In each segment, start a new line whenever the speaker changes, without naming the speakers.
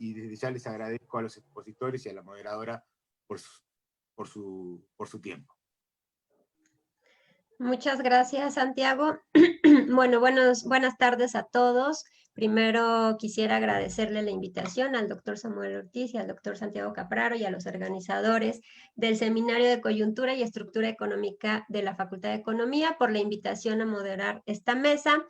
y desde ya les agradezco a los expositores y a la moderadora por su tiempo.
Muchas gracias, Santiago. Bueno, buenas tardes a todos. Primero quisiera agradecerle la invitación al doctor Samuel Ortiz y al doctor Santiago Capraro y a los organizadores del Seminario de Coyuntura y Estructura Económica de la Facultad de Economía por la invitación a moderar esta mesa.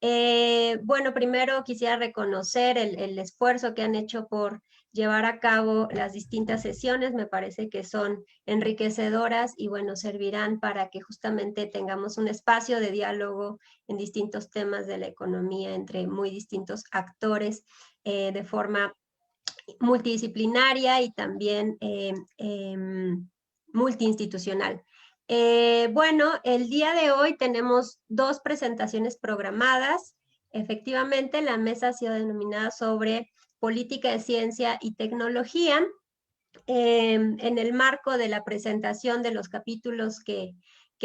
Bueno, primero quisiera reconocer el esfuerzo que han hecho por llevar a cabo las distintas sesiones. Me parece que son enriquecedoras y bueno, servirán para que justamente tengamos un espacio de diálogo en distintos temas de la economía entre muy distintos actores de forma multidisciplinaria y también multiinstitucional. Bueno, el día de hoy tenemos 2 presentaciones programadas. Efectivamente, la mesa ha sido denominada sobre política de ciencia y tecnología. En el marco de la presentación de los capítulos que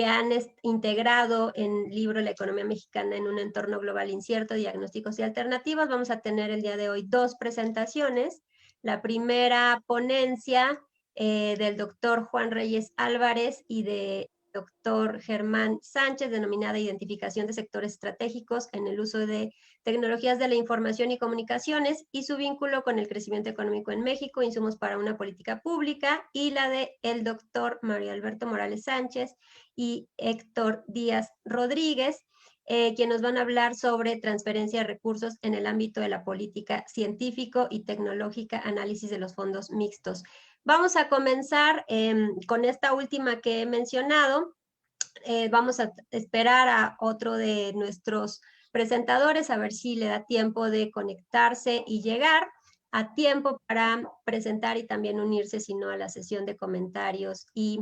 han integrado en el libro La economía mexicana en un entorno global incierto, diagnósticos y alternativas, vamos a tener el día de hoy 2 presentaciones. La primera ponencia del doctor Juan Reyes Álvarez y de doctor Germán Sánchez, denominada Identificación de sectores estratégicos en el uso de tecnologías de la información y comunicaciones y su vínculo con el crecimiento económico en México, insumos para una política pública, y la de el doctor Mario Alberto Morales Sánchez y Héctor Díaz Rodríguez, quienes nos van a hablar sobre transferencia de recursos en el ámbito de la política científico y tecnológica, análisis de los fondos mixtos. Vamos a comenzar con esta última que he mencionado. Vamos a esperar a otro de nuestros presentadores a ver si le da tiempo de conectarse y llegar a tiempo para presentar y también unirse, si no, a la sesión de comentarios y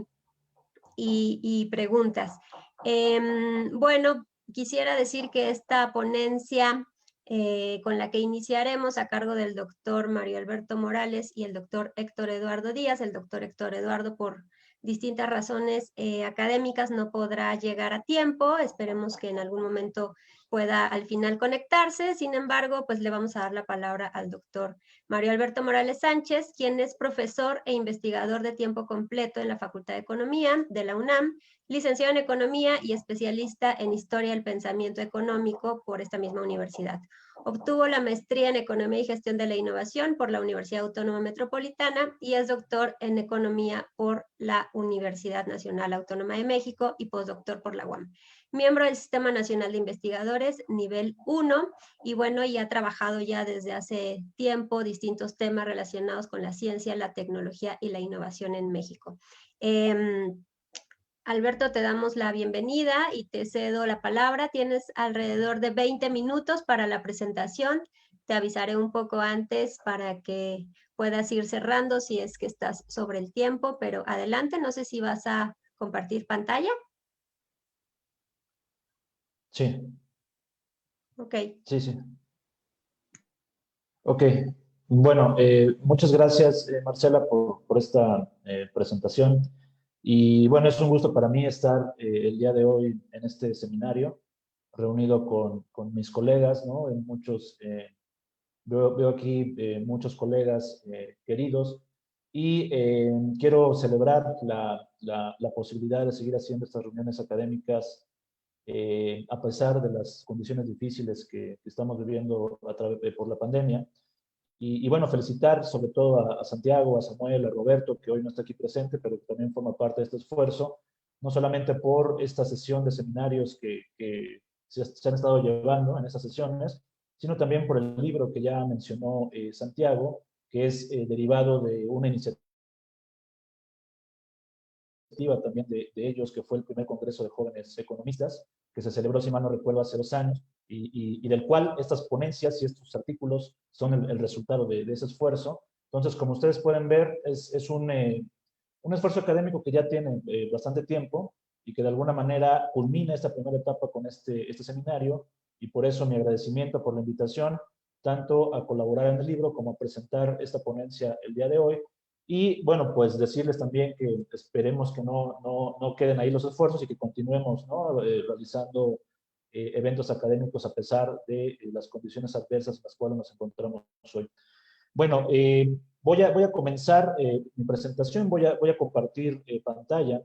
preguntas. Bueno, quisiera decir que esta ponencia con la que iniciaremos a cargo del doctor Mario Alberto Morales y el doctor Héctor Eduardo Díaz. El doctor Héctor Eduardo, por distintas razones académicas, no podrá llegar a tiempo. Esperemos que en algún momento pueda al final conectarse. Sin embargo, pues le vamos a dar la palabra al doctor Mario Alberto Morales Sánchez, quien es profesor e investigador de tiempo completo en la Facultad de Economía de la UNAM, licenciado en Economía y especialista en Historia del Pensamiento Económico por esta misma universidad. Obtuvo la maestría en Economía y Gestión de la Innovación por la Universidad Autónoma Metropolitana y es doctor en Economía por la Universidad Nacional Autónoma de México y postdoctor por la UAM. Miembro del Sistema Nacional de Investigadores, nivel 1, y bueno, y ha trabajado ya desde hace tiempo distintos temas relacionados con la ciencia, la tecnología y la innovación en México. Alberto, te damos la bienvenida y te cedo la palabra. Tienes alrededor de 20 minutos para la presentación. Te avisaré un poco antes para que puedas ir cerrando si es que estás sobre el tiempo, pero adelante, no sé si vas a compartir pantalla.
Sí.
Ok.
Sí. Ok. Bueno, muchas gracias, Marcela, por esta presentación. Y bueno, es un gusto para mí estar el día de hoy en este seminario, reunido con mis colegas, ¿no? Veo aquí muchos colegas queridos y quiero celebrar la posibilidad de seguir haciendo estas reuniones académicas a pesar de las condiciones difíciles que estamos viviendo por la pandemia. Y bueno, felicitar sobre todo a Santiago, a Samuel, a Roberto, que hoy no está aquí presente, pero que también forma parte de este esfuerzo, no solamente por esta sesión de seminarios que se han estado llevando en estas sesiones, sino también por el libro que ya mencionó Santiago, que es derivado de una iniciativa también de ellos, que fue el primer Congreso de Jóvenes Economistas, que se celebró, si mal no recuerdo, hace 2 años, y del cual estas ponencias y estos artículos son el resultado de ese esfuerzo. Entonces, como ustedes pueden ver, es un esfuerzo académico que ya tiene bastante tiempo y que de alguna manera culmina esta primera etapa con este seminario, y por eso mi agradecimiento por la invitación, tanto a colaborar en el libro como a presentar esta ponencia el día de hoy. Y bueno, pues decirles también que esperemos que no queden ahí los esfuerzos y que continuemos, ¿no? Realizando eventos académicos a pesar de las condiciones adversas en las cuales nos encontramos hoy. Bueno, voy a comenzar mi presentación, voy a compartir pantalla.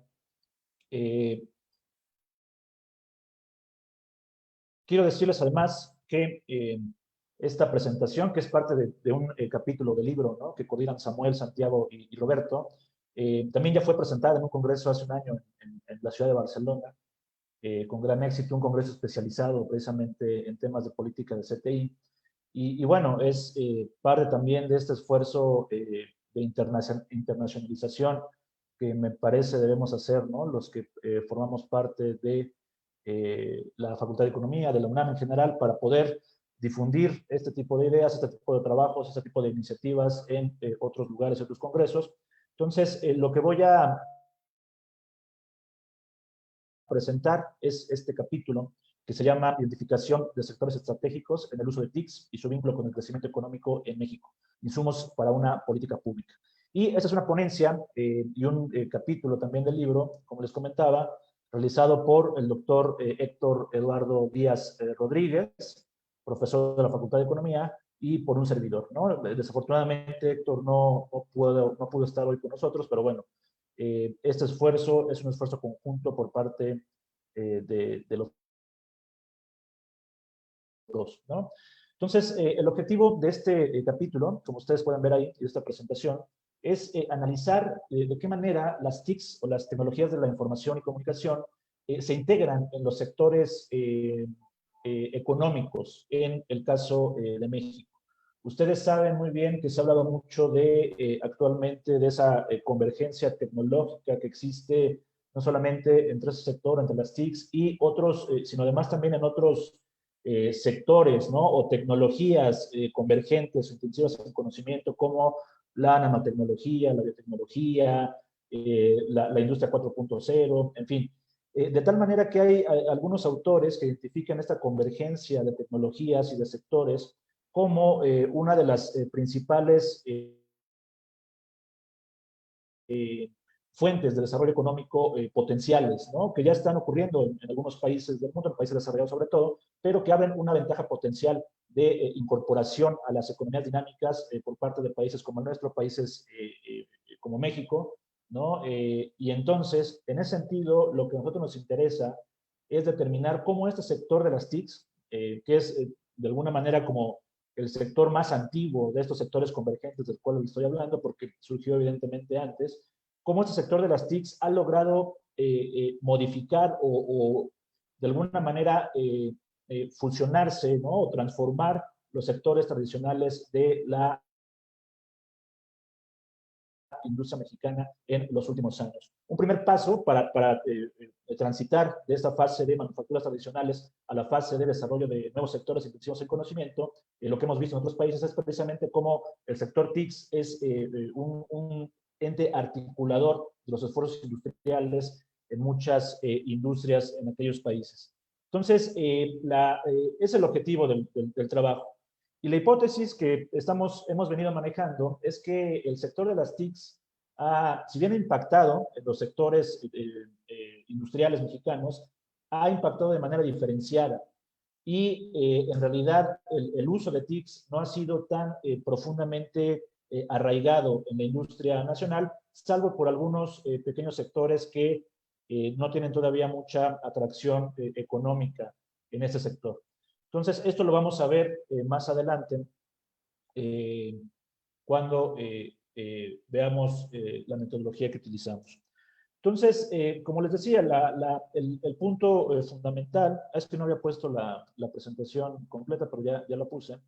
Quiero decirles además que esta presentación, que es parte de un capítulo del libro, ¿no?, que coordinan Samuel, Santiago y Roberto, también ya fue presentada en un congreso hace un año en la ciudad de Barcelona, con gran éxito, un congreso especializado precisamente en temas de política de CTI. Y bueno, es parte también de este esfuerzo de internacionalización que me parece debemos hacer, ¿no?, los que formamos parte de la Facultad de Economía, de la UNAM en general, para poder difundir este tipo de ideas, este tipo de trabajos, este tipo de iniciativas en otros lugares, otros congresos. Entonces, lo que voy a presentar es este capítulo que se llama Identificación de sectores estratégicos en el uso de TICs y su vínculo con el crecimiento económico en México, insumos para una política pública. Y esta es una ponencia y un capítulo también del libro, como les comentaba, realizado por el doctor Héctor Eduardo Díaz Rodríguez, profesor de la Facultad de Economía, y por un servidor, ¿no? Desafortunadamente Héctor no pudo estar hoy con nosotros, pero bueno, este esfuerzo es un esfuerzo conjunto por parte de los dos, ¿no? Entonces, el objetivo de este capítulo, como ustedes pueden ver ahí, de esta presentación, es analizar de qué manera las TICs o las tecnologías de la información y comunicación se integran en los sectores económicos, en el caso de México. Ustedes saben muy bien que se ha hablado mucho actualmente de esa convergencia tecnológica que existe no solamente entre ese sector, entre las TICs y otros, sino además también en otros sectores, ¿no?, o tecnologías convergentes, intensivas en conocimiento, como la nanotecnología, la biotecnología, la industria 4.0, en fin. De tal manera que hay algunos autores que identifican esta convergencia de tecnologías y de sectores como una de las principales fuentes de desarrollo económico potenciales, ¿no?, que ya están ocurriendo en algunos países del mundo, en países desarrollados sobre todo, pero que abren una ventaja potencial de incorporación a las economías dinámicas por parte de países como el nuestro, países como México, ¿no? Y entonces, en ese sentido, lo que a nosotros nos interesa es determinar cómo este sector de las TICs, que es de alguna manera como el sector más antiguo de estos sectores convergentes del cual les estoy hablando, porque surgió evidentemente antes, cómo este sector de las TICs ha logrado modificar o de alguna manera fusionarse, ¿no?, o transformar los sectores tradicionales de la industria mexicana en los últimos años. Un primer paso para transitar de esta fase de manufacturas tradicionales a la fase de desarrollo de nuevos sectores intensivos en conocimiento, lo que hemos visto en otros países es precisamente cómo el sector TICs es un ente articulador de los esfuerzos industriales en muchas industrias en aquellos países. Entonces, es el objetivo del trabajo. Y la hipótesis que hemos venido manejando es que el sector de las TICs, si bien ha impactado en los sectores industriales mexicanos, ha impactado de manera diferenciada. Y en realidad el uso de TICs no ha sido tan profundamente arraigado en la industria nacional, salvo por algunos pequeños sectores que no tienen todavía mucha atracción económica en este sector. Entonces, esto lo vamos a ver más adelante cuando veamos la metodología que utilizamos. Entonces, como les decía, el punto fundamental, es que no había puesto la presentación completa, pero ya la puse.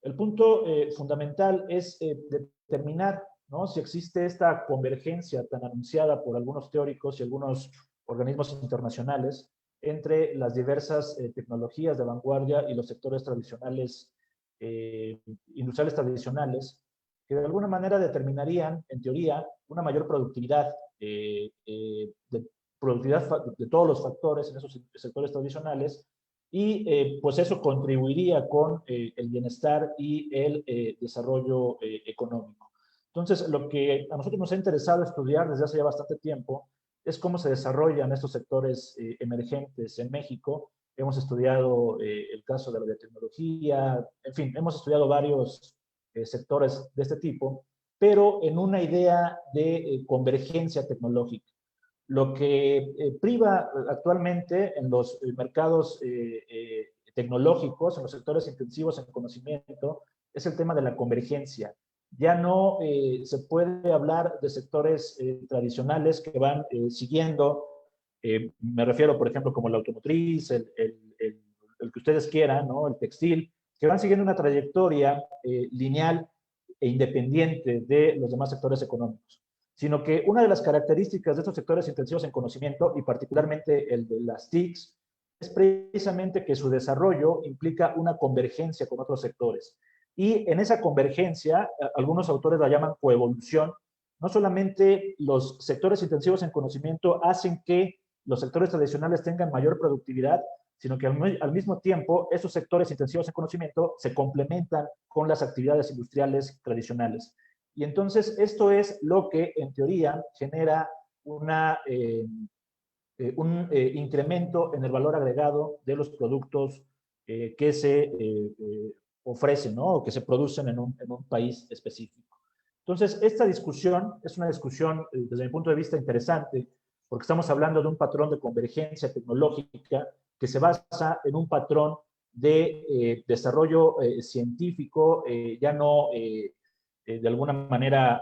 El punto fundamental es determinar, ¿no?, si existe esta convergencia tan anunciada por algunos teóricos y algunos organismos internacionales entre las diversas tecnologías de vanguardia y los sectores tradicionales, industriales tradicionales, que de alguna manera determinarían, en teoría, una mayor productividad, de todos los factores en esos sectores tradicionales, y pues eso contribuiría con el bienestar y el desarrollo económico. Entonces, lo que a nosotros nos ha interesado estudiar desde hace ya bastante tiempo es cómo se desarrollan estos sectores emergentes en México. Hemos estudiado el caso de la biotecnología, en fin, hemos estudiado varios sectores de este tipo, pero en una idea de convergencia tecnológica. Lo que priva actualmente en los mercados tecnológicos, en los sectores intensivos en conocimiento, es el tema de la convergencia. Ya no se puede hablar de sectores tradicionales que van siguiendo, me refiero, por ejemplo, como la automotriz, el que ustedes quieran, ¿no? El textil, que van siguiendo una trayectoria lineal e independiente de los demás sectores económicos, sino que una de las características de estos sectores intensivos en conocimiento, y particularmente el de las TICs, es precisamente que su desarrollo implica una convergencia con otros sectores. Y en esa convergencia, algunos autores la llaman coevolución, no solamente los sectores intensivos en conocimiento hacen que los sectores tradicionales tengan mayor productividad, sino que al mismo tiempo esos sectores intensivos en conocimiento se complementan con las actividades industriales tradicionales. Y entonces esto es lo que en teoría genera un incremento en el valor agregado de los productos que se ofrecen, ¿no? O que se producen en un país específico. Entonces, esta discusión es una discusión, desde mi punto de vista, interesante, porque estamos hablando de un patrón de convergencia tecnológica que se basa en un patrón de desarrollo científico, ya no de alguna manera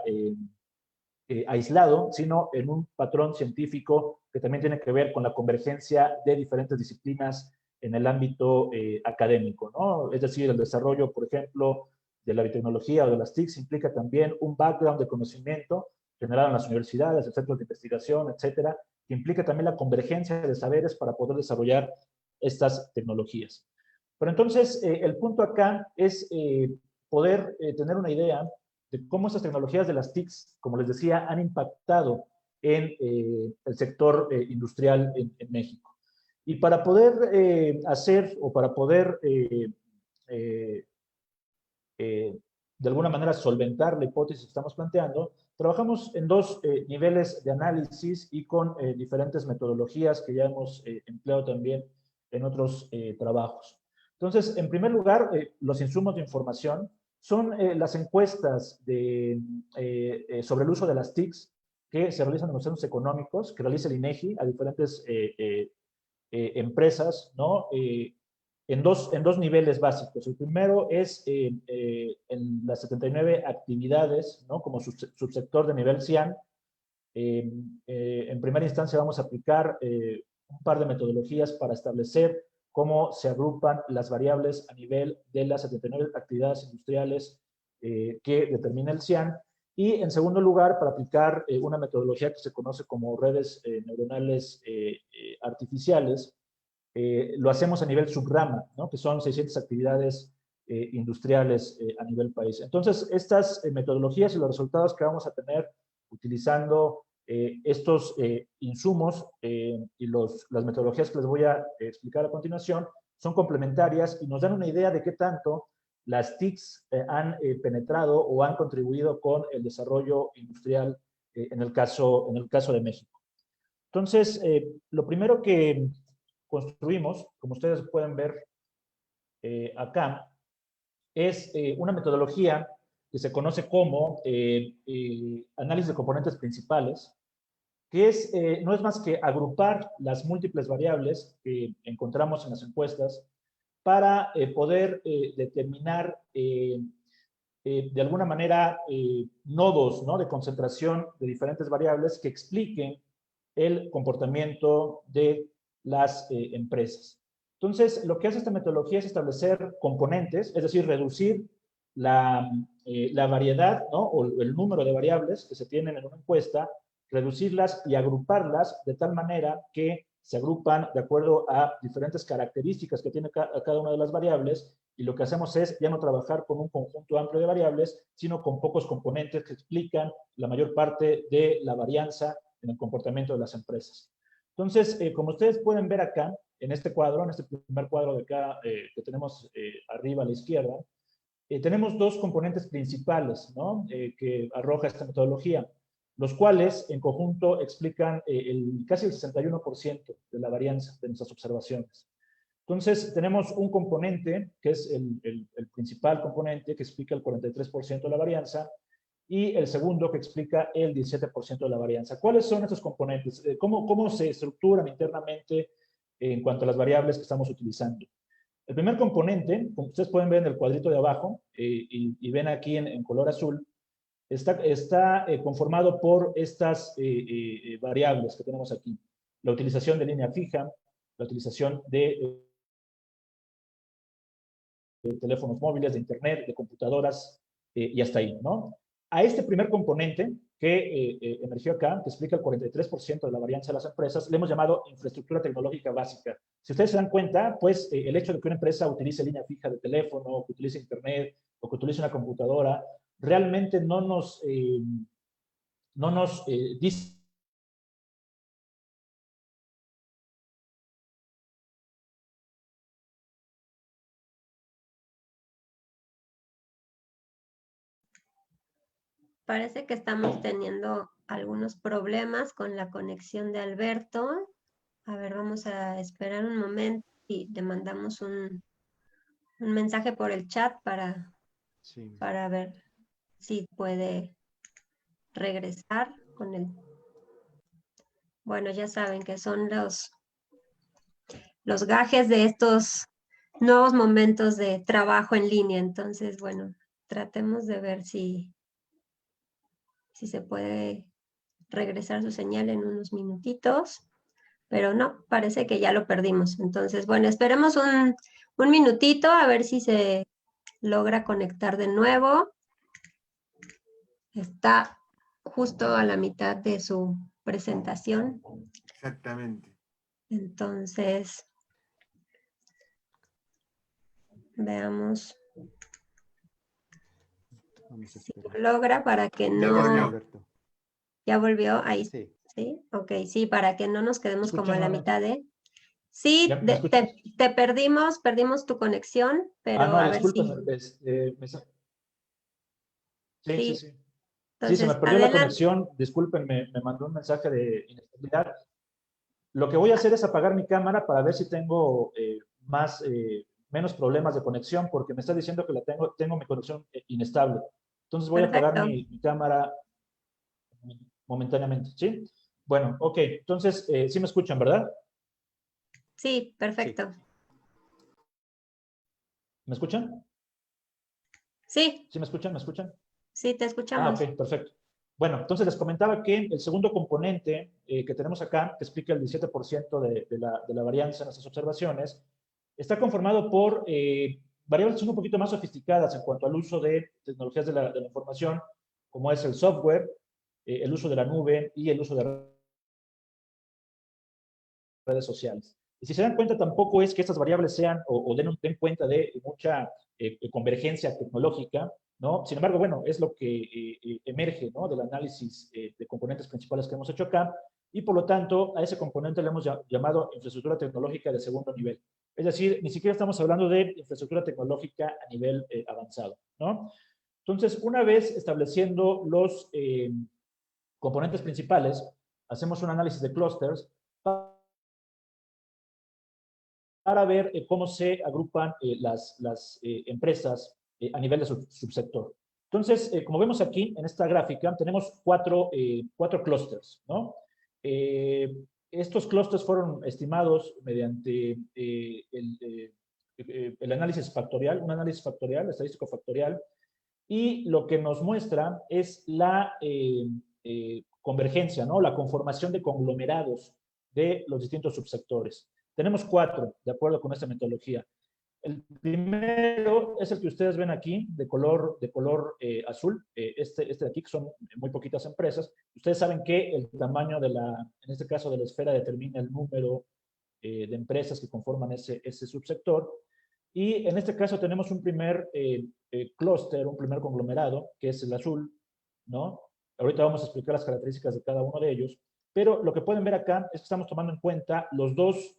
aislado, sino en un patrón científico que también tiene que ver con la convergencia de diferentes disciplinas en el ámbito académico, ¿no? Es decir, el desarrollo, por ejemplo, de la biotecnología o de las TICs implica también un background de conocimiento generado en las universidades, en centros de investigación, etcétera, que implica también la convergencia de saberes para poder desarrollar estas tecnologías. Pero entonces, el punto acá es poder tener una idea de cómo estas tecnologías de las TICs, como les decía, han impactado en el sector industrial en México. Y para poder hacer o para poder de alguna manera solventar la hipótesis que estamos planteando, trabajamos en dos niveles de análisis y con diferentes metodologías que ya hemos empleado también en otros trabajos. Entonces, en primer lugar, los insumos de información son las encuestas sobre el uso de las TICs que se realizan en los centros económicos, que realiza el INEGI a diferentes empresas, ¿no? En dos niveles básicos. El primero es en las 79 actividades, ¿no? Como subsector de nivel CIAN. En primera instancia vamos a aplicar un par de metodologías para establecer cómo se agrupan las variables a nivel de las 79 actividades industriales que determina el CIAN. Y en segundo lugar, para aplicar una metodología que se conoce como redes neuronales artificiales, lo hacemos a nivel subrama, ¿no? Que son 600 actividades industriales a nivel país. Entonces, estas metodologías y los resultados que vamos a tener utilizando estos insumos y las metodologías que les voy a explicar a continuación son complementarias y nos dan una idea de qué tanto las TICs han penetrado o han contribuido con el desarrollo industrial en el caso de México. Entonces, lo primero que construimos, como ustedes pueden ver acá, es una metodología que se conoce como análisis de componentes principales, que no es más que agrupar las múltiples variables que encontramos en las encuestas para poder determinar de alguna manera nodos, ¿no? De concentración de diferentes variables que expliquen el comportamiento de las empresas. Entonces, lo que hace esta metodología es establecer componentes, es decir, reducir la variedad, ¿no? O el número de variables que se tienen en una encuesta, reducirlas y agruparlas de tal manera que se agrupan de acuerdo a diferentes características que tiene cada una de las variables, y lo que hacemos es ya no trabajar con un conjunto amplio de variables, sino con pocos componentes que explican la mayor parte de la varianza en el comportamiento de las empresas. Entonces, como ustedes pueden ver acá, en este cuadro, en este primer cuadro de acá que tenemos arriba a la izquierda, tenemos dos componentes principales, ¿no? Que arroja esta metodología, los cuales en conjunto explican casi el 61% de la varianza de nuestras observaciones. Entonces, tenemos un componente, que es el principal componente, que explica el 43% de la varianza, y el segundo, que explica el 17% de la varianza. ¿Cuáles son estos componentes? ¿Cómo se estructuran internamente en cuanto a las variables que estamos utilizando? El primer componente, como ustedes pueden ver en el cuadrito de abajo, y ven aquí en color azul, está conformado por estas variables que tenemos aquí. La utilización de línea fija, la utilización de teléfonos móviles, de internet, de computadoras, y hasta ahí, ¿no? A este primer componente que emergió acá, que explica el 43% de la varianza de las empresas, le hemos llamado infraestructura tecnológica básica. Si ustedes se dan cuenta, pues el hecho de que una empresa utilice línea fija de teléfono, que utilice internet, o que utilice una computadora, realmente no nos dice
Parece que estamos teniendo algunos problemas con la conexión de Alberto. A ver, vamos a esperar un momento y le mandamos un mensaje por el chat
Sí.
para ver si puede regresar con el... Bueno, ya saben que son los gajes de estos nuevos momentos de trabajo en línea. Entonces, bueno, tratemos de ver si se puede regresar su señal en unos minutitos, pero no, parece que ya lo perdimos. Entonces, bueno, esperemos un minutito a ver si se logra conectar de nuevo. Está justo a la mitad de su presentación.
Exactamente.
Entonces, veamos
Vamos a
si lo
esperar.
logra para que
Ya
no...
volvió.
Alberto.
¿Ya volvió? Ahí.
Sí.
¿Sí? Ok, sí, para que no nos quedemos como a la
nuevamente?
mitad de... Sí,
¿Ya me escuchas?
te perdimos tu conexión, pero
No,
a ver si...
disculpen. Sí, sí,
Sí,
sí. Sí, se me
entonces,
perdió la
adelante.
conexión. Disculpen, me mandó un mensaje de inestabilidad. Lo que voy a hacer es apagar mi cámara para ver si tengo menos problemas de conexión, porque me está diciendo que tengo mi conexión inestable. Entonces voy a apagar
Perfecto.
mi cámara momentáneamente, ¿sí? Bueno, ok. Entonces, sí me escuchan, ¿verdad?
Sí, perfecto.
¿Me escuchan?
Sí,
¿Sí me escuchan? ¿Me escuchan?
sí, te escuchamos.
Ok, perfecto. Bueno, entonces les comentaba que el segundo componente que tenemos acá, que explica el 17% de la varianza en nuestras observaciones, está conformado por variables que son un poquito más sofisticadas en cuanto al uso de tecnologías de la información, como es el software, el uso de la nube y el uso de redes sociales. Y si se dan cuenta, tampoco es que estas variables sean o den cuenta de mucha convergencia tecnológica, ¿no? Sin embargo, bueno, es lo que emerge, ¿no? Del análisis de componentes principales que hemos hecho acá, y por lo tanto a ese componente le hemos llamado infraestructura tecnológica de segundo nivel. Es decir, ni siquiera estamos hablando de infraestructura tecnológica a nivel avanzado, ¿no? Entonces, una vez estableciendo los componentes principales, hacemos un análisis de clústeres para ver cómo se agrupan las empresas a nivel de subsector. Entonces, como vemos aquí en esta gráfica, tenemos cuatro clústeres, ¿no? Estos clústeres fueron estimados mediante el análisis factorial, un análisis factorial, estadístico factorial, y lo que nos muestra es la convergencia, ¿no? La conformación de conglomerados de los distintos subsectores. Tenemos 4, de acuerdo con esta metodología. El primero es el que ustedes ven aquí, de color azul. Este de aquí, que son muy poquitas empresas. Ustedes saben que el tamaño en este caso de la esfera, determina el número de empresas que conforman ese subsector. Y en este caso tenemos un primer clúster, un primer conglomerado, que es el azul, ¿no? Ahorita vamos a explicar las características de cada uno de ellos, pero lo que pueden ver acá es que estamos tomando en cuenta los dos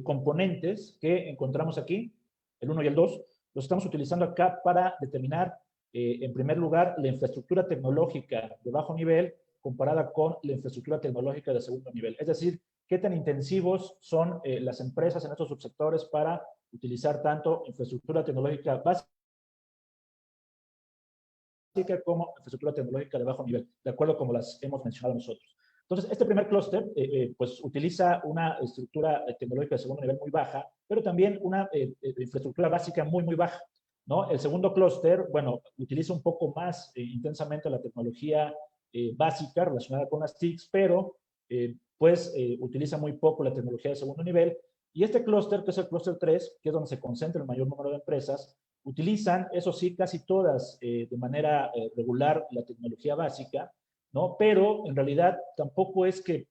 componentes que encontramos aquí, el 1 y el 2, los estamos utilizando acá para determinar, en primer lugar, la infraestructura tecnológica de bajo nivel comparada con la infraestructura tecnológica de segundo nivel. Es decir, qué tan intensivos son las empresas en estos subsectores para utilizar tanto infraestructura tecnológica básica como infraestructura tecnológica de bajo nivel, de acuerdo como las hemos mencionado nosotros. Entonces, este primer clúster pues utiliza una estructura tecnológica de segundo nivel muy baja, pero también una infraestructura básica muy, muy baja, ¿no? El segundo clúster, bueno, utiliza un poco más intensamente la tecnología básica relacionada con las TICs, pero pues utiliza muy poco la tecnología de segundo nivel. Y este clúster, que es el clúster 3, que es donde se concentra el mayor número de empresas, utilizan, eso sí, casi todas de manera regular la tecnología básica, ¿no? Pero en realidad tampoco es que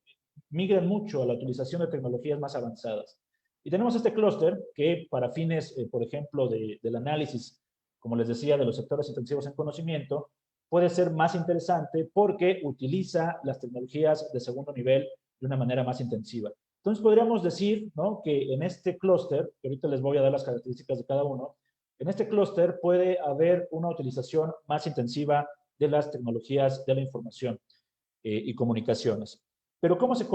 migren mucho a la utilización de tecnologías más avanzadas. Y tenemos este clúster que para fines, por ejemplo, del análisis, como les decía, de los sectores intensivos en conocimiento, puede ser más interesante porque utiliza las tecnologías de segundo nivel de una manera más intensiva. Entonces podríamos decir, ¿no?, que en este clúster, que ahorita les voy a dar las características de cada uno, en este clúster puede haber una utilización más intensiva de las tecnologías de la información y comunicaciones. Pero ¿cómo se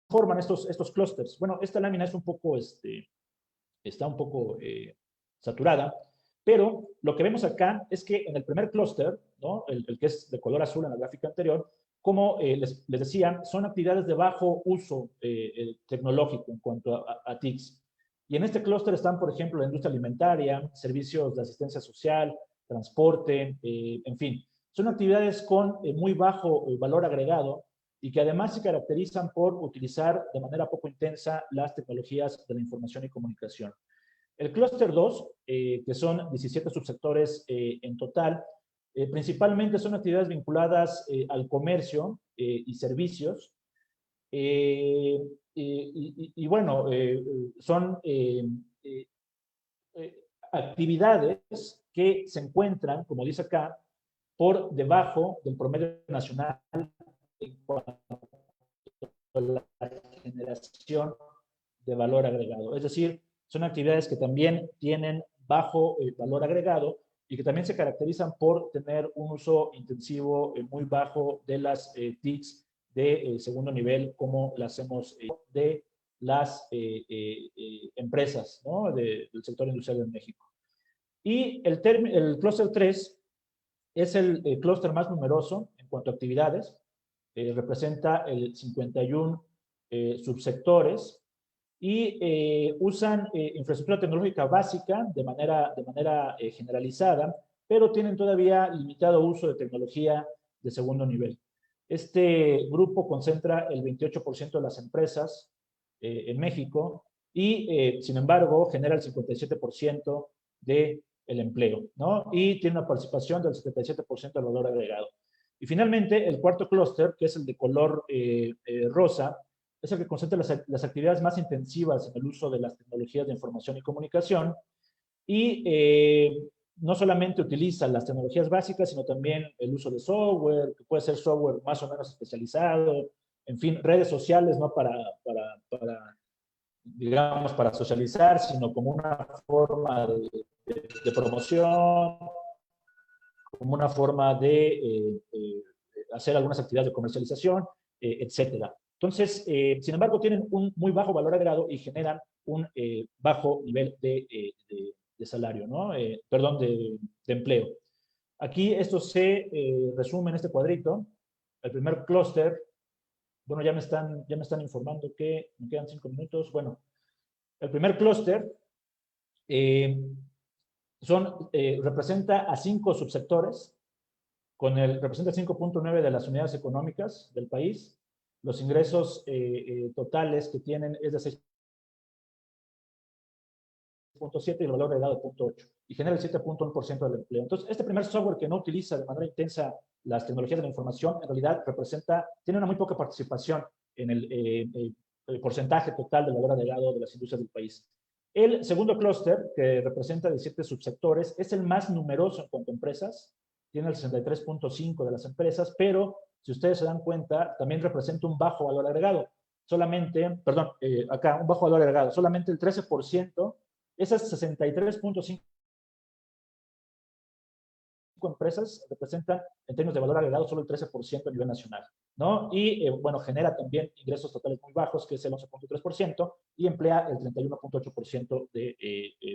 conforman estos clústeres? Bueno, esta lámina es un poco, está un poco saturada, pero lo que vemos acá es que en el primer clúster, ¿no?, el que es de color azul en la gráfica anterior, como les decía, son actividades de bajo uso tecnológico en cuanto a TICs. Y en este clúster están, por ejemplo, la industria alimentaria, servicios de asistencia social, transporte, en fin. Son actividades con muy bajo valor agregado y que además se caracterizan por utilizar de manera poco intensa las tecnologías de la información y comunicación. El clúster 2, que son 17 subsectores en total, principalmente son actividades vinculadas al comercio y servicios, y bueno, son actividades que se encuentran, como dice acá, por debajo del promedio nacional en cuanto a la generación de valor agregado. Es decir, son actividades que también tienen bajo valor agregado y que también se caracterizan por tener un uso intensivo muy bajo de las TICs de segundo nivel, como las hacemos de las empresas, ¿no?, del sector industrial en México. Y el clúster 3 es el clúster más numeroso en cuanto a actividades, representa el 51 subsectores y usan infraestructura tecnológica básica de manera generalizada, pero tienen todavía limitado uso de tecnología de segundo nivel. Este grupo concentra el 28% de las empresas en México y, sin embargo, genera el 57% del empleo, ¿no? Y tiene una participación del 77% del valor agregado. Y finalmente, el cuarto clúster, que es el de color rosa, es el que concentra las actividades más intensivas en el uso de las tecnologías de información y comunicación y no solamente utiliza las tecnologías básicas, sino también el uso de software, que puede ser software más o menos especializado, en fin, redes sociales, no digamos, para socializar, sino como una forma de promoción, como una forma de hacer algunas actividades de comercialización, etcétera. Entonces, sin embargo, tienen un muy bajo valor agregado y generan un bajo nivel de salario, ¿no? Perdón, de empleo. Aquí esto se resume en este cuadrito. El primer clúster, bueno, ya me están informando que me quedan 5 minutos. Bueno, el primer clúster representa a 5 subsectores, representa 5.9 de las unidades económicas del país. Los ingresos totales que tienen es de 6.7 y el valor agregado de 0.8 y genera el 7.1% del empleo. Entonces, este primer software que no utiliza de manera intensa las tecnologías de la información, en realidad tiene una muy poca participación en el porcentaje total del valor agregado de las industrias del país. El segundo clúster, que representa 17 subsectores, es el más numeroso en cuanto a empresas, tiene el 63.5 de las empresas, pero si ustedes se dan cuenta, también representa un bajo valor agregado. Solamente, perdón, acá, un bajo valor agregado, solamente el 13%, esas 63.5 5 empresas representan, en términos de valor agregado, solo el 13% a nivel nacional, ¿no? Y, bueno, genera también ingresos totales muy bajos, que es el 11.3%, y emplea el 31.8%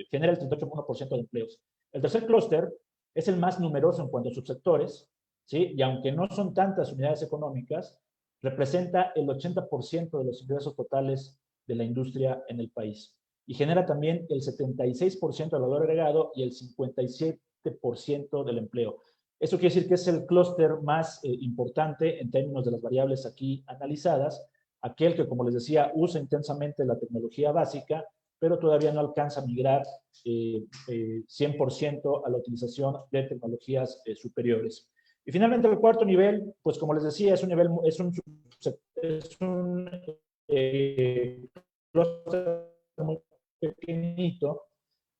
genera el 38.1% de empleos. El tercer clúster es el más numeroso en cuanto a subsectores, ¿sí? Y aunque no son tantas unidades económicas, representa el 80% de los ingresos totales de la industria en el país. Y genera también el 76% del valor agregado y el 57% del empleo. Eso quiere decir que es el clúster más importante en términos de las variables aquí analizadas, aquel que, como les decía, usa intensamente la tecnología básica, pero todavía no alcanza a migrar 100% a la utilización de tecnologías superiores. Y finalmente el cuarto nivel, pues como les decía, es un clúster muy pequeñito,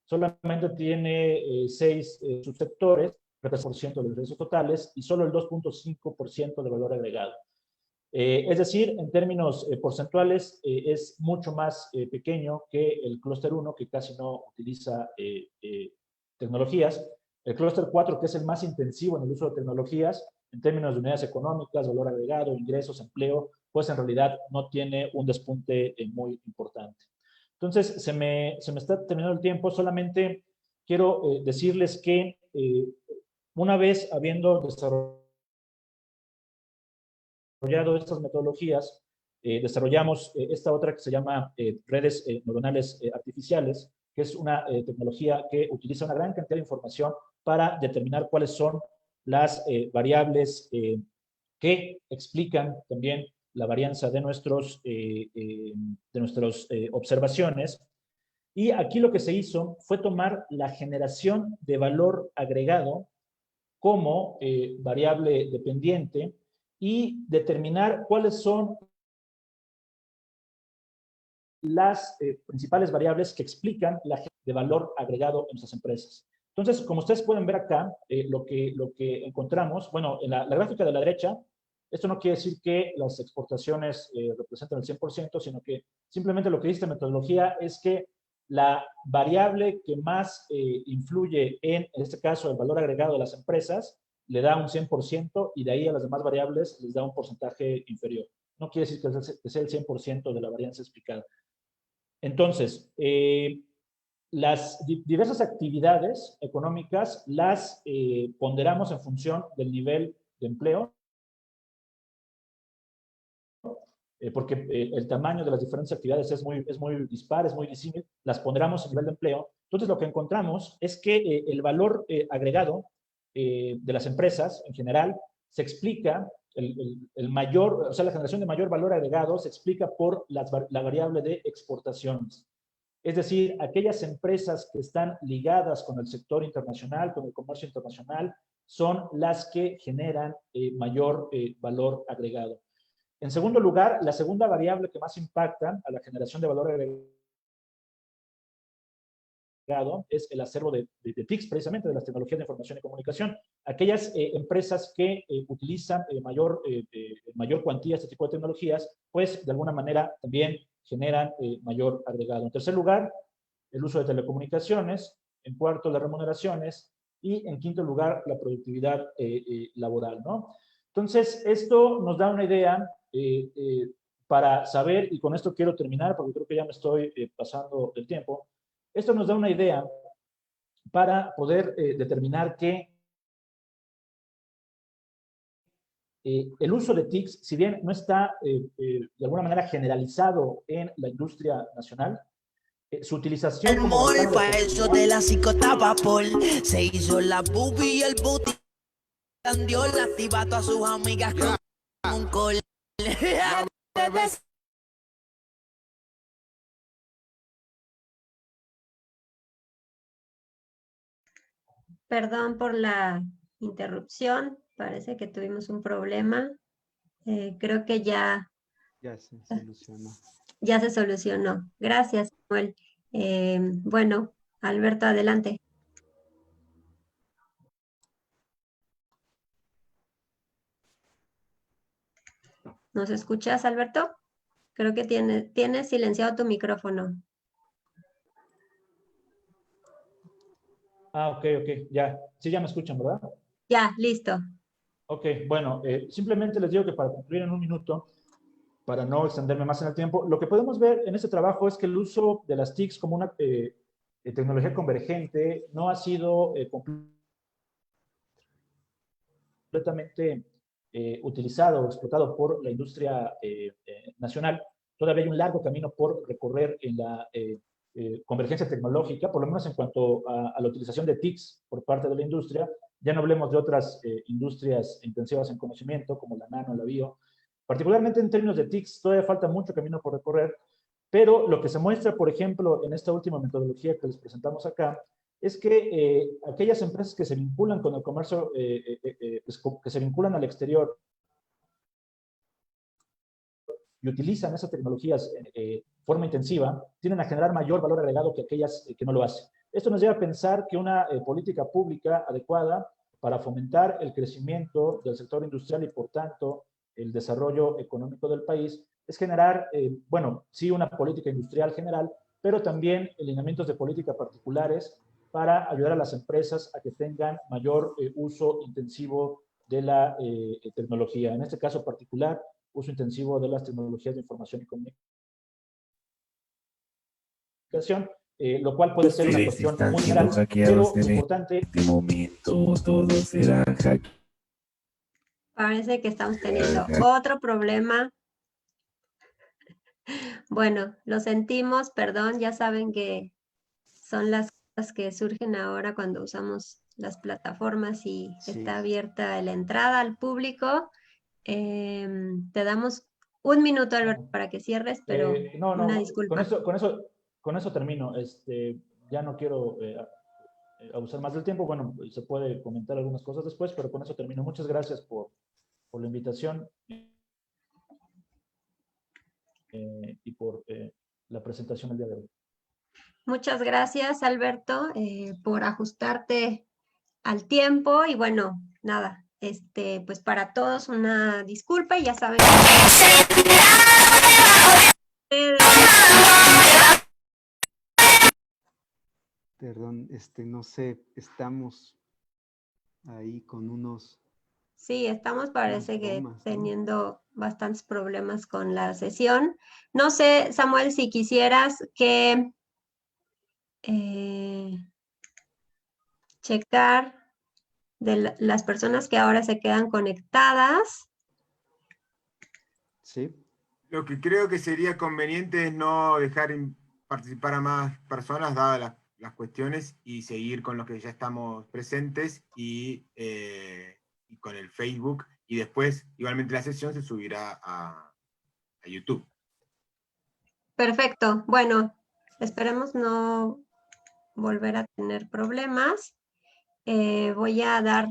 solamente tiene 6 subsectores, 3% de los ingresos totales y solo el 2.5% de valor agregado. Es decir, en términos porcentuales, es mucho más pequeño que el clúster 1, que casi no utiliza tecnologías. El clúster 4, que es el más intensivo en el uso de tecnologías, en términos de unidades económicas, valor agregado, ingresos, empleo, pues en realidad no tiene un despunte muy importante. Entonces, se me está terminando el tiempo. Solamente quiero decirles que una vez habiendo desarrollado estas metodologías, desarrollamos esta otra que se llama redes neuronales artificiales, que es una tecnología que utiliza una gran cantidad de información para determinar cuáles son las variables que explican también la varianza de nuestras observaciones. Y aquí lo que se hizo fue tomar la generación de valor agregado como variable dependiente y determinar cuáles son las principales variables que explican la generación de valor agregado en nuestras empresas. Entonces, como ustedes pueden ver acá, lo que encontramos, bueno, en la gráfica de la derecha, esto no quiere decir que las exportaciones representan el 100%, sino que simplemente lo que dice esta metodología es que la variable que más influye en este caso, el valor agregado de las empresas, le da un 100% y de ahí a las demás variables les da un porcentaje inferior. No quiere decir que sea el 100% de la varianza explicada. Entonces, las diversas actividades económicas las ponderamos en función del nivel de empleo, porque el tamaño de las diferentes actividades es muy dispar, es muy disímil, las ponderamos en nivel de empleo. Entonces, lo que encontramos es que el valor agregado de las empresas en general se explica, o sea, la generación de mayor valor agregado se explica por la variable de exportaciones. Es decir, aquellas empresas que están ligadas con el sector internacional, con el comercio internacional, son las que generan mayor valor agregado. En segundo lugar, la segunda variable que más impacta a la generación de valor agregado es el acervo de TICs, precisamente de las tecnologías de información y comunicación. Aquellas empresas que utilizan mayor cuantía de este tipo de tecnologías, pues de alguna manera también generan mayor agregado. En tercer lugar, el uso de telecomunicaciones. En cuarto, las remuneraciones. Y en quinto lugar, la productividad laboral, ¿no? Entonces, esto nos da una idea para saber, y con esto quiero terminar porque creo que ya me estoy pasando del tiempo. Esto nos da una idea para poder determinar que el uso de TICs, si bien no está de alguna manera generalizado en la industria nacional, su utilización
El
como
mall
ventana
pa' eso de la psicotapa por se hizo la boobie y el booty dio la activa a todas sus amigas con un col.
Perdón por la interrupción, parece que tuvimos un problema. Creo que ya
se solucionó.
Ya se solucionó. Gracias, Samuel. Bueno, Alberto, adelante. ¿Nos escuchas, Alberto? Creo que tienes silenciado tu micrófono.
Ok, ya. Sí, ya me escuchan, ¿verdad?
Ya, listo.
Ok, bueno, simplemente les digo que para concluir en un minuto, para no extenderme más en el tiempo, lo que podemos ver en este trabajo es que el uso de las TICs como una tecnología convergente no ha sido completamente utilizado o explotado por la industria nacional. Todavía hay un largo camino por recorrer en la convergencia tecnológica, por lo menos en cuanto a la utilización de TICs por parte de la industria. Ya no hablemos de otras industrias intensivas en conocimiento, como la nano, la bio. Particularmente en términos de TICs, todavía falta mucho camino por recorrer, pero lo que se muestra, por ejemplo, en esta última metodología que les presentamos acá, es que aquellas empresas que se vinculan con el comercio, que se vinculan al exterior y utilizan esas tecnologías de forma intensiva, tienden a generar mayor valor agregado que aquellas que no lo hacen. Esto nos lleva a pensar que una política pública adecuada para fomentar el crecimiento del sector industrial y, por tanto, el desarrollo económico del país es generar, bueno, sí una política industrial general, pero también lineamientos de política particulares para ayudar a las empresas a que tengan mayor uso intensivo de la tecnología. En este caso particular, uso intensivo de las tecnologías de información y comunicación, lo cual puede ser una cuestión muy general, pero importante.
De momento todo será hackeado.
Parece que estamos teniendo otro problema. Bueno, lo sentimos, perdón, ya saben que son las cosas que surgen ahora cuando usamos las plataformas y
Sí.
está abierta la entrada al público. Te damos un minuto, Alberto, para que cierres, pero una disculpa.
Con eso termino. Ya no quiero abusar más del tiempo. Bueno, se puede comentar algunas cosas después, pero con eso termino. Muchas gracias por la invitación y por la presentación el día de hoy.
Muchas gracias, Alberto, por ajustarte al tiempo y bueno, nada, pues para todos una disculpa y ya saben.
Perdón, no sé, estamos ahí con unos...
Sí, estamos parece que
bromas, ¿no?
teniendo bastantes problemas con la sesión. No sé, Samuel, si quisieras que checar de las personas que ahora se quedan conectadas.
Sí.
Lo que creo que sería conveniente es no dejar participar a más personas, dadas las cuestiones, y seguir con los que ya estamos presentes y con el Facebook. Y después, igualmente, la sesión se subirá a YouTube.
Perfecto. Bueno, esperemos no volver a tener problemas. Voy a dar,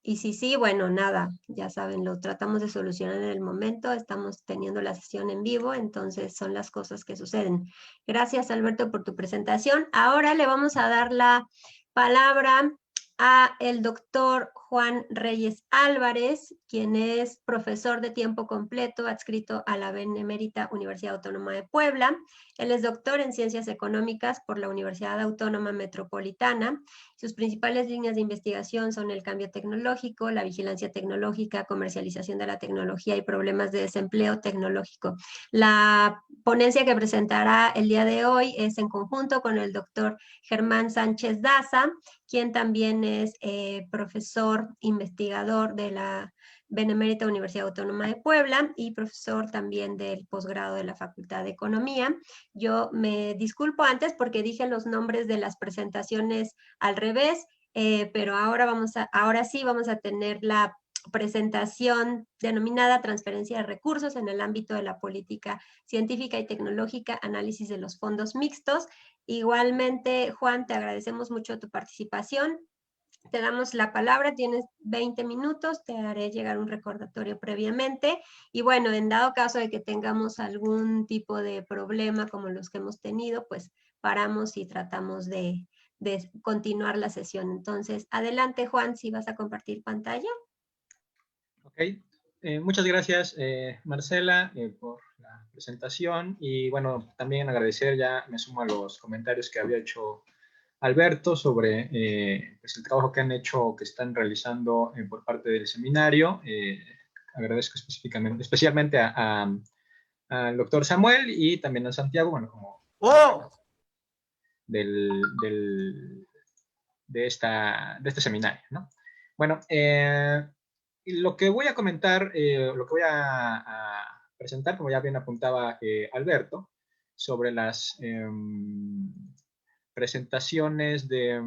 y sí, bueno, nada, ya saben, lo tratamos de solucionar en el momento, estamos teniendo la sesión en vivo, entonces son las cosas que suceden. Gracias, Alberto, por tu presentación. Ahora le vamos a dar la palabra a el doctor Juan Reyes Álvarez, quien es profesor de tiempo completo adscrito a la Benemérita Universidad Autónoma de Puebla. Él es doctor en Ciencias Económicas por la Universidad Autónoma Metropolitana. Sus principales líneas de investigación son el cambio tecnológico, la vigilancia tecnológica, comercialización de la tecnología y problemas de desempleo tecnológico. La ponencia que presentará el día de hoy es en conjunto con el doctor Germán Sánchez Daza, quien también es profesor investigador de la Benemérita Universidad Autónoma de Puebla y profesor también del posgrado de la Facultad de Economía. Yo me disculpo antes porque dije los nombres de las presentaciones al revés, pero ahora sí vamos a tener la presentación denominada Transferencia de Recursos en el ámbito de la política científica y tecnológica, análisis de los fondos mixtos. Igualmente, Juan, te agradecemos mucho tu participación. Te damos la palabra, tienes 20 minutos, te haré llegar un recordatorio previamente. Y bueno, en dado caso de que tengamos algún tipo de problema como los que hemos tenido, pues paramos y tratamos de continuar la sesión. Entonces, adelante, Juan, si vas a compartir pantalla.
Ok, muchas gracias, Marcela, por la presentación. Y bueno, también agradecer, ya me sumo a los comentarios que había hecho Alberto sobre pues el trabajo que han hecho, que están realizando por parte del seminario. Agradezco especialmente al doctor Samuel y también a Santiago, bueno, como de este seminario, ¿no? Bueno, lo que voy a comentar, lo que voy a presentar, como ya bien apuntaba Alberto, sobre las presentaciones que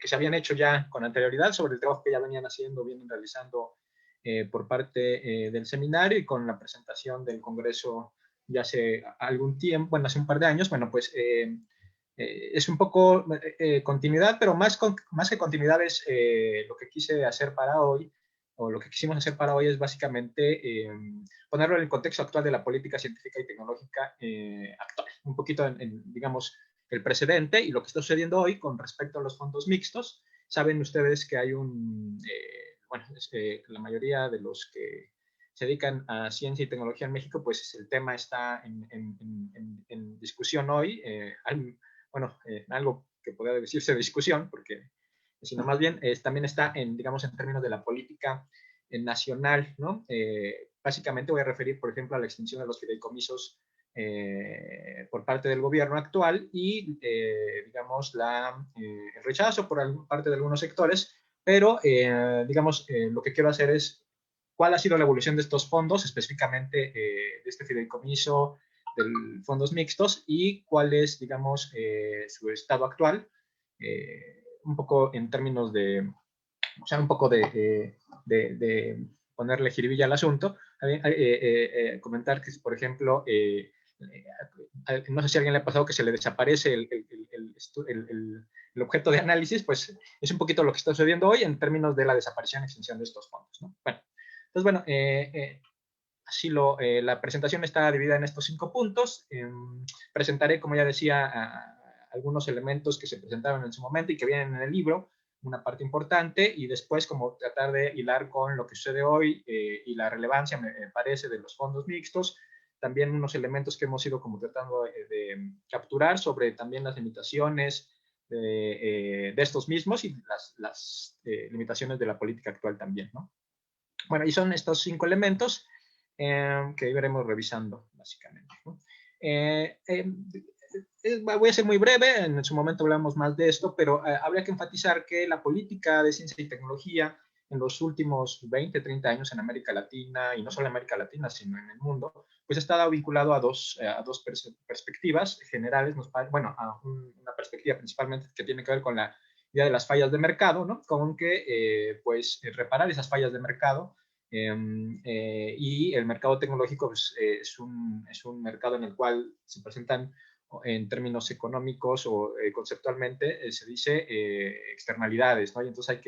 se habían hecho ya con anterioridad sobre el trabajo que ya vienen realizando por parte del seminario y con la presentación del Congreso ya hace algún tiempo, bueno, hace un par de años, bueno, pues es un poco continuidad, pero más que continuidad es lo que quise hacer para hoy, o lo que quisimos hacer para hoy es básicamente ponerlo en el contexto actual de la política científica y tecnológica actual, un poquito digamos, el precedente y lo que está sucediendo hoy con respecto a los fondos mixtos. Saben ustedes que hay la mayoría de los que se dedican a ciencia y tecnología en México, pues el tema está en discusión hoy, algo que podría decirse de discusión, porque sino más bien también está digamos, en términos de la política nacional, ¿no? Básicamente voy a referir, por ejemplo, a la extinción de los fideicomisos por parte del gobierno actual y, digamos, el rechazo por parte de algunos sectores, pero, digamos, lo que quiero hacer es cuál ha sido la evolución de estos fondos, específicamente de este fideicomiso, de fondos mixtos, y cuál es, digamos, su estado actual, un poco en términos un poco de ponerle jiribilla al asunto, comentar que, por ejemplo, no sé si a alguien le ha pasado que se le desaparece el objeto de análisis, pues es un poquito lo que está sucediendo hoy en términos de la desaparición y extinción de estos fondos, ¿no? Bueno, entonces, bueno, así la presentación está dividida en estos 5 puntos. Presentaré, como ya decía, algunos elementos que se presentaron en su momento y que vienen en el libro, una parte importante, y después como tratar de hilar con lo que sucede hoy y la relevancia, me parece, de los fondos mixtos. También unos elementos que hemos ido como tratando de capturar sobre también las limitaciones de estos mismos y las limitaciones de la política actual también, ¿no? Bueno, y son estos 5 elementos que iremos revisando, básicamente, ¿no? Voy a ser muy breve, en su momento hablamos más de esto, pero habría que enfatizar que la política de ciencia y tecnología en los últimos 20, 30 años en América Latina, y no solo en América Latina, sino en el mundo, pues ha estado vinculado a dos perspectivas generales, bueno, a una perspectiva principalmente que tiene que ver con la idea de las fallas de mercado, ¿no? Con que, pues, reparar esas fallas de mercado, y el mercado tecnológico pues, es un mercado en el cual se presentan en términos económicos o conceptualmente se dice externalidades, ¿no? Y entonces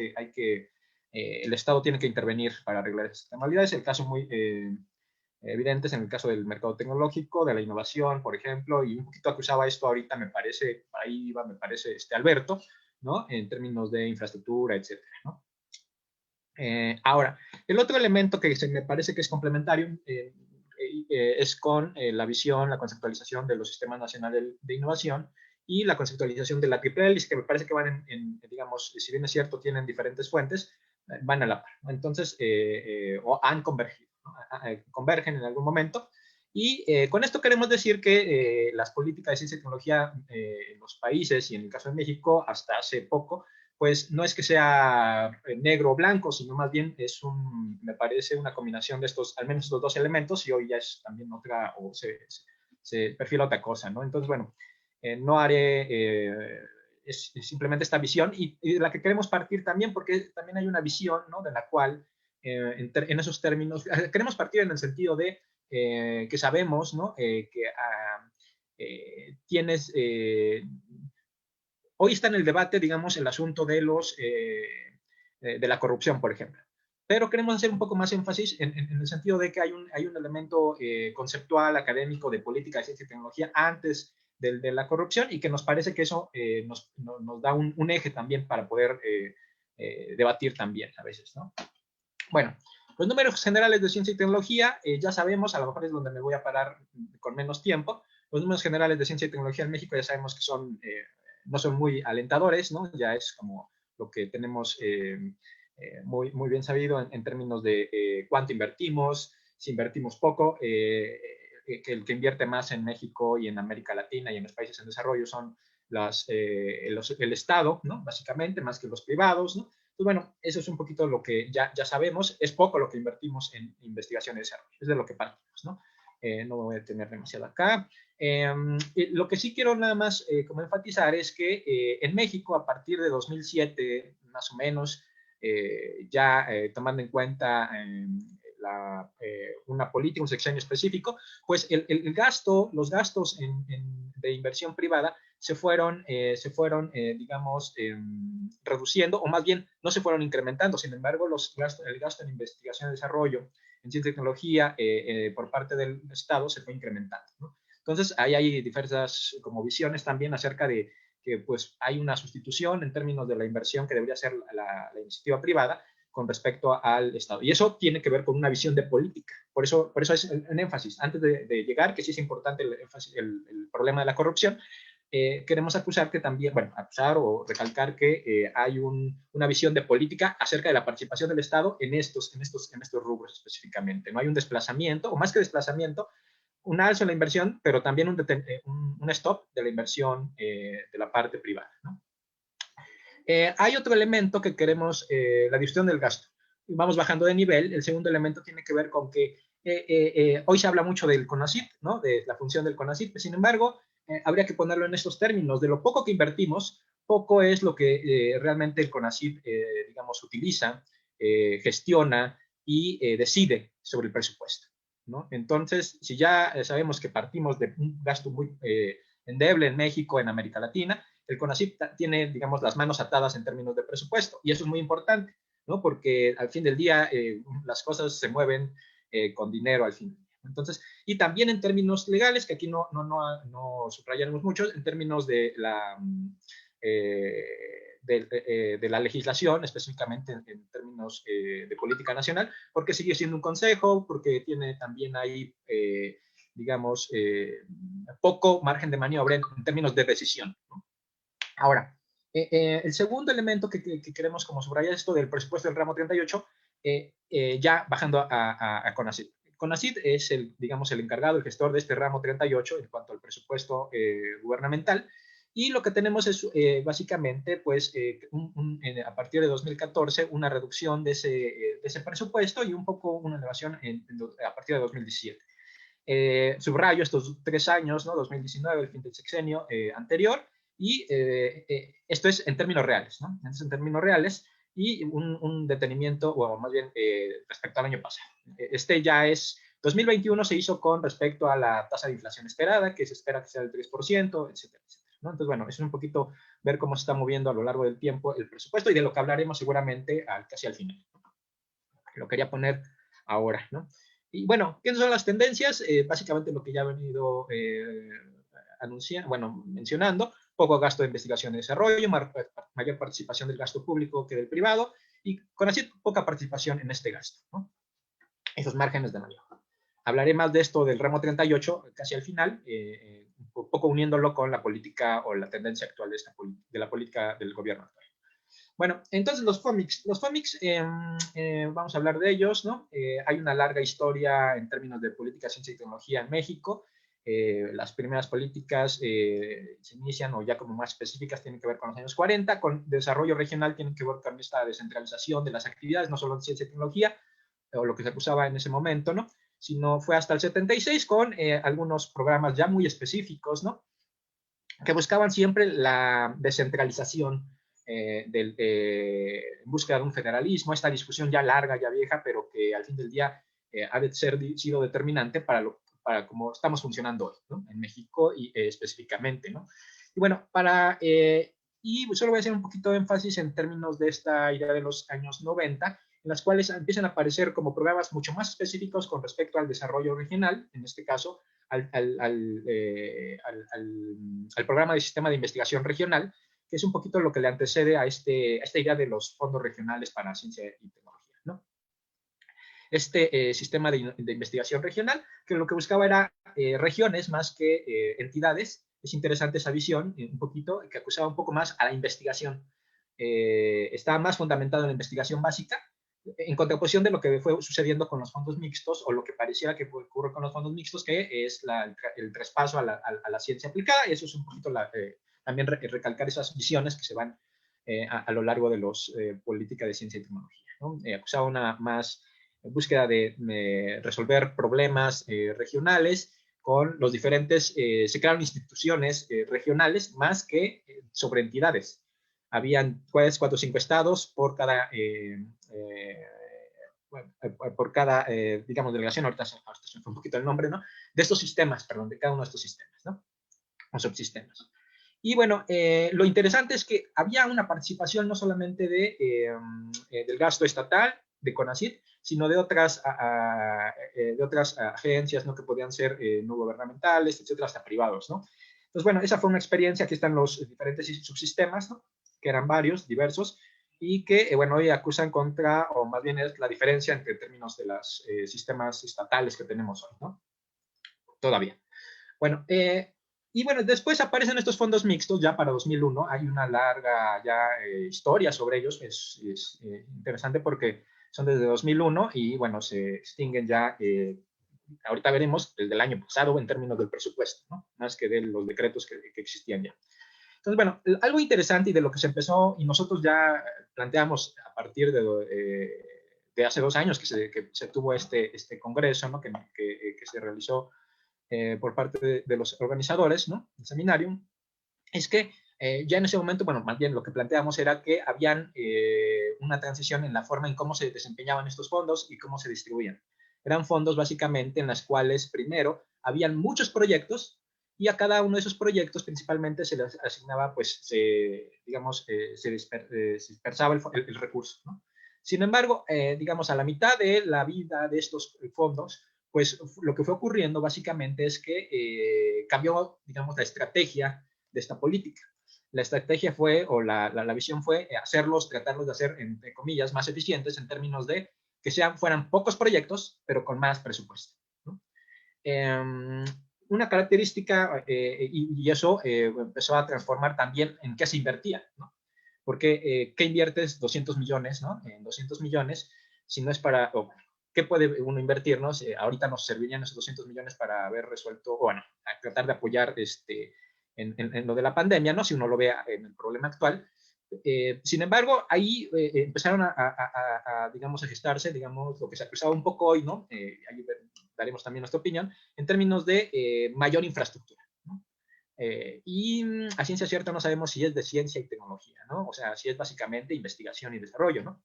el Estado tiene que intervenir para arreglar esas externalidades. El caso muy evidente es en el caso del mercado tecnológico, de la innovación, por ejemplo, y un poquito acusaba esto ahorita, me parece, ahí iba, me parece, Alberto, ¿no? En términos de infraestructura, etcétera, ¿no? Ahora, el otro elemento que me parece que es complementario es con la visión, la conceptualización de los sistemas nacionales de innovación y la conceptualización de la triple hélice, que me parece que van digamos, si bien es cierto, tienen diferentes fuentes, van a la par, ¿no? Entonces, o han convergido, ¿no? Convergen en algún momento. Y con esto queremos decir que las políticas de ciencia y tecnología en los países, y en el caso de México, hasta hace poco, pues no es que sea negro o blanco, sino más bien me parece una combinación de estos, al menos estos 2 elementos, y hoy ya es también otra, o se perfila otra cosa, ¿no? Entonces, bueno, no haré, es simplemente esta visión, y de la que queremos partir también, porque también hay una visión, ¿no? De la cual, en esos términos, queremos partir en el sentido de que sabemos, ¿no? Que tienes... Hoy está en el debate, digamos, el asunto de de la corrupción, por ejemplo. Pero queremos hacer un poco más énfasis en el sentido de que hay un elemento conceptual, académico, de política de ciencia y tecnología antes de la corrupción, y que nos parece que eso nos da un eje también para poder debatir también a veces, ¿no? Bueno, los números generales de ciencia y tecnología, ya sabemos, a lo mejor es donde me voy a parar con menos tiempo. Los números generales de ciencia y tecnología en México ya sabemos que son no son muy alentadores, ¿no? Ya es como lo que tenemos muy bien sabido en términos de cuánto invertimos, si invertimos poco, que el que invierte más en México y en América Latina y en los países en desarrollo son el Estado, ¿no? Básicamente, más que los privados, ¿no? Pues bueno, eso es un poquito lo que ya sabemos, es poco lo que invertimos en investigación y desarrollo, es de lo que partimos, ¿no? No voy a tener demasiado acá. Lo que sí quiero nada más como enfatizar es que en México, a partir de 2007, más o menos, ya tomando en cuenta una política, un sexenio específico, pues los gastos de inversión privada se fueron digamos, reduciendo, o más bien no se fueron incrementando. Sin embargo, el gasto en investigación y desarrollo, en ciencia y tecnología, por parte del Estado se fue incrementando, ¿no? Entonces, ahí hay diversas como visiones también acerca de que pues hay una sustitución en términos de la inversión que debería ser la iniciativa privada con respecto al Estado. Y eso tiene que ver con una visión de política. Por eso es un énfasis. Antes de llegar, que sí es importante el problema de la corrupción, queremos acusar que también, bueno, acusar o recalcar que hay una visión de política acerca de la participación del Estado en estos rubros específicamente. No hay un desplazamiento, o más que desplazamiento, un alza en la inversión, pero también un stop de la inversión de la parte privada, ¿no? Hay otro elemento que queremos, la distribución del gasto. Vamos bajando de nivel. El segundo elemento tiene que ver con que hoy se habla mucho del CONACYT, ¿no? De la función del CONACYT. Sin embargo, habría que ponerlo en estos términos. De lo poco que invertimos, poco es lo que realmente el CONACYT, digamos, utiliza, gestiona y decide sobre el presupuesto, ¿no? Entonces, si ya sabemos que partimos de un gasto muy endeble en México, en América Latina, el CONACYT tiene, digamos, las manos atadas en términos de presupuesto, y eso es muy importante, ¿no? Porque al fin del día las cosas se mueven con dinero al fin del día. Entonces, y también en términos legales, que aquí no subrayaremos mucho, en términos de la legislación, específicamente en términos de política nacional, porque sigue siendo un consejo, porque tiene también ahí, digamos, poco margen de maniobra en términos de decisión, ¿no? Ahora, el segundo elemento que queremos como subrayar esto del presupuesto del ramo 38, ya bajando a CONACYT. CONACYT es digamos, el encargado, el gestor de este ramo 38 en cuanto al presupuesto gubernamental, y lo que tenemos es básicamente, pues, a partir de 2014, una reducción de ese presupuesto y un poco una elevación a partir de 2017. Subrayo estos 3 años, ¿no? 2019, el fin del sexenio anterior, y esto es en términos reales, ¿no? Entonces, en términos reales, y un detenimiento, o más bien respecto al año pasado. Este ya es, 2021 se hizo con respecto a la tasa de inflación esperada, que se espera que sea del 3%, etcétera, etcétera, ¿no? Entonces, bueno, es un poquito ver cómo se está moviendo a lo largo del tiempo el presupuesto, y de lo que hablaremos seguramente casi al final. Lo quería poner ahora, ¿no? Y bueno, ¿qué son las tendencias? Básicamente lo que ya he venido mencionando: poco gasto de investigación y desarrollo, mayor participación del gasto público que del privado, y con así poca participación en este gasto, ¿no? Esos márgenes de maniobra. Hablaré más de esto del ramo 38 casi al final, un poco uniéndolo con la política o la tendencia actual de la política del gobierno actual. Bueno, entonces los FOMICs, vamos a hablar de ellos, ¿no? Hay una larga historia en términos de política, ciencia y tecnología en México. Las primeras políticas se inician, o ya como más específicas, tienen que ver con los años 40, con desarrollo regional, tienen que ver con esta descentralización de las actividades, no solo en ciencia y tecnología, o lo que se acusaba en ese momento, ¿no? Sino fue hasta el 76 con algunos programas ya muy específicos, ¿no? Que buscaban siempre la descentralización en búsqueda de un federalismo, esta discusión ya larga, ya vieja, pero que al fin del día ha de sido determinante para cómo estamos funcionando hoy, ¿no? En México y específicamente, ¿no? Y bueno, y solo voy a hacer un poquito de énfasis en términos de esta idea de los años 90, en las cuales empiezan a aparecer como programas mucho más específicos con respecto al desarrollo regional, en este caso al programa de sistema de investigación regional, que es un poquito lo que le antecede a esta idea de los fondos regionales para ciencia y tecnología, ¿no? Este sistema de investigación regional, que lo que buscaba era regiones más que entidades Es interesante esa visión, un poquito, que acusaba un poco más a la investigación. Estaba más fundamentado en la investigación básica, en contraposición de lo que fue sucediendo con los fondos mixtos, o lo que pareciera que ocurre con los fondos mixtos, que es el traspaso a la ciencia aplicada, y eso es un poquito también recalcar esas visiones que se van a lo largo de los políticas de ciencia y tecnología, ¿no? Acusaba una más búsqueda de resolver problemas regionales con los diferentes, se crearon instituciones regionales más que sobre entidades. Habían 4 o 5 estados por cada, digamos, delegación, ahorita se fue un poquito el nombre, ¿no? De estos sistemas, perdón, de cada uno de estos sistemas, ¿no? O subsistemas. Y bueno, lo interesante es que había una participación no solamente del gasto estatal, de CONACYT, sino de otras agencias, ¿no? Que podían ser no gubernamentales, etcétera, hasta privados, ¿no? Entonces, bueno, esa fue una experiencia. Aquí están los diferentes subsistemas, ¿no? Que eran varios, diversos, y que, bueno, hoy acusan contra, o más bien es la diferencia entre términos de los sistemas estatales que tenemos hoy, ¿no? Todavía. Bueno, y bueno, después aparecen estos fondos mixtos ya para 2001. Hay una larga ya historia sobre ellos. Es interesante porque son desde 2001 y, bueno, se extinguen ya, ahorita veremos, desde el año pasado en términos del presupuesto, ¿no? Más que de los decretos que existían ya. Entonces, bueno, algo interesante y de lo que se empezó, y nosotros ya planteamos a partir de hace 2 años que se tuvo este congreso, ¿no? que se realizó por parte de los organizadores, ¿no? Del seminario, es que ya en ese momento, bueno, más bien lo que planteamos era que habían una transición en la forma en cómo se desempeñaban estos fondos y cómo se distribuían. Eran fondos básicamente en las cuales primero habían muchos proyectos y a cada uno de esos proyectos principalmente se les asignaba, pues, digamos, se dispersaba el recurso, ¿no? Sin embargo, digamos, a la mitad de la vida de estos fondos, pues lo que fue ocurriendo básicamente es que cambió, digamos, la estrategia de esta política. La estrategia fue, o la visión fue tratarlos de hacer, entre comillas, más eficientes en términos de que fueran pocos proyectos, pero con más presupuesto, ¿no? Una característica, y eso empezó a transformar también en qué se invertía, ¿no? Porque, ¿qué inviertes 200 millones, ¿no? En 200 millones, si no es para, ¿qué puede uno invertir, ¿no? Ahorita nos servirían esos 200 millones para haber resuelto, bueno, a tratar de apoyar en lo de la pandemia, ¿no? Si uno lo ve en el problema actual. Sin embargo, ahí empezaron digamos, a gestarse, digamos, lo que se acusaba un poco hoy, ¿no? Ahí daremos también nuestra opinión, en términos de mayor infraestructura, ¿no? Y a ciencia cierta no sabemos si es de ciencia y tecnología, ¿no? O sea, si es básicamente investigación y desarrollo, ¿no?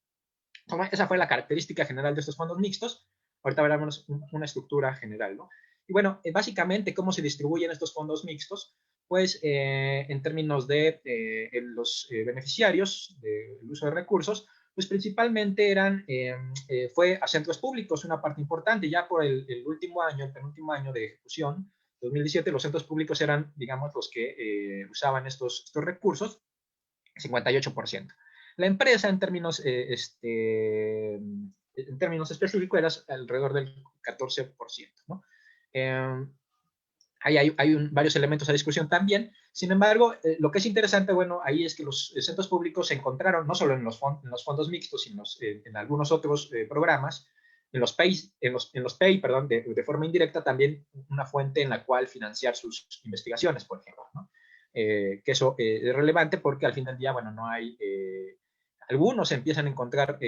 Esa fue la característica general de estos fondos mixtos. Ahorita veremos una estructura general, ¿no? Y bueno, básicamente, ¿cómo se distribuyen estos fondos mixtos? Pues en términos de los beneficiarios del uso de recursos, pues principalmente fue a centros públicos una parte importante. Ya por el último año, el penúltimo año de ejecución, 2017, los centros públicos eran, digamos, los que usaban estos recursos, 58%. La empresa, en términos específicos, era alrededor del 14%, ¿no? Hay varios elementos a discusión también. Sin embargo, lo que es interesante, bueno, ahí es que los centros públicos se encontraron, no solo en los fondos mixtos, sino en algunos otros programas, en los PEI, perdón, de forma indirecta, también una fuente en la cual financiar sus investigaciones, por ejemplo, ¿no? Que eso es relevante porque al fin del día, bueno, no hay... algunos empiezan a encontrar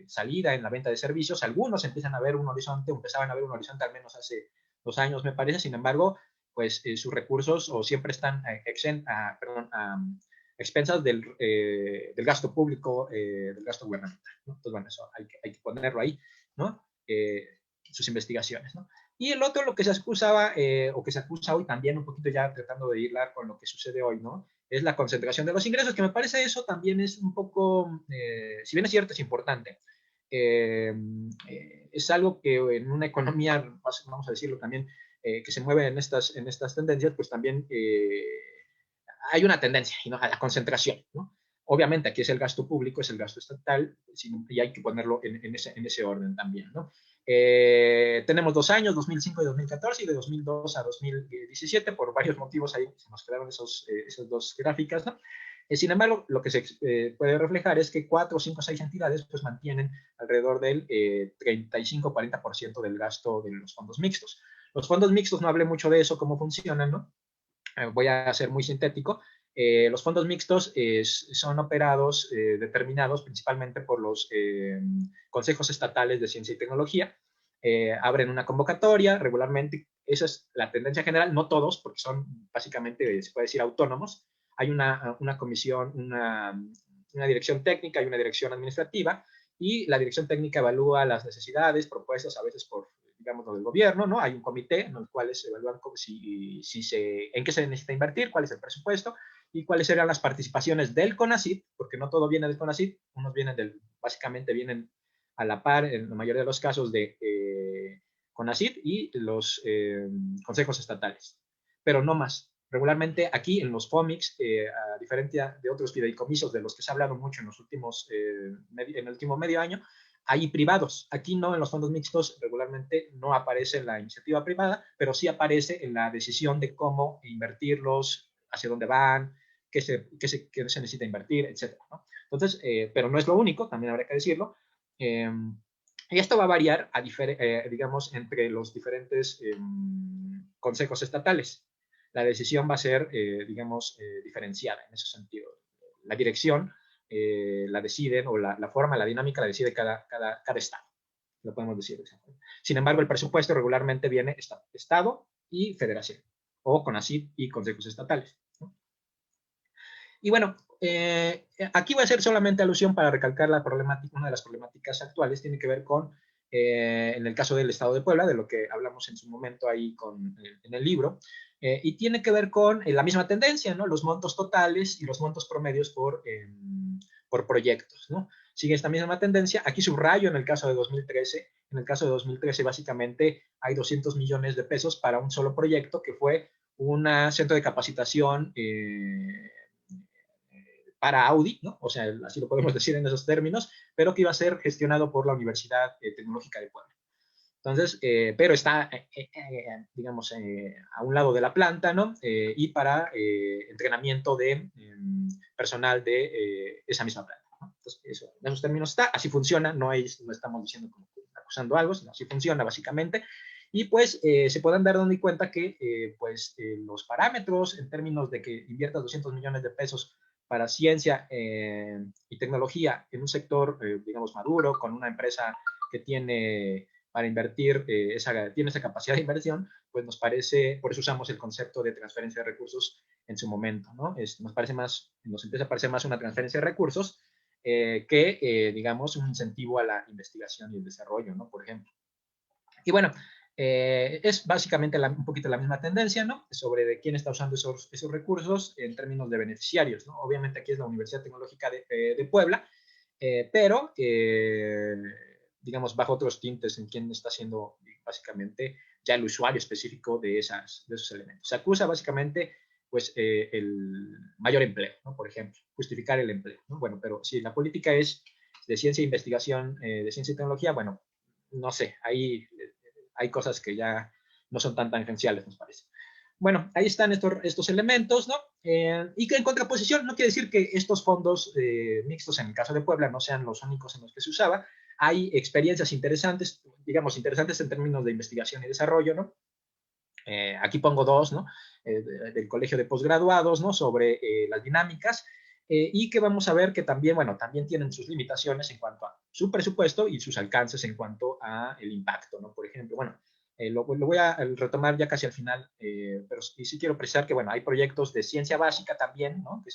salida en la venta de servicios, algunos empezaban a ver un horizonte al menos hace 2 años, me parece. Sin embargo, pues sus recursos o siempre están a expensas del gasto público, del gasto gubernamental, ¿no? Entonces, bueno, eso hay que ponerlo ahí, ¿no? Sus investigaciones, ¿no? Y el otro, lo que se acusaba, o que se acusa hoy también, un poquito ya tratando de hilar con lo que sucede hoy, ¿no? Es la concentración de los ingresos, que me parece eso también es un poco, si bien es cierto, es importante, es algo que en una economía, vamos a decirlo también, que se mueve en estas tendencias, pues también hay una tendencia, ¿no?, a la concentración, ¿no? Obviamente aquí es el gasto público, es el gasto estatal, y hay que ponerlo en ese orden también, ¿no? Tenemos 2 años, 2005 y 2014, y de 2002 a 2017, por varios motivos ahí se nos quedaron esas dos gráficas, ¿no? Sin embargo, lo que se puede reflejar es que 4, 5, 6 entidades pues mantienen alrededor del 35-40% del gasto de los fondos mixtos. Los fondos mixtos, no hablé mucho de eso, cómo funcionan, ¿no? Voy a ser muy sintético. Los fondos mixtos son operados, determinados principalmente por los consejos estatales de ciencia y tecnología. Abren una convocatoria regularmente. Esa es la tendencia general, no todos, porque son básicamente, se puede decir, autónomos. Hay una comisión, una dirección técnica y una dirección administrativa, y la dirección técnica evalúa las necesidades propuestas a veces por, digamos, del gobierno, ¿no? Hay un comité en el cual se evalúan en qué se necesita invertir, cuál es el presupuesto y cuáles serían las participaciones del CONACYT, porque no todo viene del CONACYT, unos básicamente vienen a la par, en la mayoría de los casos, de CONACYT y los consejos estatales, pero no más. Regularmente aquí en los FOMICs, a diferencia de otros fideicomisos de los que se ha hablado mucho en el último medio año, hay privados. Aquí no, en los fondos mixtos regularmente no aparece la iniciativa privada, pero sí aparece en la decisión de cómo invertirlos, hacia dónde van, qué se necesita invertir, etc., ¿no? Entonces, pero no es lo único, también habrá que decirlo. Y esto va a variar, digamos, entre los diferentes consejos estatales. La decisión va a ser, digamos, diferenciada en ese sentido. La dirección la deciden, o la forma, la dinámica la decide cada estado, lo podemos decir. Sin embargo, el presupuesto regularmente viene estado y federación, o CONACYT y consejos estatales, ¿no? Y bueno, aquí voy a hacer solamente alusión para recalcar la problemática. Una de las problemáticas actuales tiene que ver con, en el caso del Estado de Puebla, de lo que hablamos en su momento ahí en el libro, y tiene que ver con la misma tendencia, ¿no? Los montos totales y los montos promedios por proyectos, ¿no? Sigue esta misma tendencia. Aquí subrayo en el caso de 2013. En el caso de 2013, básicamente, hay 200 millones de pesos para un solo proyecto, que fue un centro de capacitación para Audi, ¿no? O sea, así lo podemos decir en esos términos, pero que iba a ser gestionado por la Universidad Tecnológica de Puebla. Entonces, pero está, digamos, a un lado de la planta, ¿no? Y para entrenamiento de personal de esa misma planta, ¿no? Entonces, eso, en esos términos está, así funciona, no estamos diciendo como acusando algo, sino así funciona básicamente. Y pues se pueden dar dando cuenta que los parámetros en términos de que inviertas 200 millones de pesos para ciencia y tecnología en un sector, digamos, maduro, con una empresa que tiene para invertir, tiene esa capacidad de inversión, pues nos parece, por eso usamos el concepto de transferencia de recursos en su momento, ¿no? Nos empieza a parecer más una transferencia de recursos que, digamos, un incentivo a la investigación y el desarrollo, ¿no? Por ejemplo. Y bueno, es básicamente un poquito la misma tendencia, ¿no? Sobre de quién está usando esos recursos en términos de beneficiarios, ¿no? Obviamente aquí es la Universidad Tecnológica de Puebla, pero digamos, bajo otros tintes en quién está siendo básicamente ya el usuario específico de esos elementos. Se acusa básicamente, pues, el mayor empleo, ¿no? Por ejemplo, justificar el empleo, ¿no? Bueno, pero si la política es de ciencia e investigación, de ciencia y tecnología, bueno, no sé, ahí hay cosas que ya no son tan tangenciales, nos parece. Bueno, ahí están estos elementos, ¿no? Y que en contraposición, no quiere decir que estos fondos mixtos, en el caso de Puebla, no sean los únicos en los que se usaba. Hay experiencias interesantes, digamos, interesantes en términos de investigación y desarrollo, ¿no? Aquí pongo dos, ¿no? Del Colegio de Posgraduados, ¿no? Sobre las dinámicas, y que vamos a ver que también, bueno, también tienen sus limitaciones en cuanto a su presupuesto y sus alcances en cuanto a el impacto, ¿no? Por ejemplo, bueno, lo voy a retomar ya casi al final, pero sí quiero precisar que, bueno, hay proyectos de ciencia básica también, ¿no? Que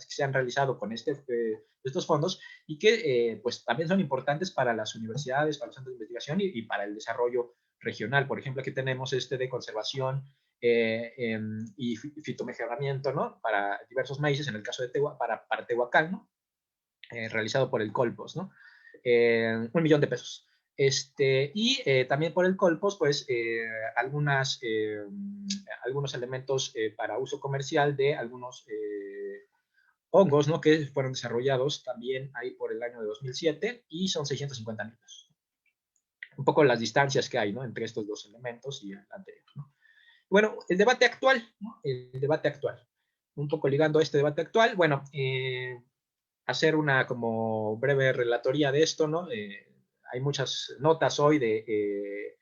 se han realizado con estos fondos, y que pues también son importantes para las universidades, para los centros de investigación y para el desarrollo regional. Por ejemplo, aquí tenemos de conservación y fitomejoramiento, ¿no? Para diversos maíces, en el caso de para Tehuacán, ¿no? Realizado por el Colpos, ¿no? 1 millón de pesos. Y también por el Colpos, pues, algunos elementos para uso comercial de algunos hongos, ¿no? Que fueron desarrollados también ahí por el año de 2007, y son 650 mil pesos. un poco las distancias que hay, ¿no?, entre estos dos elementos y el anterior, ¿no? Bueno, el debate actual, ¿no? El debate actual. Un poco ligando a este debate actual, bueno, hacer una como breve relatoría de esto, ¿no? Hay muchas notas hoy de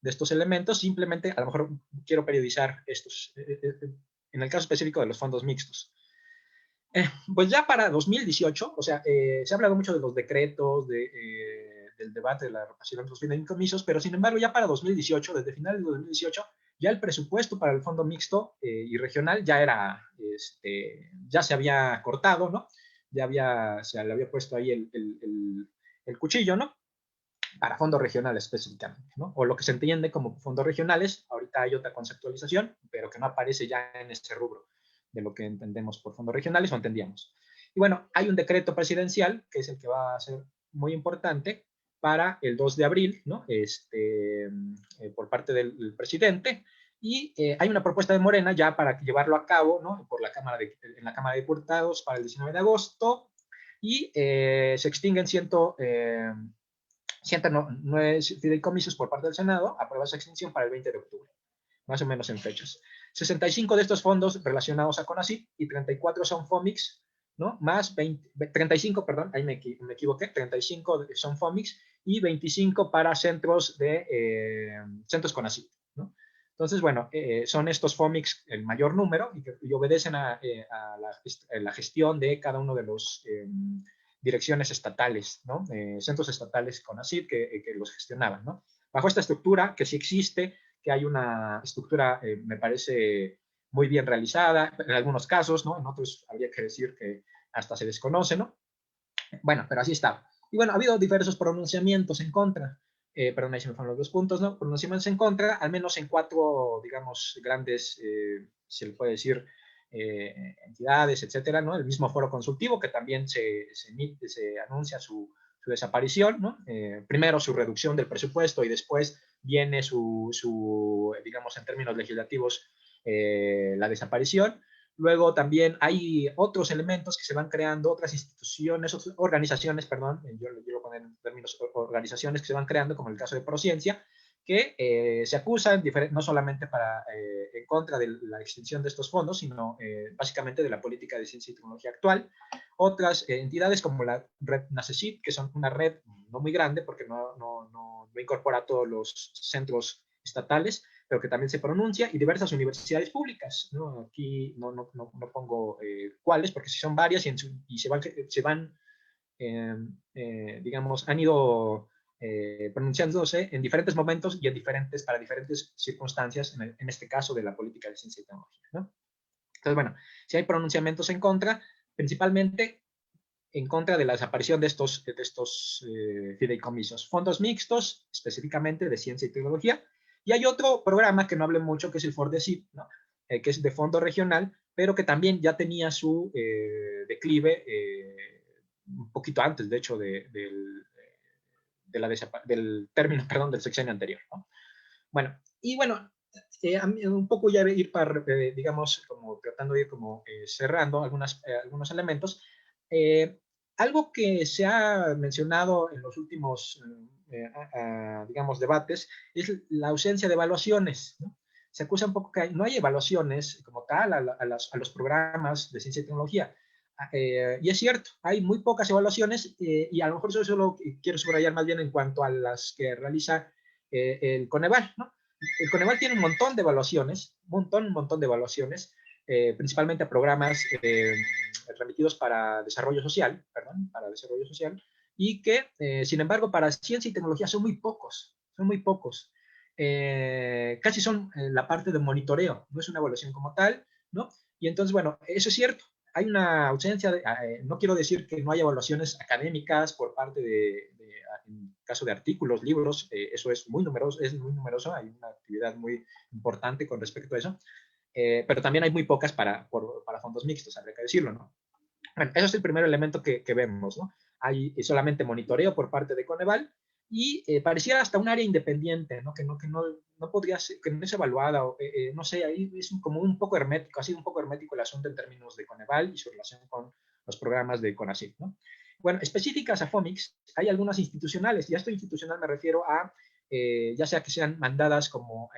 estos elementos, simplemente a lo mejor quiero periodizar estos, en el caso específico de los fondos mixtos. Pues ya para 2018, o sea, se ha hablado mucho de los decretos, del debate de la rotación de los fideicomisos, pero sin embargo ya para 2018, desde finales de 2018, ya el presupuesto para el fondo mixto y regional ya era, ya se había cortado, ¿no? Ya se le había puesto ahí el cuchillo, ¿no? Para fondos regionales específicamente, ¿no? O lo que se entiende como fondos regionales, ahorita hay otra conceptualización, pero que no aparece ya en este rubro de lo que entendemos por fondos regionales o entendíamos. Y bueno, hay un decreto presidencial, que es el que va a ser muy importante, para el 2 de abril, ¿no? Por parte del presidente, y hay una propuesta de Morena ya para llevarlo a cabo, ¿no? Por en la Cámara de Diputados para el 19 de agosto, y se extinguen 109 fideicomisos por parte del Senado, aprueba su extinción para el 20 de octubre, más o menos en fechas. 65 de estos fondos relacionados a CONACYT y 34 son FOMIX, ¿no? Más 35, perdón, ahí me equivoqué, 35 son FOMIX y 25 para centros CONACYT, ¿no? Entonces, bueno, son estos FOMIX el mayor número y obedecen a la gestión de cada uno de los direcciones estatales, ¿no? Centros estatales CONACYT que los gestionaban, ¿no? Bajo esta estructura, que sí existe, que hay una estructura, me parece, muy bien realizada, en algunos casos, ¿no? En otros habría que decir que hasta se desconoce, ¿no? Bueno, pero así está. Y bueno, ha habido diversos pronunciamientos en contra, perdón, ahí se me fueron los 2 puntos, ¿no? Pronunciamientos en contra, al menos en 4, digamos, grandes, se le puede decir, entidades, etcétera, ¿no? El mismo foro consultivo, que también se anuncia su desaparición, ¿no? Primero su reducción del presupuesto y después viene digamos, en términos legislativos, la desaparición. Luego también hay otros elementos que se van creando, otras instituciones, otras organizaciones, perdón, yo lo quiero poner en términos organizaciones que se van creando, como el caso de Prociencia, que se acusan no solamente en contra de la extinción de estos fondos, sino básicamente de la política de ciencia y tecnología actual. Otras entidades como la red NACECYT, que son una red no muy grande porque no incorpora a todos los centros estatales, pero que también se pronuncia, y diversas universidades públicas, ¿no? Aquí no pongo cuáles, porque sí son varias y se van digamos, han ido pronunciándose en diferentes momentos y para diferentes circunstancias, en este caso de la política de ciencia y tecnología, ¿no? Entonces, bueno, si hay pronunciamientos en contra, principalmente en contra de la desaparición de estos fideicomisos, fondos mixtos, específicamente de ciencia y tecnología. Y hay otro programa que no hablé mucho, que es el FORDECYT, ¿no? Que es de fondo regional, pero que también ya tenía su declive un poquito antes, de hecho, del término, perdón, del sexenio anterior, ¿no? Bueno, y bueno, un poco ya ir para, digamos, como tratando de ir como cerrando algunos elementos. Algo que se ha mencionado en los últimos, digamos, debates es la ausencia de evaluaciones, ¿no? Se acusa un poco que no hay evaluaciones como tal a los programas de ciencia y tecnología. Y es cierto, hay muy pocas evaluaciones y a lo mejor eso lo quiero subrayar más bien en cuanto a las que realiza el Coneval, ¿no? El Coneval tiene un montón de evaluaciones, un montón de evaluaciones, principalmente a programas remitidos para desarrollo social, y que, sin embargo, para ciencia y tecnología son muy pocos, casi son la parte de monitoreo, no es una evaluación como tal, ¿no? Y entonces, bueno, eso es cierto, hay una ausencia, no quiero decir que no haya evaluaciones académicas por parte en caso de artículos, libros, eso es muy numeroso, hay una actividad muy importante con respecto a eso, pero también hay muy pocas para fondos mixtos, habría que decirlo, ¿no? Bueno, eso es el primer elemento que vemos, ¿no? Hay solamente monitoreo por parte de Coneval y pareciera hasta un área independiente, ¿no? Que no podría ser, que no es evaluada, no sé, ahí es como un poco hermético, ha sido un poco hermético el asunto en términos de Coneval y su relación con los programas de CONACYT, ¿no? Bueno, específicas a FOMIX, hay algunas institucionales, y a esto institucional me refiero a ya sea que sean mandadas como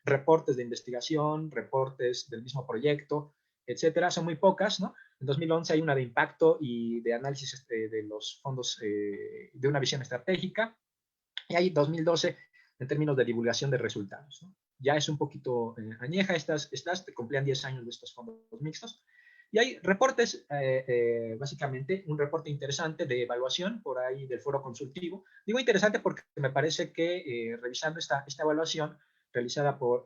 reportes de investigación, reportes del mismo proyecto, etcétera, son muy pocas, ¿no? En 2011 hay una de impacto y de análisis de los fondos de una visión estratégica, y hay 2012 en términos de divulgación de resultados, ¿no? Ya es un poquito añeja, estas cumplían 10 años de estos fondos mixtos, y hay reportes, básicamente un reporte interesante de evaluación por ahí del foro consultivo. Digo interesante porque me parece que revisando esta evaluación realizada por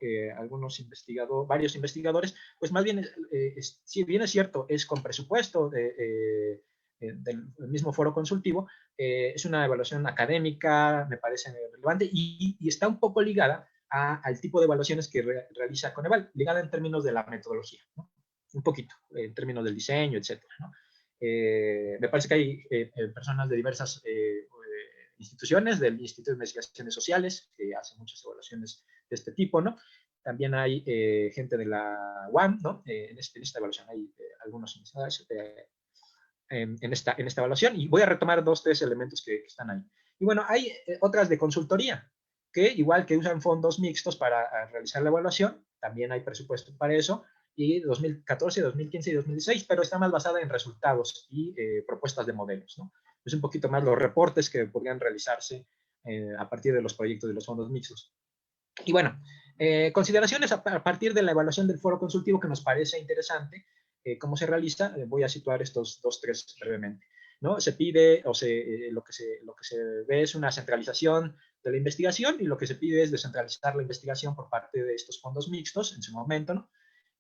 varios investigadores, pues más bien, si bien es cierto, es con presupuesto del mismo foro consultivo, es una evaluación académica, me parece relevante, y está un poco ligada al tipo de evaluaciones que realiza Coneval, ligada en términos de la metodología, ¿no? Un poquito, en términos del diseño, etcétera, ¿no? Me parece que hay personas de diversas instituciones, del Instituto de Investigaciones Sociales, que hacen muchas evaluaciones de este tipo, ¿no? También hay gente de la UAM, ¿no? En esta evaluación hay algunos investigadores en esta evaluación, y voy a retomar 2 o 3 elementos que están ahí. Y bueno, hay otras de consultoría, que igual que usan fondos mixtos para realizar la evaluación, también hay presupuesto para eso, y 2014, 2015 y 2016, pero está más basada en resultados y propuestas de modelos, ¿no? Es un poquito más los reportes que podrían realizarse a partir de los proyectos de los fondos mixtos. Y bueno, consideraciones a partir de la evaluación del foro consultivo que nos parece interesante, cómo se realiza. Voy a situar estos 2, 3 brevemente, ¿no? Se pide, lo que se ve es una centralización de la investigación, y lo que se pide es descentralizar la investigación por parte de estos fondos mixtos en su momento, ¿no?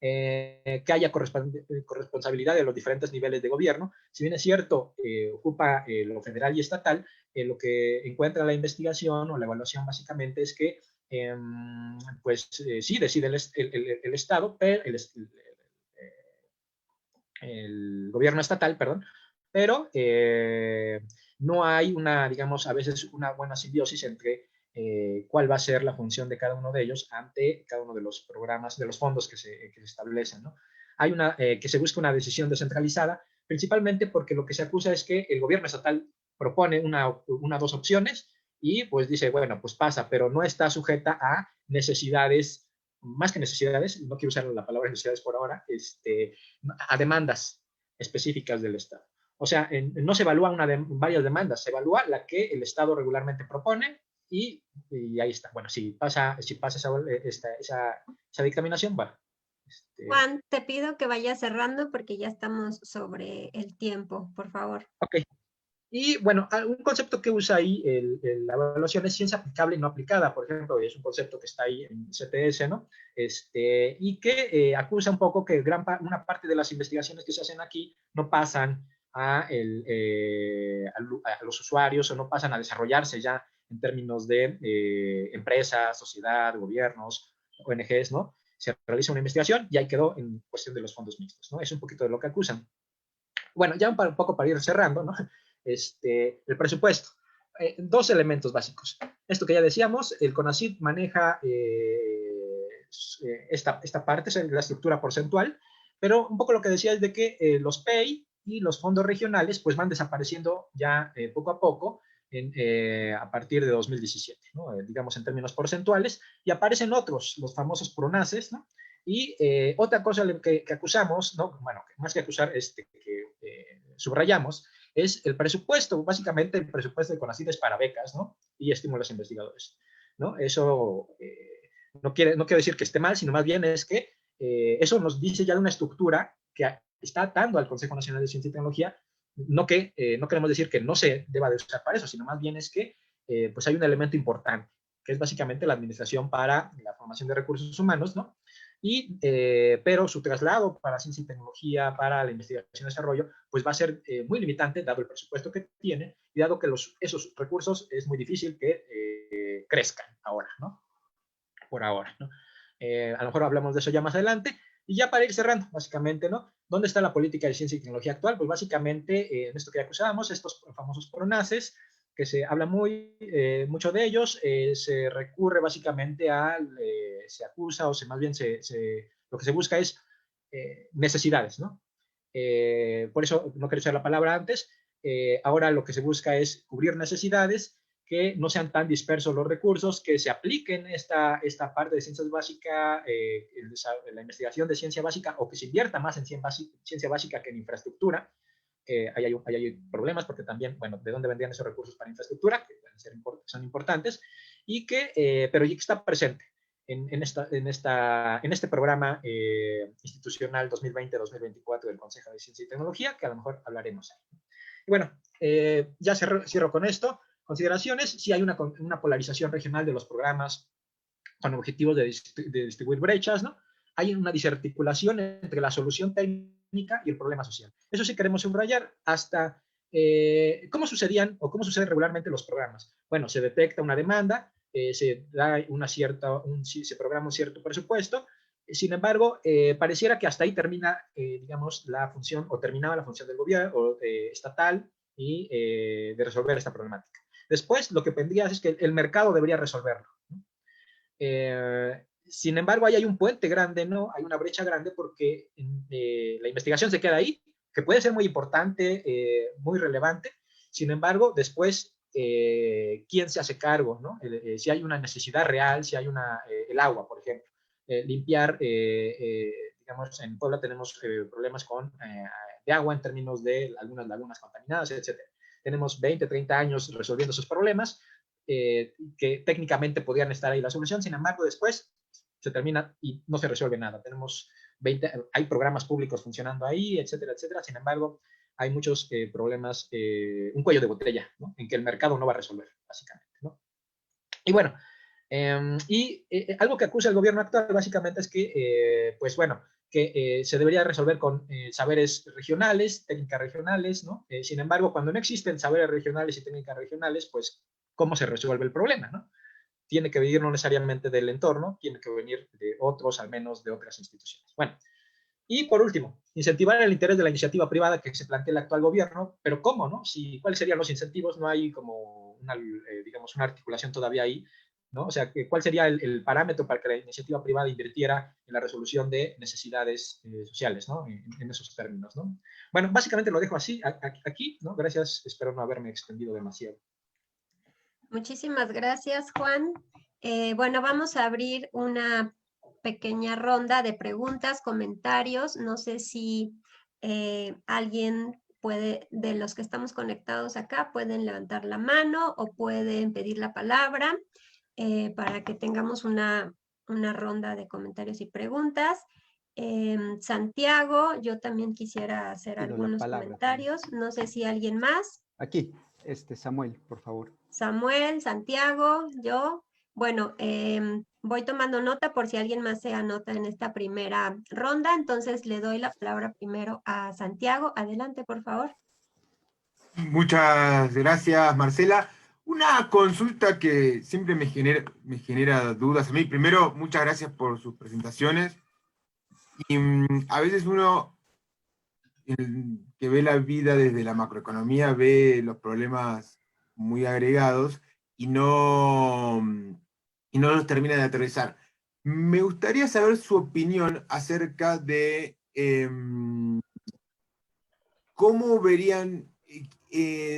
Que haya corresponsabilidad de los diferentes niveles de gobierno. Si bien es cierto, ocupa lo federal y estatal, lo que encuentra la investigación o la evaluación básicamente es que pues sí decide el Estado, pero el gobierno estatal, perdón, pero no hay digamos, a veces una buena simbiosis entre cuál va a ser la función de cada uno de ellos ante cada uno de los programas, de los fondos que se establecen, ¿no? Hay que se busca una decisión descentralizada, principalmente porque lo que se acusa es que el gobierno estatal propone una o 2 opciones y pues dice, bueno, pues pasa, pero no está sujeta a necesidades, más que necesidades, no quiero usar la palabra necesidades por ahora, a demandas específicas del Estado. O sea, no se evalúa varias demandas, se evalúa la que el Estado regularmente propone, y ahí está. Bueno, si pasa esa dictaminación, bueno.
Juan, te pido que vayas cerrando porque ya estamos sobre el tiempo, por favor.
Ok. Y bueno, un concepto que usa ahí la evaluación es ciencia aplicable y no aplicada, por ejemplo, es un concepto que está ahí en CTS, ¿no? Y que acusa un poco que una parte de las investigaciones que se hacen aquí no pasan a los usuarios, o no pasan a desarrollarse ya en términos de empresas, sociedad, gobiernos, ONGs, ¿no? Se realiza una investigación y ahí quedó en cuestión de los fondos mixtos, ¿no? Es un poquito de lo que acusan. Bueno, ya un poco para ir cerrando, ¿no? El presupuesto. 2 elementos básicos. Esto que ya decíamos, el CONACYT maneja esta parte, es la estructura porcentual, pero un poco lo que decía es de que los PEI y los fondos regionales pues van desapareciendo ya poco a poco a partir de 2017, ¿no? Digamos en términos porcentuales, y aparecen otros, los famosos PRONACES, ¿no? Y otra cosa que acusamos, ¿no? Bueno, más que acusar, que subrayamos, es el presupuesto. Básicamente el presupuesto de CONACYT es para becas, ¿no? Y estímulos a investigadores, ¿no? Eso no quiero decir que esté mal, sino más bien es que eso nos dice ya de una estructura que está atando al Consejo Nacional de Ciencia y Tecnología. No queremos decir que no se deba de usar para eso, sino más bien es que pues hay un elemento importante, que es básicamente la administración para la formación de recursos humanos, ¿no? Pero su traslado para ciencia y tecnología, para la investigación y desarrollo, pues va a ser muy limitante, dado el presupuesto que tiene, y dado que esos recursos es muy difícil que crezcan ahora, ¿no? Por ahora, ¿no? A lo mejor hablamos de eso ya más adelante. Y ya para ir cerrando, básicamente, ¿no? ¿Dónde está la política de ciencia y tecnología actual? Pues básicamente, en esto que ya acusábamos, estos famosos PRONACES, que se habla mucho de ellos, se recurre básicamente se acusa, o más bien lo que se busca es necesidades, ¿no? Por eso no quería usar la palabra antes. Ahora lo que se busca es cubrir necesidades que no sean tan dispersos los recursos, que se apliquen esta parte de ciencias básicas, la investigación de ciencia básica, o que se invierta más en ciencia básica que en infraestructura. Ahí hay problemas porque también, bueno, ¿de dónde vendrían esos recursos para infraestructura? Que son importantes, pero ya está presente en este programa institucional 2020-2024 del Consejo de Ciencia y Tecnología, que a lo mejor hablaremos ahí. Y bueno, ya cierro con esto. Consideraciones: si hay una polarización regional de los programas con objetivos de distribuir brechas, ¿no? Hay una desarticulación entre la solución técnica y el problema social. Eso sí queremos subrayar. Hasta cómo sucedían o cómo suceden regularmente los programas. Bueno, se detecta una demanda, se da se programa un cierto presupuesto. Sin embargo, pareciera que hasta ahí termina, digamos, la función, o terminaba la función del gobierno estatal y de resolver esta problemática. Después, lo que pendría es que el mercado debería resolverlo, ¿no? Sin embargo, ahí hay un puente grande, ¿no? Hay una brecha grande porque la investigación se queda ahí, que puede ser muy importante, muy relevante. Sin embargo, después, ¿quién se hace cargo, ¿no? Si hay una necesidad real, si hay el agua, por ejemplo. Limpiar, digamos, en Puebla tenemos problemas de agua en términos de algunas lagunas contaminadas, etc. Tenemos 20, 30 años resolviendo esos problemas, que técnicamente podrían estar ahí la solución. Sin embargo, después se termina y no se resuelve nada. Hay programas públicos funcionando ahí, etcétera, etcétera. Sin embargo, hay muchos problemas, un cuello de botella, ¿no? En que el mercado no va a resolver, básicamente, ¿no? Y bueno, algo que acusa el gobierno actual básicamente es que, pues bueno, que se debería resolver con saberes regionales, técnicas regionales, ¿no? Sin embargo, cuando no existen saberes regionales y técnicas regionales, pues, ¿cómo se resuelve el problema, no? Tiene que venir no necesariamente del entorno, tiene que venir de otros, al menos de otras instituciones. Bueno, y por último, incentivar el interés de la iniciativa privada que se plantea el actual gobierno, pero ¿cómo, no? ¿Cuáles serían los incentivos? No hay como digamos, una articulación todavía ahí, ¿no? O sea, ¿cuál sería el parámetro para que la iniciativa privada invirtiera en la resolución de necesidades sociales, ¿no? En esos términos, ¿no? Bueno, básicamente lo dejo así, aquí, ¿no? Gracias, espero no haberme extendido demasiado.
Muchísimas gracias, Juan. Bueno, vamos a abrir una pequeña ronda de preguntas, comentarios. No sé si alguien de los que estamos conectados acá, pueden levantar la mano o pueden pedir la palabra para que tengamos una ronda de comentarios y preguntas. Santiago, yo también quisiera hacer algunos comentarios. No sé si alguien más.
Aquí, Samuel, por favor.
Samuel, Santiago, yo. Bueno, voy tomando nota por si alguien más se anota en esta primera ronda. Entonces le doy la palabra primero a Santiago. Adelante, por favor.
Muchas gracias, Marcela. Una consulta que siempre me genera dudas a mí. Primero, muchas gracias por sus presentaciones. Y a veces uno que ve la vida desde la macroeconomía ve los problemas muy agregados y no los termina de aterrizar. Me gustaría saber su opinión acerca de cómo verían,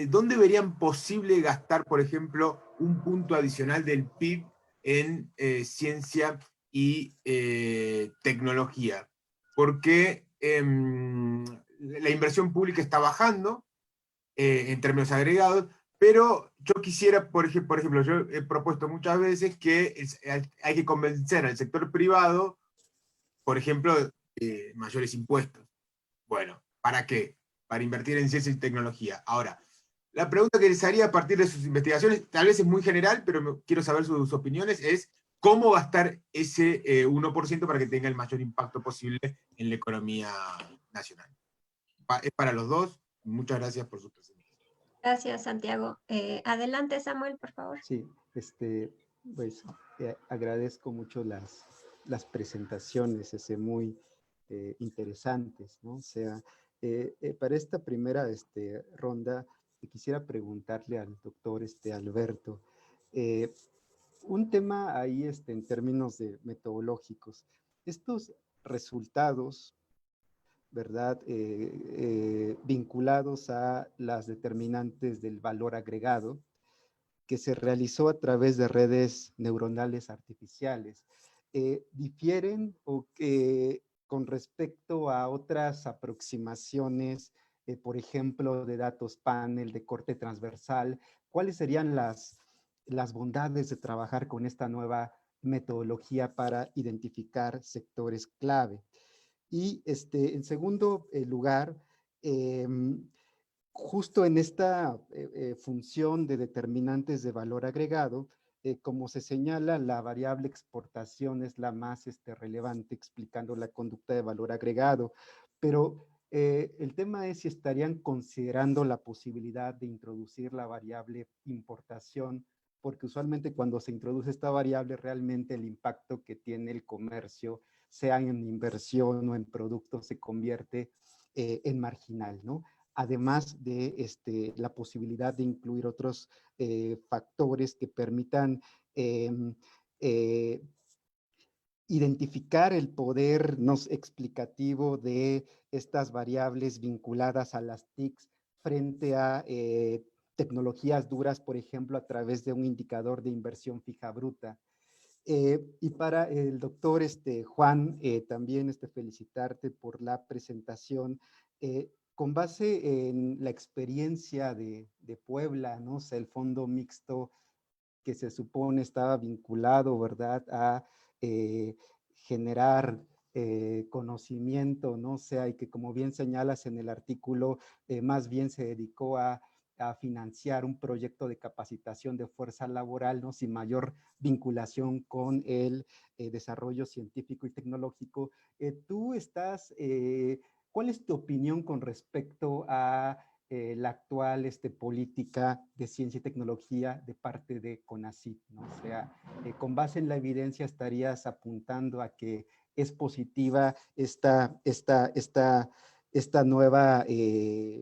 dónde verían posible gastar, por ejemplo, un punto adicional del PIB en ciencia y tecnología. Porque la inversión pública está bajando en términos agregados, pero yo quisiera, por ejemplo, yo he propuesto muchas veces que hay que convencer al sector privado, por ejemplo, de mayores impuestos. Bueno, ¿para qué? Para invertir en ciencia y tecnología. Ahora, la pregunta que les haría a partir de sus investigaciones, tal vez es muy general, pero quiero saber sus opiniones, es cómo gastar ese 1% para que tenga el mayor impacto posible en la economía nacional. Es para los dos. Muchas gracias por su presencia.
Gracias, Santiago. Adelante, Samuel, por favor.
Sí, pues agradezco mucho las presentaciones, muy interesantes, ¿no? O sea, para esta primera ronda, quisiera preguntarle al doctor Alberto, un tema ahí en términos metodológicos. Estos resultados, ¿verdad? Vinculados a las determinantes del valor agregado, que se realizó a través de redes neuronales artificiales. ¿Difieren o que con respecto a otras aproximaciones, por ejemplo, de datos panel, de corte transversal? ¿Cuáles serían las bondades de trabajar con esta nueva metodología para identificar sectores clave? Y en segundo lugar, justo en esta función de determinantes de valor agregado, como se señala, la variable exportación es la más relevante, explicando la conducta de valor agregado. Pero el tema es si estarían considerando la posibilidad de introducir la variable importación, porque usualmente cuando se introduce esta variable, realmente el impacto que tiene el comercio, sea en inversión o en productos, se convierte en marginal, ¿no? Además de la posibilidad de incluir otros factores que permitan identificar el poder no explicativo de estas variables vinculadas a las TICs frente a tecnologías duras, por ejemplo, a través de un indicador de inversión fija bruta. Y para el doctor Juan, también felicitarte por la presentación. Con base en la experiencia de Puebla, ¿no? O sea, el fondo mixto que se supone estaba vinculado, ¿verdad?, a generar conocimiento, ¿no? O sea, y que como bien señalas en el artículo, más bien se dedicó a financiar un proyecto de capacitación de fuerza laboral, ¿no? Sin mayor vinculación con el desarrollo científico y tecnológico. Tú estás, ¿cuál es tu opinión con respecto a la actual política de ciencia y tecnología de parte de CONACYT, ¿no? O sea, con base en la evidencia estarías apuntando a que es positiva esta nueva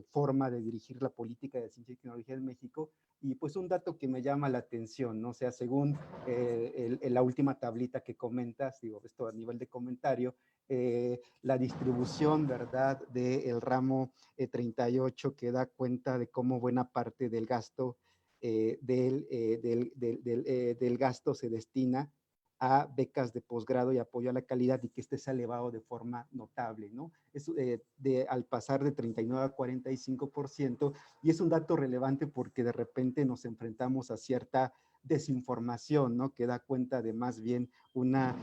forma de dirigir la política de ciencia y tecnología en México. Y pues un dato que me llama la atención, ¿no? O sea, según la última tablita que comentas, digo, esto a nivel de comentario, la distribución, ¿verdad?, del ramo 38, que da cuenta de cómo buena parte del gasto del gasto se destina a becas de posgrado y apoyo a la calidad, y que se ha elevado de forma notable, ¿no? Es, al pasar de 39 a 45%, y es un dato relevante porque de repente nos enfrentamos a cierta desinformación, ¿no? Que da cuenta de más bien una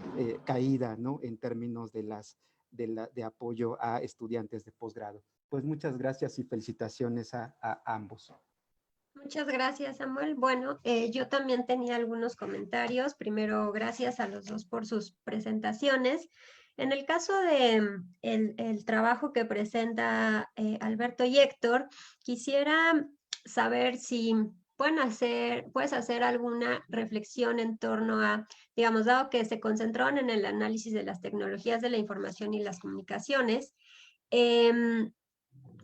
caída, ¿no? En términos de apoyo a estudiantes de posgrado. Pues muchas gracias y felicitaciones a ambos.
Muchas gracias, Samuel. Bueno, yo también tenía algunos comentarios. Primero, gracias a los dos por sus presentaciones. En el caso de el trabajo que presenta Alberto y Héctor, quisiera saber si puedes hacer alguna reflexión en torno a, digamos, dado que se concentraron en el análisis de las tecnologías de la información y las comunicaciones,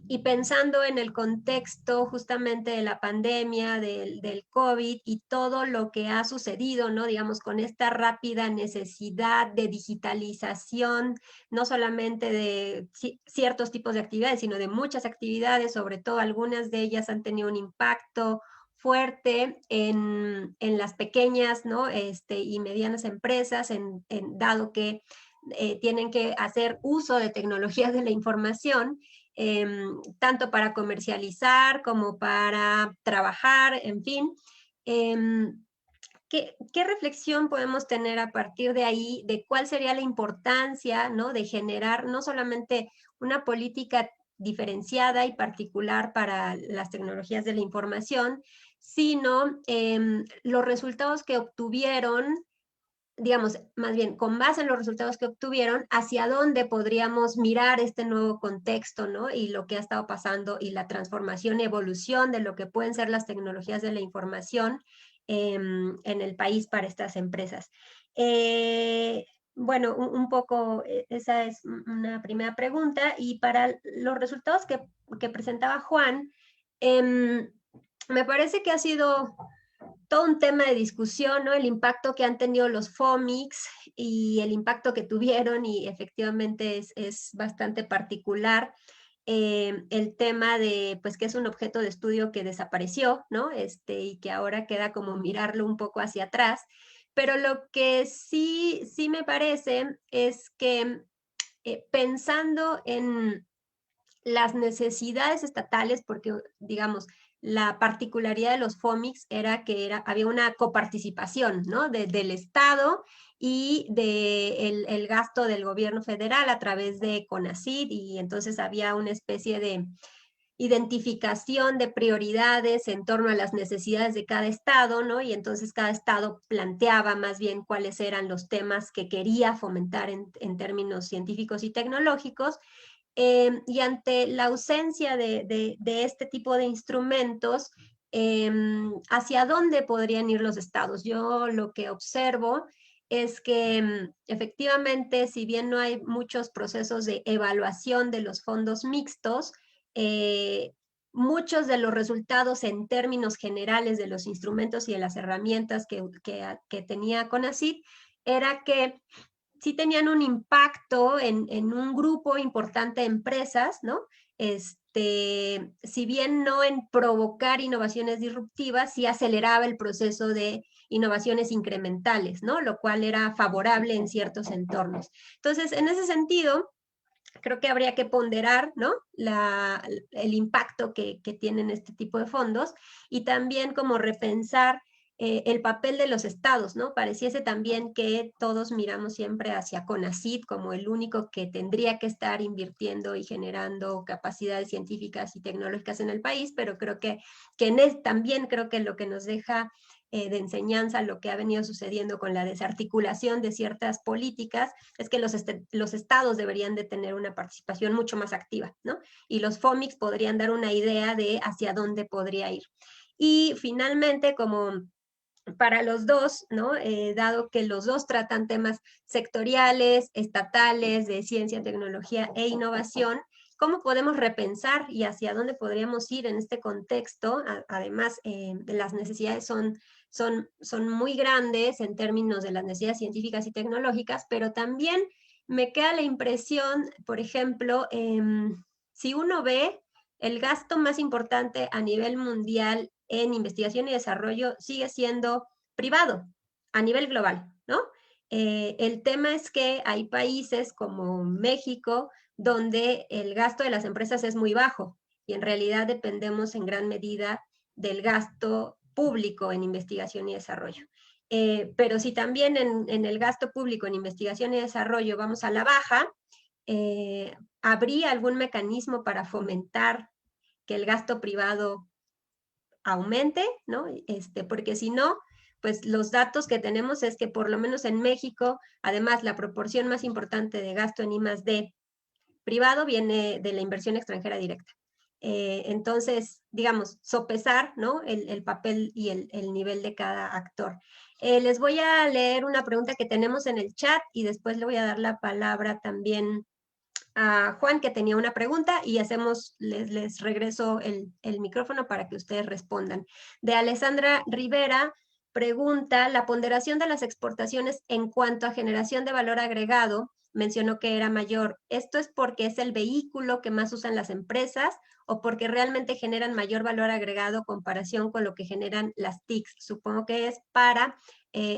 y pensando en el contexto justamente de la pandemia, del COVID y todo lo que ha sucedido, ¿no? Digamos, con esta rápida necesidad de digitalización, no solamente de ciertos tipos de actividades, sino de muchas actividades, sobre todo algunas de ellas han tenido un impacto fuerte en las pequeñas, ¿no? Y medianas empresas, dado que tienen que hacer uso de tecnologías de la información, tanto para comercializar como para trabajar, en fin. ¿Qué reflexión podemos tener a partir de ahí de cuál sería la importancia, ¿no?, de generar no solamente una política diferenciada y particular para las tecnologías de la información, sino los resultados que obtuvieron, digamos, más bien, con base en los resultados que obtuvieron, hacia dónde podríamos mirar este nuevo contexto, ¿no? Y lo que ha estado pasando y la transformación y evolución de lo que pueden ser las tecnologías de la información en el país para estas empresas. Bueno, un poco, esa es una primera pregunta. Y para los resultados que presentaba Juan, me parece que ha sido todo un tema de discusión, ¿no? El impacto que han tenido los FOMICs y el impacto que tuvieron, y efectivamente es bastante particular. el tema de, pues, que es un objeto de estudio que desapareció, ¿no? Y que ahora queda como mirarlo un poco hacia atrás. Pero lo que sí me parece es que pensando en las necesidades estatales, porque, digamos, la particularidad de los FOMICs era que había una coparticipación, ¿no? Del Estado y el gasto del gobierno federal a través de CONACYT, y entonces había una especie de identificación de prioridades en torno a las necesidades de cada estado, ¿no? Y entonces cada estado planteaba más bien cuáles eran los temas que quería fomentar en términos científicos y tecnológicos. Y ante la ausencia de este tipo de instrumentos, ¿hacia dónde podrían ir los estados? Yo lo que observo es que efectivamente, si bien no hay muchos procesos de evaluación de los fondos mixtos, muchos de los resultados en términos generales de los instrumentos y de las herramientas que tenía CONACYT era que sí tenían un impacto en un grupo importante de empresas, ¿no? Si bien no en provocar innovaciones disruptivas, sí aceleraba el proceso de innovaciones incrementales, ¿no? Lo cual era favorable en ciertos entornos. Entonces, en ese sentido, creo que habría que ponderar, ¿no? El impacto que tienen este tipo de fondos, y también como repensar el papel de los estados, ¿no? Pareciese también que todos miramos siempre hacia CONACYT como el único que tendría que estar invirtiendo y generando capacidades científicas y tecnológicas en el país, pero creo que también creo que lo que nos deja de enseñanza, lo que ha venido sucediendo con la desarticulación de ciertas políticas, es que los estados deberían de tener una participación mucho más activa, ¿no? Y los FOMICs podrían dar una idea de hacia dónde podría ir. Y finalmente, como para los dos, ¿no? Dado que los dos tratan temas sectoriales, estatales, de ciencia, tecnología e innovación, ¿cómo podemos repensar y hacia dónde podríamos ir en este contexto? Además, las necesidades son muy grandes en términos de las necesidades científicas y tecnológicas, pero también me queda la impresión, por ejemplo, si uno ve el gasto más importante a nivel mundial en investigación y desarrollo sigue siendo privado a nivel global, ¿no? El tema es que hay países como México donde el gasto de las empresas es muy bajo y en realidad dependemos en gran medida del gasto público en investigación y desarrollo. Pero si también en el gasto público en investigación y desarrollo vamos a la baja, ¿habría algún mecanismo para fomentar que el gasto privado aumente, ¿no? Porque si no, pues los datos que tenemos es que por lo menos en México, además la proporción más importante de gasto en I+D privado viene de la inversión extranjera directa. Entonces, digamos, sopesar, ¿no? El papel y el nivel de cada actor. Les voy a leer una pregunta que tenemos en el chat y después le voy a dar la palabra también a Juan, que tenía una pregunta, y les regreso el micrófono para que ustedes respondan. De Alessandra Rivera pregunta, la ponderación de las exportaciones en cuanto a generación de valor agregado, mencionó que era mayor. ¿Esto es porque es el vehículo que más usan las empresas o porque realmente generan mayor valor agregado comparación con lo que generan las TICs? Supongo que es para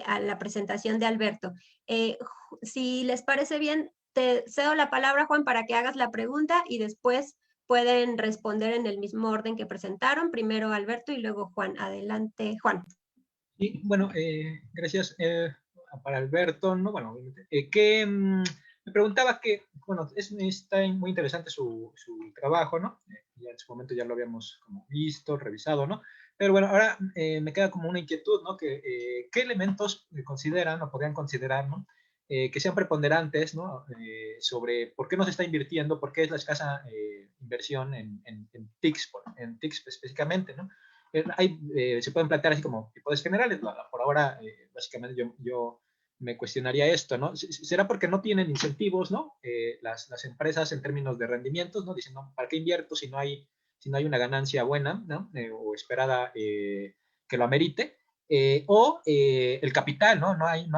a la presentación de Alberto. Si les parece bien, te cedo la palabra, Juan, para que hagas la pregunta y después pueden responder en el mismo orden que presentaron. Primero Alberto y luego Juan. Adelante, Juan.
Y bueno, gracias para Alberto, ¿no? Bueno, me preguntaba que, bueno, está muy interesante su trabajo, ¿no? Ya en su momento ya lo habíamos como visto, revisado, ¿no? Pero bueno, ahora me queda como una inquietud, ¿no? ¿Qué elementos consideran o podrían considerar, ¿no? Que sean preponderantes, ¿no? Sobre por qué no se está invirtiendo, por qué es la escasa inversión en TICs específicamente, ¿no? Se pueden plantear así como hipótesis generales. Por ahora, básicamente yo me cuestionaría esto, ¿no? ¿Será porque no tienen incentivos, ¿no? Las empresas en términos de rendimientos, ¿no? Dicen, no, ¿para qué invierto si no hay una ganancia buena, ¿no? O esperada que lo amerite? o el capital, ¿no? No hay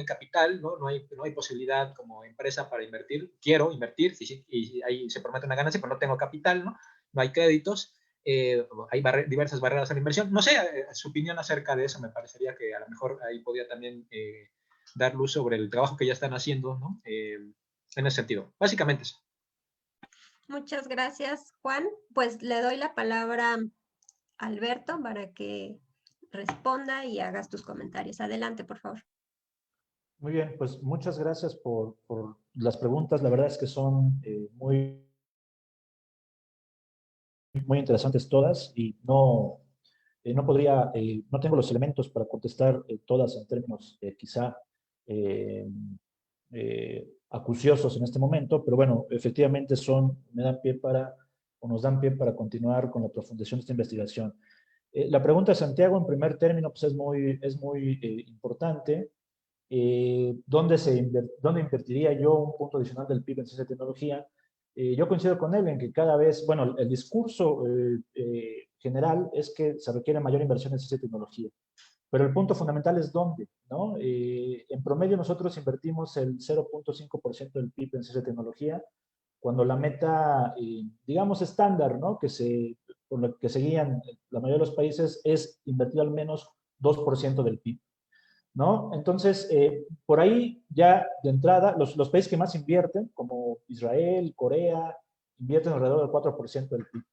capital, ¿no? No hay posibilidad como empresa para invertir. Quiero invertir, y ahí se promete una ganancia, pero no tengo capital, ¿no? No hay créditos, hay diversas barreras a la inversión. No sé, su opinión acerca de eso me parecería que a lo mejor ahí podía también dar luz sobre el trabajo que ya están haciendo, ¿no? En ese sentido. Básicamente eso.
Muchas gracias, Juan. Pues le doy la palabra a Alberto para que responda y hagas tus comentarios. Adelante, por favor.
Muy bien, pues muchas gracias por las preguntas. La verdad es que son muy interesantes todas y no podría, no tengo los elementos para contestar todas en términos quizá acuciosos en este momento, pero bueno, efectivamente nos dan pie para continuar con la profundización de esta investigación. La pregunta de Santiago, en primer término, pues es muy importante. ¿Dónde invertiría yo un punto adicional del PIB en ciencia y tecnología? Yo coincido con él en que cada vez, bueno, el discurso general es que se requiere mayor inversión en ciencia y tecnología, pero el punto fundamental es dónde, ¿no? En promedio nosotros invertimos el 0.5% del PIB en ciencia y tecnología, cuando la meta, digamos, estándar, ¿no? Por lo que seguían la mayoría de los países es invertir al menos 2% del PIB. ¿No? Entonces, por ahí ya de entrada, los países que más invierten, como Israel, Corea, invierten alrededor del 4% del PIB.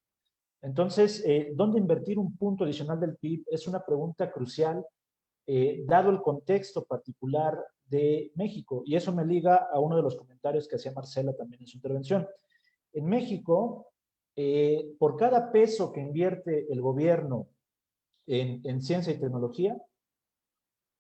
Entonces, ¿dónde invertir un punto adicional del PIB? Es una pregunta crucial, dado el contexto particular de México. Y eso me liga a uno de los comentarios que hacía Marcela también en su intervención. En México, por cada peso que invierte el gobierno en ciencia y tecnología,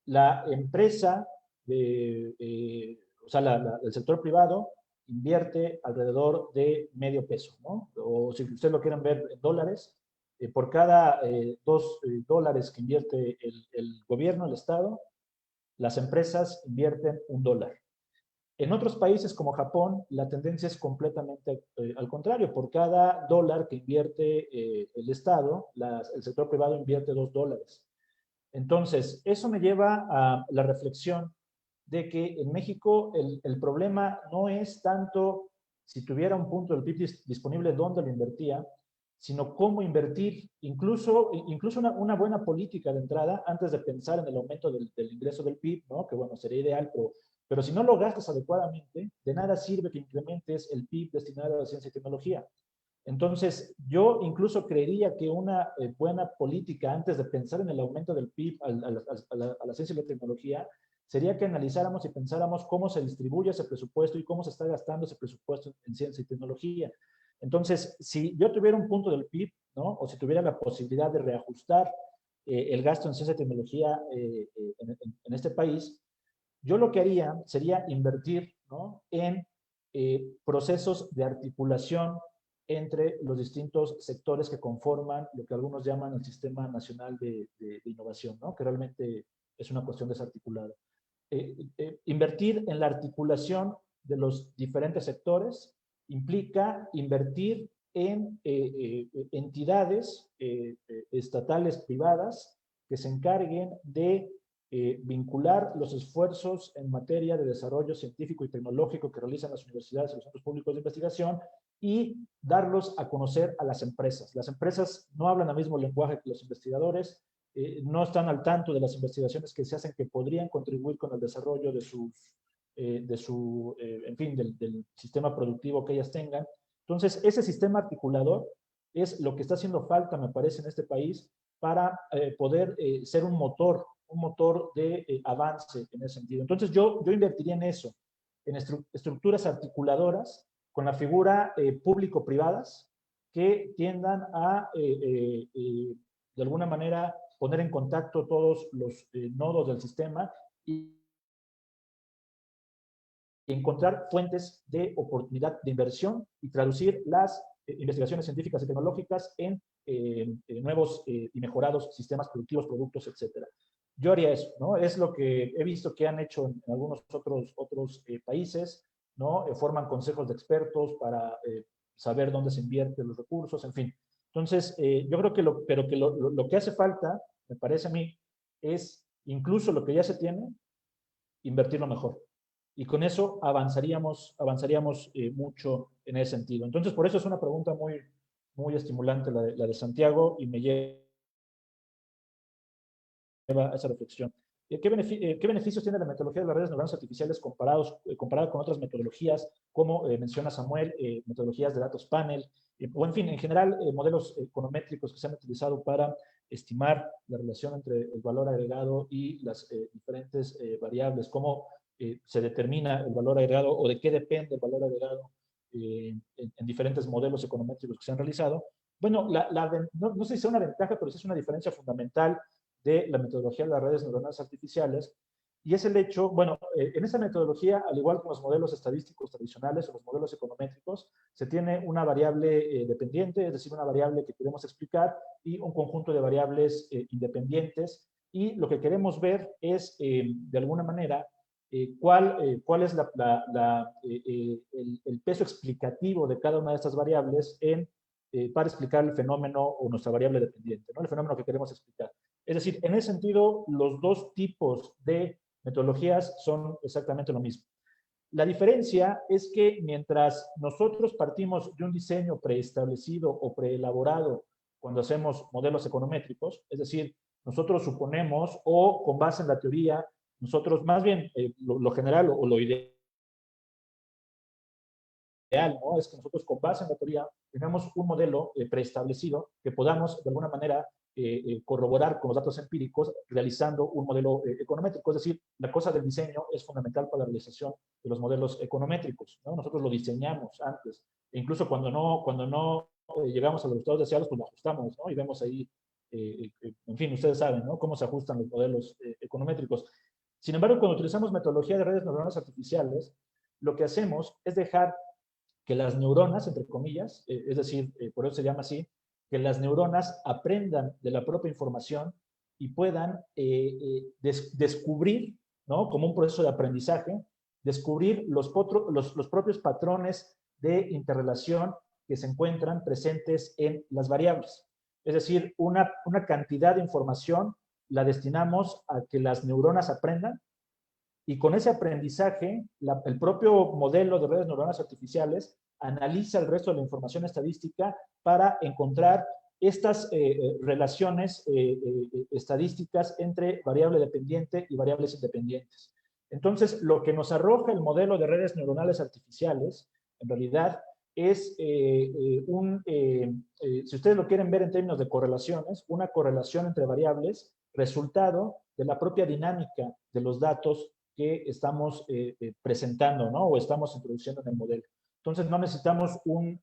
la empresa, o sea, el sector privado invierte alrededor de medio peso, ¿no? O si ustedes lo quieren ver en dólares, por cada $2 que invierte el gobierno, el Estado, las empresas invierten $1. En otros países como Japón, la tendencia es completamente al contrario. Por cada $1 que invierte el Estado, el sector privado invierte $2. Entonces, eso me lleva a la reflexión de que en México el problema no es tanto si tuviera un punto del PIB disponible dónde lo invertía, sino cómo invertir, incluso una buena política de entrada antes de pensar en el aumento del ingreso del PIB, ¿no? Que bueno, sería ideal, pero si no lo gastas adecuadamente, de nada sirve que incrementes el PIB destinado a la ciencia y tecnología. Entonces, yo incluso creería que una buena política antes de pensar en el aumento del PIB a la ciencia y la tecnología sería que analizáramos y pensáramos cómo se distribuye ese presupuesto y cómo se está gastando ese presupuesto en ciencia y tecnología. Entonces, si yo tuviera un punto del PIB, ¿no? O si tuviera la posibilidad de reajustar el gasto en ciencia y tecnología en este país, yo lo que haría sería invertir, ¿no? En procesos de articulación entre los distintos sectores que conforman lo que algunos llaman el Sistema Nacional de Innovación, ¿no? Que realmente es una cuestión desarticulada. Invertir en la articulación de los diferentes sectores implica invertir en entidades estatales privadas que se encarguen de vincular los esfuerzos en materia de desarrollo científico y tecnológico que realizan las universidades y los centros públicos de investigación y darlos a conocer a las empresas. Las empresas no hablan el mismo lenguaje que los investigadores, no están al tanto de las investigaciones que se hacen que podrían contribuir con el desarrollo en fin, del sistema productivo que ellas tengan. Entonces, ese sistema articulador es lo que está haciendo falta, me parece, en este país para poder ser un motor de avance en ese sentido. Entonces, yo invertiría en eso, en estructuras articuladoras con la figura público-privadas que tiendan a, de alguna manera, poner en contacto todos los nodos del sistema y encontrar fuentes de oportunidad de inversión y traducir las investigaciones científicas y tecnológicas en nuevos y mejorados sistemas productivos, productos, etcétera. Yo haría eso, ¿no? Es lo que he visto que han hecho en algunos otros países, ¿no? Forman consejos de expertos para saber dónde se invierten los recursos, en fin. Entonces, yo creo que lo que hace falta, me parece a mí, es, incluso lo que ya se tiene, invertirlo mejor. Y con eso avanzaríamos mucho en ese sentido. Entonces, por eso es una pregunta muy, muy estimulante la de Santiago, y me lleva a esa reflexión. ¿Qué beneficios tiene la metodología de las redes neuronales artificiales comparada con otras metodologías, como menciona Samuel, metodologías de datos panel, o en fin, en general, modelos econométricos que se han utilizado para estimar la relación entre el valor agregado y las diferentes variables, cómo se determina el valor agregado o de qué depende el valor agregado en diferentes modelos econométricos que se han realizado? Bueno, no sé si es una ventaja, pero sí es una diferencia fundamental de la metodología de las redes neuronales artificiales, y es el hecho, bueno, en esa metodología, al igual que los modelos estadísticos tradicionales o los modelos econométricos, se tiene una variable dependiente, es decir, una variable que queremos explicar, y un conjunto de variables independientes, y lo que queremos ver es, de alguna manera, cuál es el peso explicativo de cada una de estas variables para explicar el fenómeno o nuestra variable dependiente, ¿no? El fenómeno que queremos explicar. Es decir, en ese sentido, los dos tipos de metodologías son exactamente lo mismo. La diferencia es que mientras nosotros partimos de un diseño preestablecido o preelaborado cuando hacemos modelos econométricos, es decir, nosotros suponemos, o con base en la teoría, nosotros más bien lo general o lo ideal, ¿no? Es que nosotros con base en la teoría tenemos un modelo preestablecido que podamos de alguna manera corroborar con los datos empíricos realizando un modelo econométrico. Es decir, la cosa del diseño es fundamental para la realización de los modelos econométricos, ¿no? Nosotros lo diseñamos antes, e incluso cuando no llegamos a los resultados deseados, pues lo ajustamos, ¿no? Y vemos ahí, en fin, ustedes saben, ¿no?, cómo se ajustan los modelos econométricos. Sin embargo, cuando utilizamos metodología de redes neuronales artificiales, lo que hacemos es dejar que las neuronas, entre comillas, es decir, por eso se llama así, que las neuronas aprendan de la propia información y puedan descubrir, ¿no?, como un proceso de aprendizaje, descubrir los propios patrones de interrelación que se encuentran presentes en las variables. Es decir, una cantidad de información la destinamos a que las neuronas aprendan, y con ese aprendizaje, el propio modelo de redes neuronales artificiales analiza el resto de la información estadística para encontrar estas relaciones estadísticas entre variable dependiente y variables independientes. Entonces, lo que nos arroja el modelo de redes neuronales artificiales, en realidad, es si ustedes lo quieren ver en términos de correlaciones, una correlación entre variables, resultado de la propia dinámica de los datos que estamos presentando, ¿no?, o estamos introduciendo en el modelo. Entonces, no necesitamos un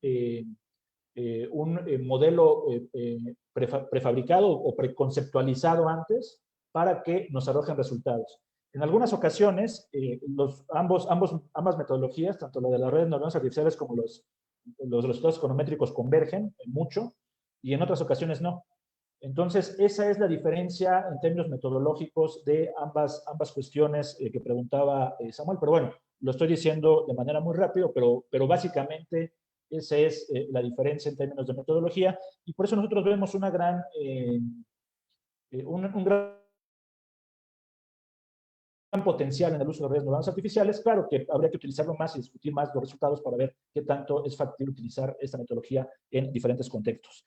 modelo prefabricado o preconceptualizado antes para que nos arrojen resultados. En algunas ocasiones, ambas metodologías, tanto la de las redes neuronales artificiales como los resultados econométricos, convergen mucho, y en otras ocasiones no. Entonces, esa es la diferencia en términos metodológicos de ambas cuestiones que preguntaba Samuel. Pero bueno, lo estoy diciendo de manera muy rápido, pero básicamente esa es la diferencia en términos de metodología, y por eso nosotros vemos un gran potencial en el uso de redes neuronales artificiales. Claro que habría que utilizarlo más y discutir más los resultados para ver qué tanto es factible utilizar esta metodología en diferentes contextos.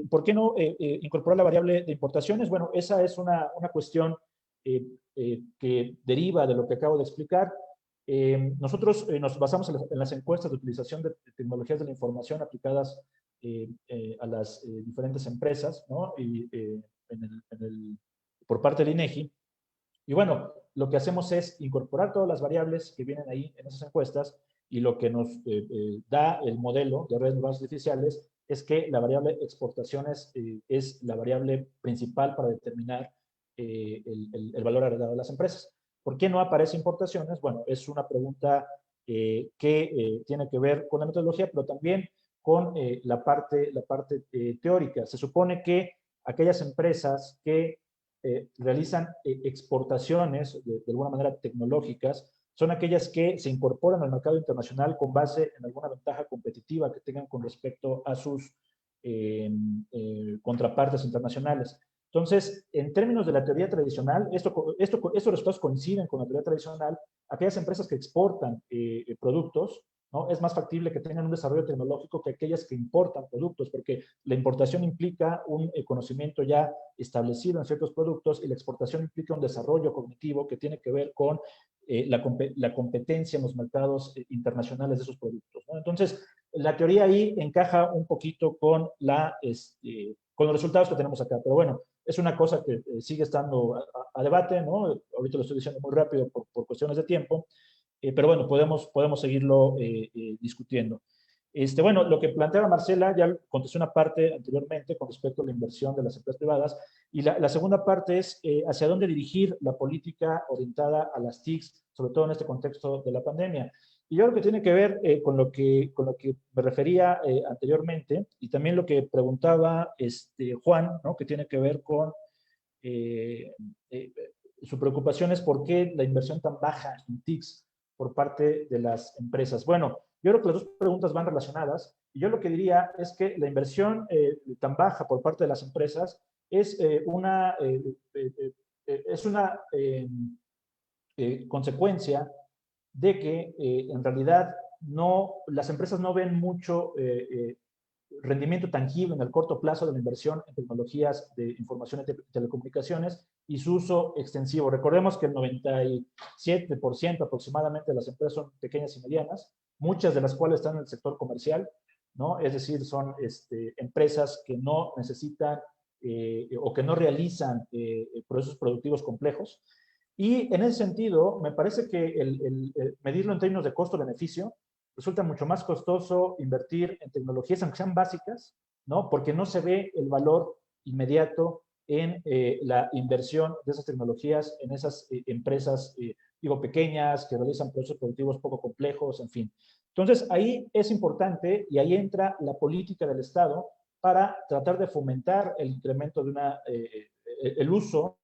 ¿Por qué no incorporar la variable de importaciones? Bueno, esa es una cuestión que deriva de lo que acabo de explicar. Nosotros nos basamos en las encuestas de utilización de tecnologías de la información aplicadas a las diferentes empresas, ¿no?, y, por parte del INEGI. Y bueno, lo que hacemos es incorporar todas las variables que vienen ahí en esas encuestas, y lo que nos da el modelo de redes neuronales artificiales es que la variable exportaciones es la variable principal para determinar el valor agregado de las empresas. ¿Por qué no aparece importaciones? Bueno, es una pregunta que tiene que ver con la metodología, pero también con la parte teórica. Se supone que aquellas empresas que realizan exportaciones de alguna manera tecnológicas son aquellas que se incorporan al mercado internacional con base en alguna ventaja competitiva que tengan con respecto a sus contrapartes internacionales. Entonces, en términos de la teoría tradicional, estos resultados coinciden con la teoría tradicional. Aquellas empresas que exportan productos, ¿no? Es más factible que tengan un desarrollo tecnológico que aquellas que importan productos, porque la importación implica un conocimiento ya establecido en ciertos productos y la exportación implica un desarrollo cognitivo que tiene que ver con la competencia en los mercados internacionales de esos productos, ¿no? Entonces, la teoría ahí encaja un poquito con con los resultados que tenemos acá, pero bueno, es una cosa que sigue estando a debate, ¿no? Ahorita lo estoy diciendo muy rápido por cuestiones de tiempo, pero bueno, podemos seguirlo discutiendo. Bueno, lo que planteaba Marcela, ya contesté una parte anteriormente con respecto a la inversión de las empresas privadas, y la segunda parte es hacia dónde dirigir la política orientada a las TICs, sobre todo en este contexto de la pandemia. Y yo creo que tiene que ver con lo que me refería anteriormente, y también lo que preguntaba Juan, ¿no? Que tiene que ver con su preocupación es por qué la inversión tan baja en TICs por parte de las empresas. Bueno, yo creo que las dos preguntas van relacionadas, y yo lo que diría es que la inversión tan baja por parte de las empresas es una consecuencia de que en realidad las empresas no ven mucho rendimiento tangible en el corto plazo de la inversión en tecnologías de información y telecomunicaciones y su uso extensivo. Recordemos que el 97% aproximadamente de las empresas son pequeñas y medianas, muchas de las cuales están en el sector comercial, ¿no? Es decir, son empresas que no necesitan o que no realizan procesos productivos complejos. Y en ese sentido, me parece que el medirlo en términos de costo-beneficio resulta mucho más costoso invertir en tecnologías, aunque sean básicas, ¿no? Porque no se ve el valor inmediato en la inversión de esas tecnologías en esas empresas, digo, pequeñas, que realizan procesos productivos poco complejos, en fin. Entonces, ahí es importante y ahí entra la política del Estado para tratar de fomentar el incremento de el uso,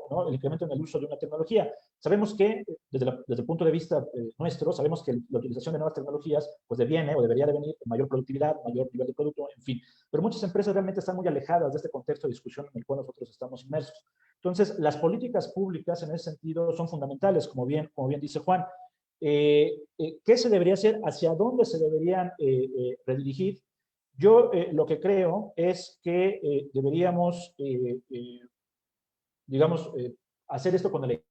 ¿no? El incremento en el uso de una tecnología. Sabemos que, desde el punto de vista nuestro, sabemos que la utilización de nuevas tecnologías pues deviene o debería de venir en mayor productividad, mayor nivel de producto, en fin. Pero muchas empresas realmente están muy alejadas de este contexto de discusión en el cual nosotros estamos inmersos. Entonces, las políticas públicas en ese sentido son fundamentales, como bien dice Juan. ¿Qué se debería hacer? ¿Hacia dónde se deberían redirigir? Yo lo que creo es que deberíamos digamos, hacer esto con el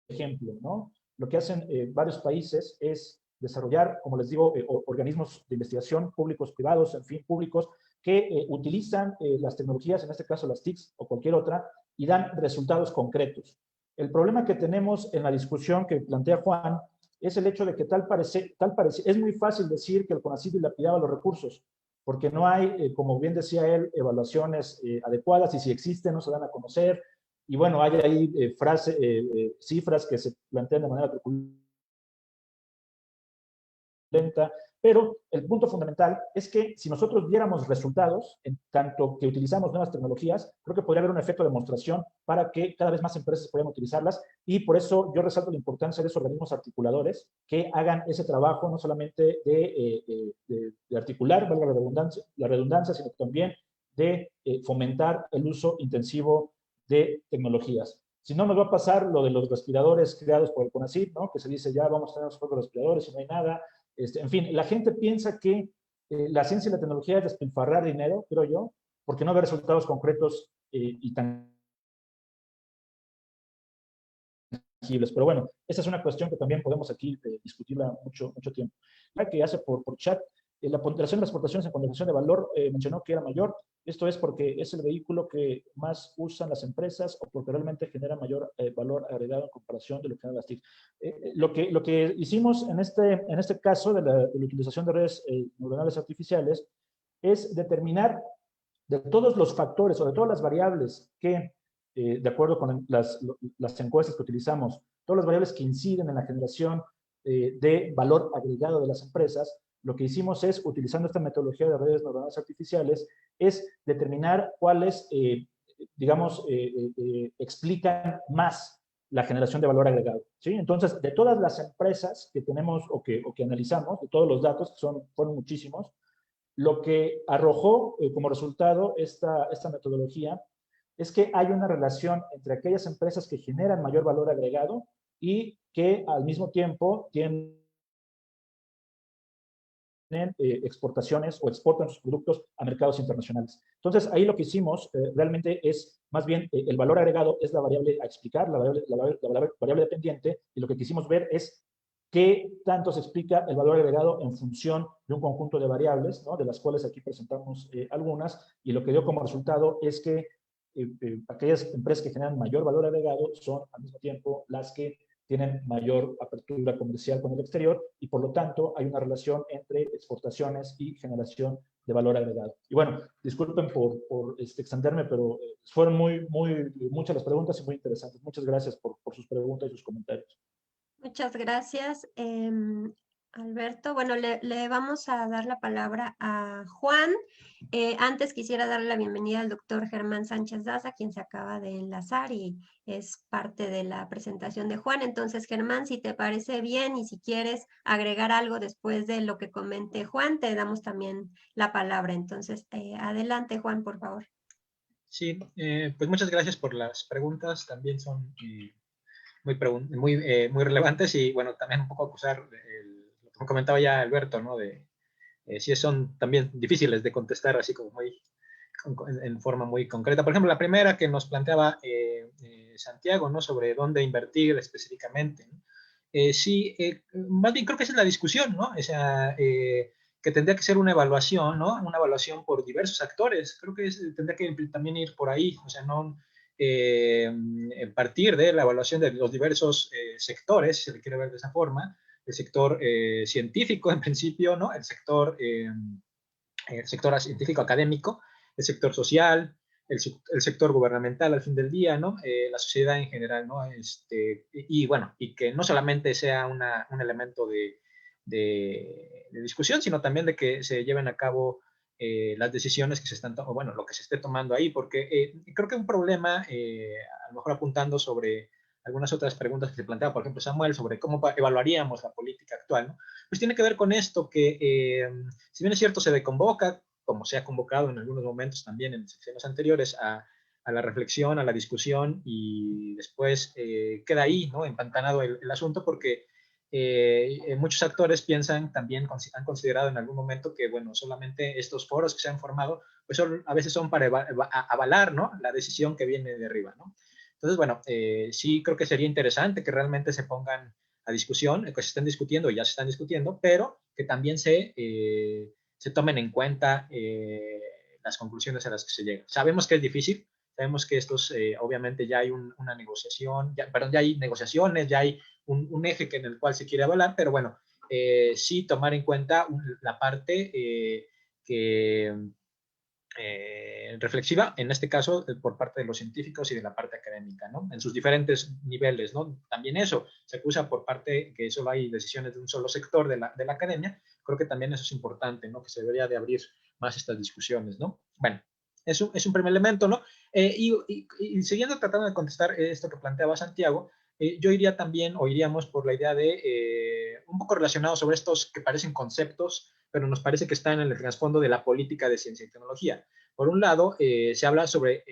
ejemplo, ¿no? Lo que hacen varios países es desarrollar, como les digo, organismos de investigación públicos, privados, en fin, públicos, que utilizan las tecnologías, en este caso las TICs o cualquier otra, y dan resultados concretos. El problema que tenemos en la discusión que plantea Juan es el hecho de que tal parece, es muy fácil decir que el CONACYT dilapidaba los recursos, porque no hay, como bien decía él, evaluaciones adecuadas, y si existen no se dan a conocer, y bueno, hay ahí cifras que se plantean de manera truculenta, pero el punto fundamental es que si nosotros viéramos resultados, en tanto que utilizamos nuevas tecnologías, creo que podría haber un efecto de demostración para que cada vez más empresas puedan utilizarlas, y por eso yo resalto la importancia de esos organismos articuladores que hagan ese trabajo no solamente de articular, valga la redundancia, sino también de fomentar el uso intensivo de tecnologías. Si no, nos va a pasar lo de los respiradores creados por el CONACYT, ¿no? Que se dice ya vamos a tener los propios respiradores y no hay nada. En fin, la gente piensa que la ciencia y la tecnología es despilfarrar dinero, creo yo, porque no ve resultados concretos y tangibles. Pero bueno, esa es una cuestión que también podemos aquí discutirla mucho tiempo. La que hace por chat, la ponderación de las exportaciones en ponderación de valor mencionó que era mayor. Esto es porque es el vehículo que más usan las empresas o porque realmente genera mayor valor agregado en comparación de lo que generan las TIC. Lo que hicimos en este caso de la utilización de redes neuronales artificiales es determinar de todos los factores o de todas las variables que, de acuerdo con las encuestas que utilizamos, todas las variables que inciden en la generación de valor agregado de las empresas, lo que hicimos es, utilizando esta metodología de redes neuronales artificiales, es determinar cuáles, explican más la generación de valor agregado, ¿sí? Entonces, de todas las empresas que tenemos o que analizamos, de todos los datos, que fueron muchísimos, Lo que arrojó como resultado esta metodología es que hay una relación entre aquellas empresas que generan mayor valor agregado y que al mismo tiempo tienen exportaciones o exportan sus productos a mercados internacionales. Entonces, ahí lo que hicimos realmente es, más bien, el valor agregado es la variable a explicar, la variable dependiente, y lo que quisimos ver es qué tanto se explica el valor agregado en función de un conjunto de variables, ¿no? De las cuales aquí presentamos algunas, y lo que dio como resultado es que aquellas empresas que generan mayor valor agregado son al mismo tiempo las que tienen mayor apertura comercial con el exterior y por lo tanto hay una relación entre exportaciones y generación de valor agregado. Y bueno, disculpen por extenderme, pero fueron muchas las preguntas y muy interesantes. Muchas gracias por sus preguntas y sus comentarios.
Muchas gracias, Alberto. Bueno, le vamos a dar la palabra a Juan. Antes quisiera darle la bienvenida al doctor Germán Sánchez Daza, quien se acaba de enlazar y es parte de la presentación de Juan. Entonces, Germán, si te parece bien y si quieres agregar algo después de lo que comente Juan, te damos también la palabra. Entonces, adelante, Juan, por favor.
Sí, pues muchas gracias por las preguntas. También son muy relevantes y bueno, también un poco acusar, lo que comentaba ya Alberto, ¿no? Si son también difíciles de contestar así como en forma muy concreta. Por ejemplo, la primera que nos planteaba Santiago, ¿no? Sobre dónde invertir específicamente, ¿no? Sí, más bien creo que esa es la discusión, ¿no? O sea, que tendría que ser una evaluación, ¿no? Una evaluación por diversos actores. Creo que tendría que también ir por ahí, o sea, no partir de la evaluación de los diversos sectores, si se le quiere ver de esa forma, el sector científico en principio, ¿no? El sector científico académico, el sector social, el sector gubernamental al fin del día, ¿no? La sociedad en general, ¿no? Y bueno, y que no solamente sea un elemento de discusión, sino también de que se lleven a cabo las decisiones que se están tomando, bueno, lo que se esté tomando ahí, porque creo que un problema, a lo mejor apuntando sobre algunas otras preguntas que se planteaba, por ejemplo, Samuel, sobre cómo evaluaríamos la política actual, ¿no? Pues tiene que ver con esto que, si bien es cierto, se deconvoca, como se ha convocado en algunos momentos también en secciones anteriores, a la reflexión, a la discusión, y después queda ahí, ¿no? Empantanado el asunto, porque muchos actores piensan, también han considerado en algún momento que, bueno, solamente estos foros que se han formado, pues a veces son para avalar, ¿no? La decisión que viene de arriba, ¿no? Entonces, bueno, sí creo que sería interesante que realmente se pongan a discusión, que se estén discutiendo y ya se están discutiendo, pero que también se tomen en cuenta las conclusiones a las que se llega. Sabemos que es difícil, sabemos que estos, obviamente ya hay una negociación, ya hay negociaciones, ya hay un eje en el cual se quiere avalar, pero bueno, sí tomar en cuenta la parte que reflexiva, en este caso por parte de los científicos y de la parte académica, ¿no? En sus diferentes niveles, ¿no? También eso se acusa por parte que solo hay decisiones de un solo sector de la academia. Creo que también eso es importante, ¿no? Que se debería de abrir más estas discusiones, ¿no? Bueno, eso es un primer elemento, ¿no? Y siguiendo tratando de contestar esto que planteaba Santiago, yo iría también, o iríamos por la idea de un poco relacionado sobre estos que parecen conceptos, pero nos parece que están en el trasfondo de la política de ciencia y tecnología. Por un lado, se habla sobre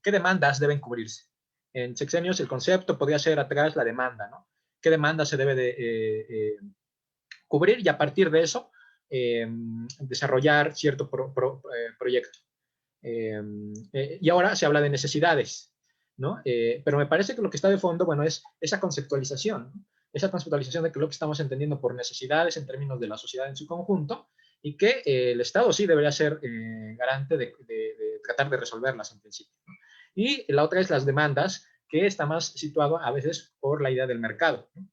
qué demandas deben cubrirse. En sexenios el concepto podría ser atrás la demanda, ¿no? ¿Qué demanda se debe de cubrir? Y a partir de eso, desarrollar cierto proyecto. Y ahora se habla de necesidades, ¿no? Pero me parece que lo que está de fondo, bueno, es esa conceptualización, ¿no? Esa conceptualización de que lo que estamos entendiendo por necesidades en términos de la sociedad en su conjunto y que el Estado sí debería ser garante de tratar de resolverlas en principio, ¿no? Y la otra es las demandas, que está más situado a veces por la idea del mercado, ¿no?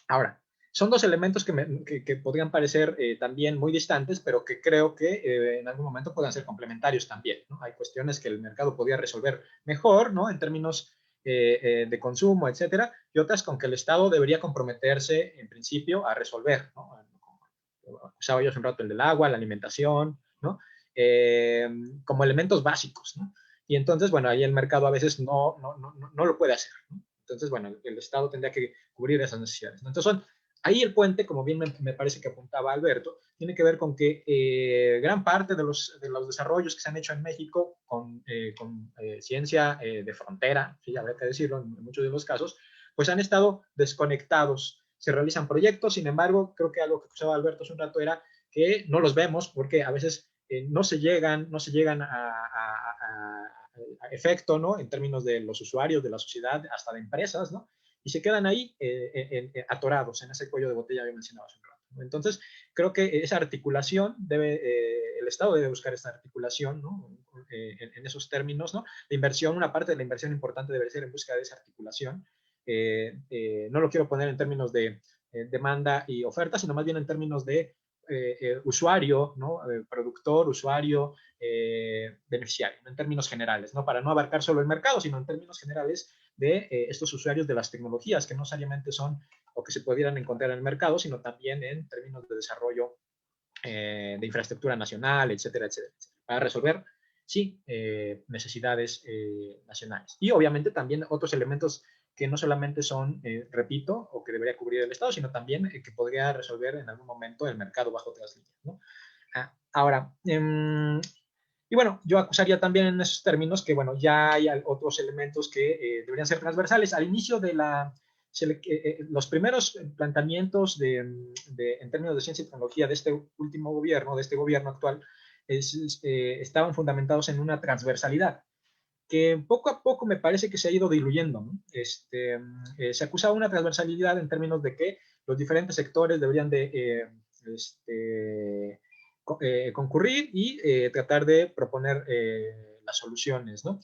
Ahora, son dos elementos que podrían parecer también muy distantes, pero que creo que en algún momento puedan ser complementarios también, ¿no? Hay cuestiones que el mercado podría resolver mejor, ¿no? En términos de consumo, etcétera, y otras con que el Estado debería comprometerse en principio a resolver, ¿no? Como usaba yo hace un rato el del agua, la alimentación, ¿no? Como elementos básicos, ¿no? Y entonces, bueno, ahí el mercado a veces no lo puede hacer, ¿no? Entonces, bueno, el Estado tendría que cubrir esas necesidades, ¿no? Entonces ahí el puente, como bien me parece que apuntaba Alberto, tiene que ver con que gran parte de los desarrollos que se han hecho en México con ciencia de frontera, sí, habría que decirlo en muchos de los casos, pues han estado desconectados. Se realizan proyectos, sin embargo, creo que algo que acusaba Alberto hace un rato era que no los vemos porque a veces no se llegan a efecto, ¿no? En términos de los usuarios, de la sociedad, hasta de empresas, ¿no? Y se quedan ahí atorados en ese cuello de botella que mencionaba hace un rato, ¿no? Entonces, creo que esa articulación el Estado debe buscar esta articulación, ¿no? En esos términos, ¿no? La inversión, una parte de la inversión importante debe ser en busca de esa articulación. No lo quiero poner en términos de demanda y oferta, sino más bien en términos de usuario, ¿no? Productor, usuario, beneficiario, en términos generales, ¿no? Para no abarcar solo el mercado, sino en términos generales de estos usuarios de las tecnologías, que no necesariamente son o que se pudieran encontrar en el mercado, sino también en términos de desarrollo de infraestructura nacional, etcétera, etcétera, etcétera, para resolver, sí, necesidades nacionales. Y obviamente también otros elementos que no solamente son, repito, o que debería cubrir el Estado, sino también que podría resolver en algún momento el mercado bajo otras líneas, ¿no? Ahora, y bueno, yo acusaría también en esos términos que, bueno, ya hay otros elementos que deberían ser transversales. Al inicio de los primeros planteamientos en términos de ciencia y tecnología de este último gobierno, de este gobierno actual, estaban fundamentados en una transversalidad, que poco a poco me parece que se ha ido diluyendo, ¿no? Se acusaba una transversalidad en términos de que los diferentes sectores deberían de concurrir y tratar de proponer las soluciones, ¿no?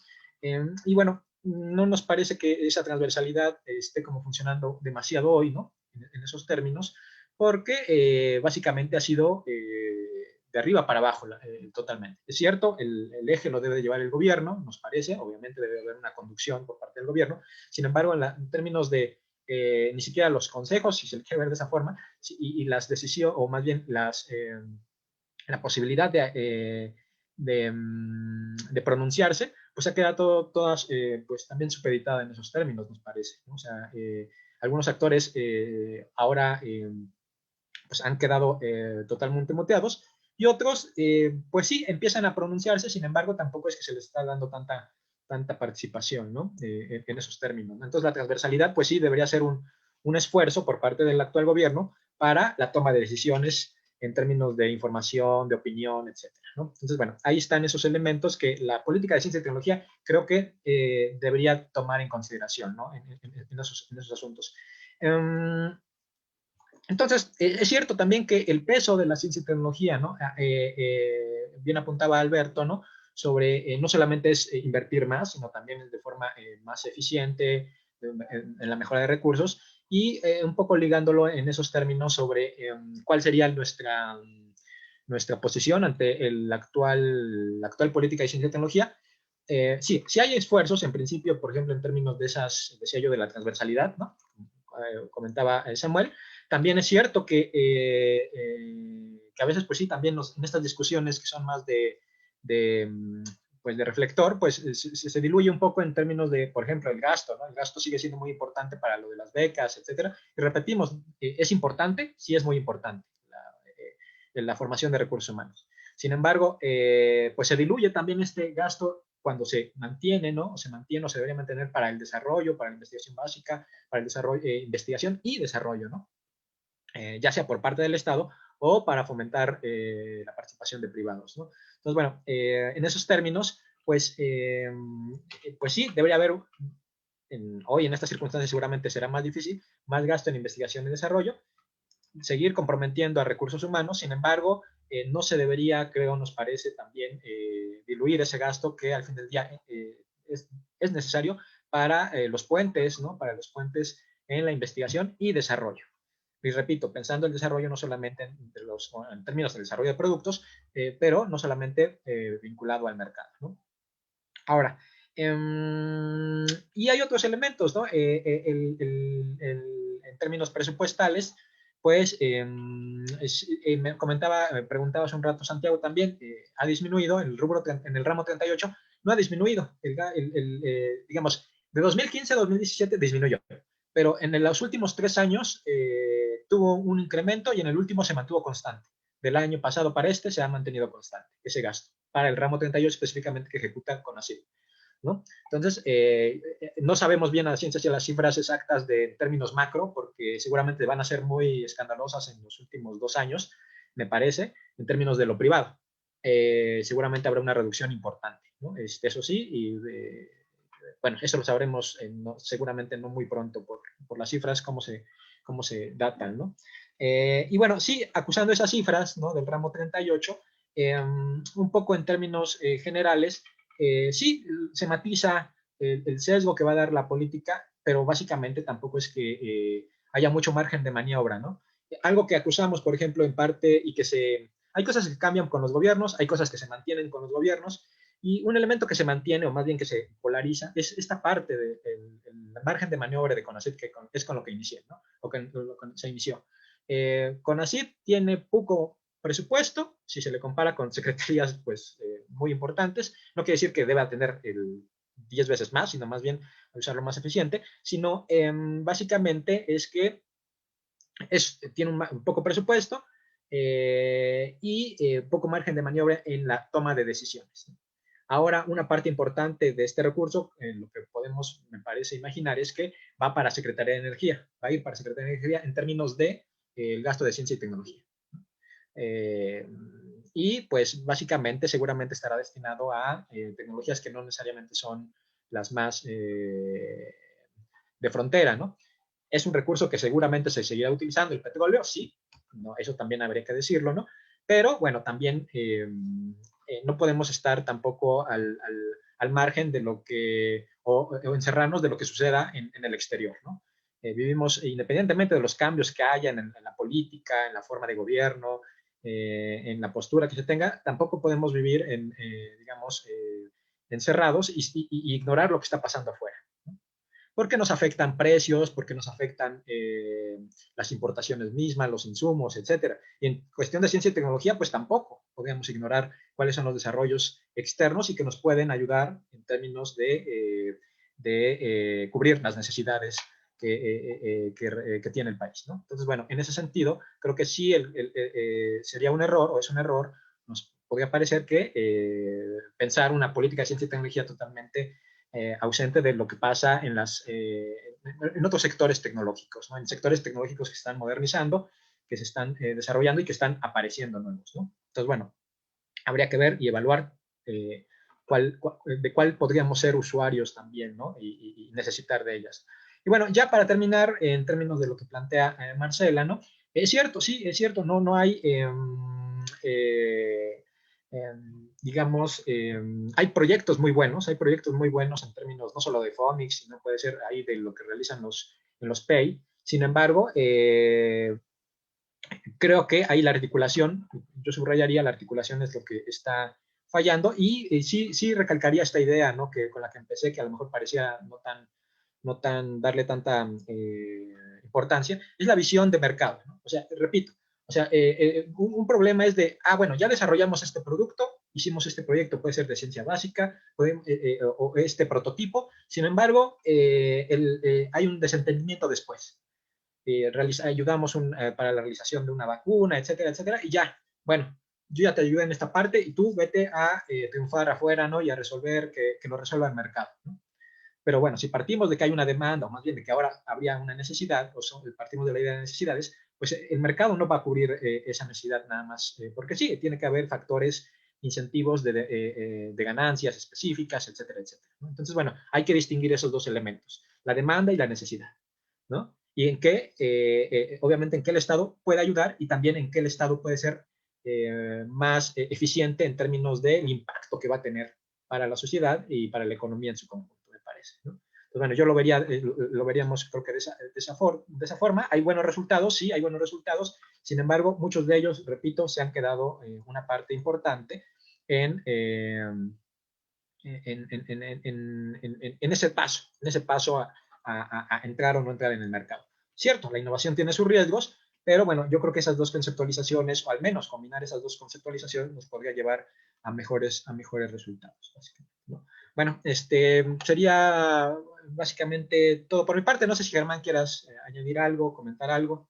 Y bueno, no nos parece que esa transversalidad esté como funcionando demasiado hoy, ¿no? En esos términos, porque básicamente ha sido de arriba para abajo totalmente. Es cierto, el eje lo debe llevar el gobierno, nos parece, obviamente debe haber una conducción por parte del gobierno, sin embargo, en términos de ni siquiera los consejos, si se le quiere ver de esa forma, y las decisiones, o más bien la posibilidad de pronunciarse, pues ha quedado todas pues también supeditada en esos términos, nos parece, ¿no? O sea, algunos actores ahora pues han quedado totalmente muteados, y otros, pues sí, empiezan a pronunciarse, sin embargo, tampoco es que se les está dando tanta participación, ¿no? En esos términos, ¿no? Entonces, la transversalidad, pues sí, debería ser un esfuerzo por parte del actual gobierno para la toma de decisiones en términos de información, de opinión, etcétera, ¿no? Entonces, bueno, ahí están esos elementos que la política de ciencia y tecnología creo que debería tomar en consideración, ¿no? En esos asuntos. Entonces, es cierto también que el peso de la ciencia y tecnología, ¿no? Bien apuntaba Alberto, ¿no? Sobre no solamente es invertir más, sino también es de forma más eficiente, en la mejora de recursos, y un poco ligándolo en esos términos sobre cuál sería nuestra posición ante la actual política de ciencia y tecnología. Sí, sí hay esfuerzos, en principio, por ejemplo, en términos decía yo, de la transversalidad, ¿no? Comentaba Samuel. También es cierto que a veces, pues sí, también en estas discusiones que son más de reflector, pues se diluye un poco en términos de, por ejemplo, el gasto, ¿no? El gasto sigue siendo muy importante para lo de las becas, etcétera. Y repetimos, ¿es importante? Sí, es muy importante la formación de recursos humanos. Sin embargo, pues se diluye también este gasto cuando se mantiene, ¿no? O se mantiene o se debería mantener para el desarrollo, para la investigación básica, para el desarrollo, investigación y desarrollo, ¿no? Ya sea por parte del Estado o para fomentar la participación de privados, ¿no? Entonces, bueno, en esos términos, pues sí, debería haber, hoy en estas circunstancias seguramente será más difícil, más gasto en investigación y desarrollo, seguir comprometiendo a recursos humanos, sin embargo, no se debería, creo, nos parece también diluir ese gasto que al fin del día es necesario para los puentes, ¿no? Para los puentes en la investigación y desarrollo. Y repito, pensando el desarrollo no solamente en términos de desarrollo de productos, pero no solamente vinculado al mercado, ¿no? Ahora, y hay otros elementos, ¿no? En términos presupuestales, pues me preguntaba hace un rato Santiago también, ha disminuido en el ramo 38, no ha disminuido, digamos, de 2015 a 2017 disminuyó, pero en los últimos 3 años tuvo un incremento y en el último se mantuvo constante. Del año pasado para este se ha mantenido constante ese gasto, para el ramo 38 específicamente que ejecuta CONACYT, ¿no? Entonces, no sabemos bien a la ciencia si las cifras exactas de términos macro, porque seguramente van a ser muy escandalosas en los últimos 2 años, me parece, en términos de lo privado. Seguramente habrá una reducción importante, ¿no? Eso sí, y bueno, eso lo sabremos seguramente no muy pronto por las cifras, cómo se datan, ¿no? Y bueno, sí, acusando esas cifras, ¿no?, del ramo 38, un poco en términos generales, sí, se matiza el sesgo que va a dar la política, pero básicamente tampoco es que haya mucho margen de maniobra, ¿no? Algo que acusamos, por ejemplo, en parte, y que hay cosas que cambian con los gobiernos, hay cosas que se mantienen con los gobiernos, y un elemento que se mantiene, o más bien que se polariza, es esta parte del margen de maniobra de CONACYT, que es con lo que inicié, ¿no? O con lo que se inició. CONACYT tiene poco presupuesto, si se le compara con secretarías pues, muy importantes. No quiere decir que deba tener 10 veces más, sino más bien usarlo más eficiente, sino básicamente es que tiene un poco presupuesto y poco margen de maniobra en la toma de decisiones. Ahora, una parte importante de este recurso, lo que podemos, me parece, imaginar, es que va para Secretaría de Energía, va a ir para Secretaría de Energía en términos de el gasto de ciencia y tecnología. Y pues básicamente seguramente estará destinado a tecnologías que no necesariamente son las más de frontera, ¿no? Es un recurso que seguramente se seguirá utilizando, el petróleo, sí, no, eso también habría que decirlo, ¿no? Pero bueno, también no podemos estar tampoco al margen de lo que, o encerrarnos de lo que suceda en el exterior, ¿no? Vivimos, independientemente de los cambios que haya en la política, en la forma de gobierno, en la postura que se tenga, tampoco podemos vivir digamos, encerrados y ignorar lo que está pasando afuera, ¿no? Porque nos afectan precios, porque nos afectan las importaciones mismas, los insumos, etcétera. Y en cuestión de ciencia y tecnología, pues tampoco podemos ignorar cuáles son los desarrollos externos y que nos pueden ayudar en términos de cubrir las necesidades que tiene el país, ¿no? Entonces, bueno, en ese sentido, creo que sí sería un error, o es un error, nos podría parecer que pensar una política de ciencia y tecnología totalmente ausente de lo que pasa en otros sectores tecnológicos, ¿no? En sectores tecnológicos que se están modernizando, que se están desarrollando y que están apareciendo nuevos, ¿no? Entonces, bueno, habría que ver y evaluar de cuál podríamos ser usuarios también, ¿no? Y necesitar de ellas. Y bueno, ya para terminar, en términos de lo que plantea Marcela, ¿no? Es cierto, sí, es cierto, no hay, digamos, hay proyectos muy buenos en términos no solo de Phonics, sino puede ser ahí de lo que realizan en los PEI. Sin embargo, creo que ahí la articulación, yo subrayaría, la articulación es lo que está fallando, y sí recalcaría esta idea, ¿no?, que con la que empecé, que a lo mejor parecía no tan darle tanta importancia, es la visión de mercado, ¿no? O sea, repito, o sea, un problema es de, bueno, ya desarrollamos este producto, hicimos este proyecto, puede ser de ciencia básica, o este prototipo, sin embargo, hay un desentendimiento después. Ayudamos para la realización de una vacuna, etcétera, etcétera, y ya, bueno, yo ya te ayudé en esta parte y tú vete a triunfar afuera, ¿no? Y a resolver, que lo resuelva el mercado, ¿no? Pero bueno, si partimos de que hay una demanda, o más bien de que ahora habría una necesidad, partimos de la idea de necesidades, pues el mercado no va a cubrir esa necesidad nada más, porque sí, tiene que haber factores, incentivos de ganancias específicas, etcétera, etcétera, ¿no? Entonces, bueno, hay que distinguir esos dos elementos, la demanda y la necesidad, ¿no? Y en qué, obviamente, en qué el Estado puede ayudar, y también en qué el Estado puede ser más eficiente en términos del impacto que va a tener para la sociedad y para la economía en su conjunto, me parece, ¿no? Entonces, bueno, yo lo veríamos, creo que de esa forma. Hay buenos resultados, sí, hay buenos resultados. Sin embargo, muchos de ellos, repito, se han quedado una parte importante en ese paso a entrar o no entrar en el mercado. Cierto, la innovación tiene sus riesgos, pero bueno, yo creo que esas dos conceptualizaciones, o al menos combinar esas dos conceptualizaciones, nos podría llevar a mejores resultados, básicamente, ¿no? Bueno, sería básicamente todo por mi parte. No sé si, Germán, quieras añadir algo, comentar algo.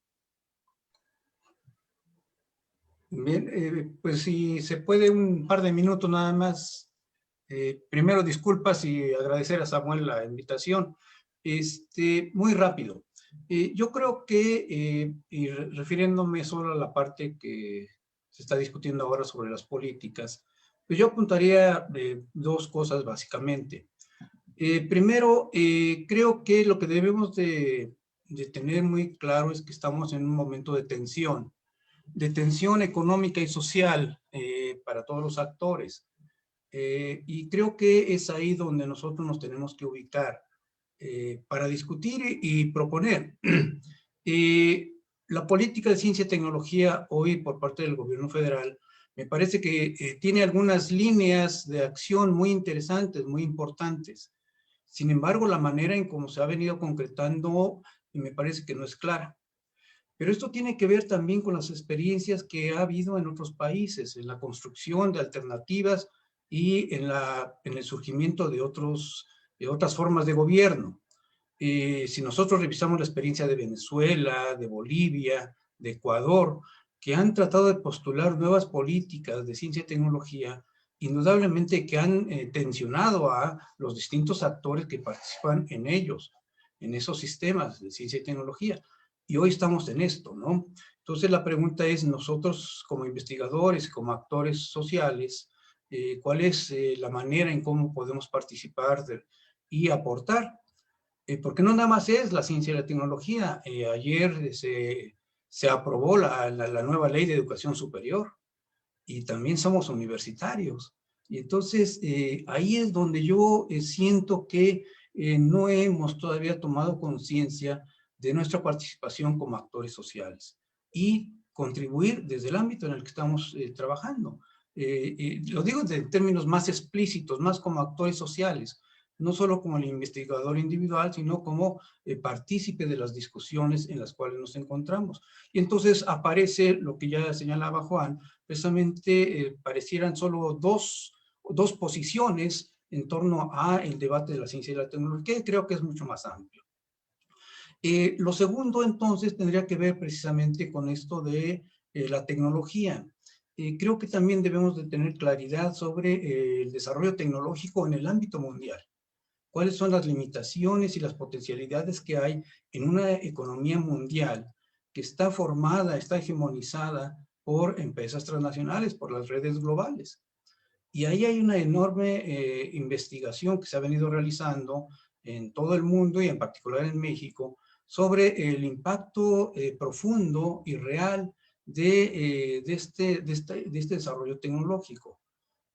Bien, pues si se puede un par de minutos nada más. Primero disculpas y agradecer a Samuel la invitación. Muy rápido. Yo creo que, y refiriéndome solo a la parte que se está discutiendo ahora sobre las políticas, pues yo apuntaría dos cosas básicamente. Primero, creo que lo que debemos de tener muy claro es que estamos en un momento de tensión económica y social para todos los actores. Y creo que es ahí donde nosotros nos tenemos que ubicar para discutir y proponer. La política de ciencia y tecnología hoy por parte del gobierno federal me parece que tiene algunas líneas de acción muy interesantes, muy importantes. Sin embargo, la manera en cómo se ha venido concretando me parece que no es clara. Pero esto tiene que ver también con las experiencias que ha habido en otros países, en la construcción de alternativas y en el surgimiento de otras formas de gobierno. Si nosotros revisamos la experiencia de Venezuela, de Bolivia, de Ecuador, que han tratado de postular nuevas políticas de ciencia y tecnología, indudablemente que han tensionado a los distintos actores que participan en ellos, en esos sistemas de ciencia y tecnología. Y hoy estamos en esto, ¿no? Entonces la pregunta es, nosotros como investigadores, como actores sociales, ¿cuál es la manera en cómo podemos participar y aportar? Porque no nada más es la ciencia y la tecnología. Ayer se aprobó la nueva ley de educación superior y también somos universitarios. Y entonces ahí es donde yo siento que no hemos todavía tomado conciencia de nuestra participación como actores sociales y contribuir desde el ámbito en el que estamos trabajando. Lo digo en términos más explícitos, más como actores sociales, no solo como el investigador individual, sino como partícipe de las discusiones en las cuales nos encontramos. Y entonces aparece lo que ya señalaba Juan, precisamente parecieran solo dos posiciones en torno al debate de la ciencia y la tecnología, que creo que es mucho más amplio. Lo segundo, entonces, tendría que ver precisamente con esto de la tecnología. Creo que también debemos de tener claridad sobre el desarrollo tecnológico en el ámbito mundial. ¿Cuáles son las limitaciones y las potencialidades que hay en una economía mundial que está formada, está hegemonizada por empresas transnacionales, por las redes globales? Y ahí hay una enorme investigación que se ha venido realizando en todo el mundo y en particular en México sobre el impacto profundo y real de este desarrollo tecnológico.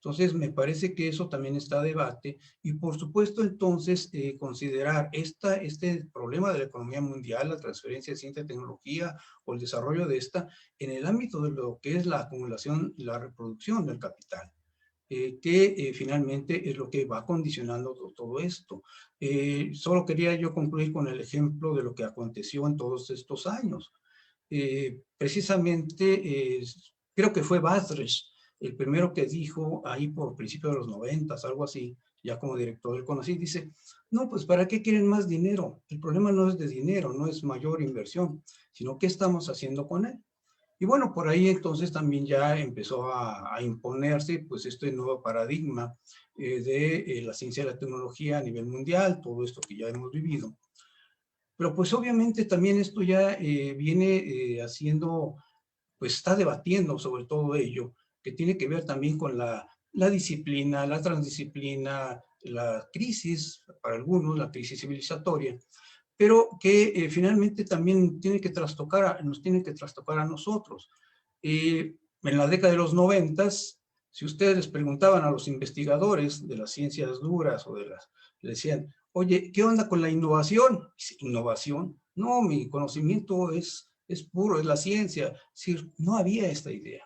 Entonces, me parece que eso también está a debate y, por supuesto, entonces, considerar este problema de la economía mundial, la transferencia de ciencia y tecnología o el desarrollo de esta en el ámbito de lo que es la acumulación y la reproducción del capital. Que finalmente es lo que va condicionando todo esto. Solo quería yo concluir con el ejemplo de lo que aconteció en todos estos años. Precisamente, creo que fue Batres el primero que dijo ahí por principios de los 90, algo así, ya como director del CONACYT, dice, no, pues ¿para qué quieren más dinero? El problema no es de dinero, no es mayor inversión, sino qué estamos haciendo con él. Y bueno, por ahí entonces también ya empezó a imponerse pues este nuevo paradigma de la ciencia y la tecnología a nivel mundial, todo esto que ya hemos vivido. Pero pues obviamente también esto ya viene haciendo, pues está debatiendo sobre todo ello, que tiene que ver también con la disciplina, la transdisciplina, la crisis, para algunos, la crisis civilizatoria, pero que finalmente también nos tiene que trastocar a nosotros. En la década de los 90, si ustedes les preguntaban a los investigadores de las ciencias duras o le decían, oye, ¿qué onda con la innovación? ¿Innovación? No, mi conocimiento es puro, es la ciencia. Es decir, no había esta idea.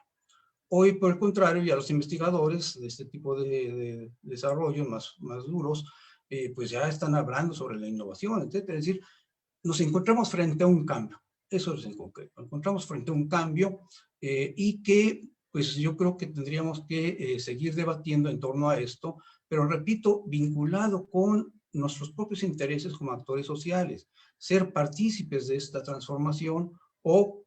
Hoy, por el contrario, ya los investigadores de este tipo de desarrollos más duros, pues ya están hablando sobre la innovación, etc. Es decir, nos encontramos frente a un cambio. Eso es en concreto. Nos encontramos frente a un cambio y que, pues yo creo que tendríamos que seguir debatiendo en torno a esto, pero repito, vinculado con nuestros propios intereses como actores sociales, ser partícipes de esta transformación o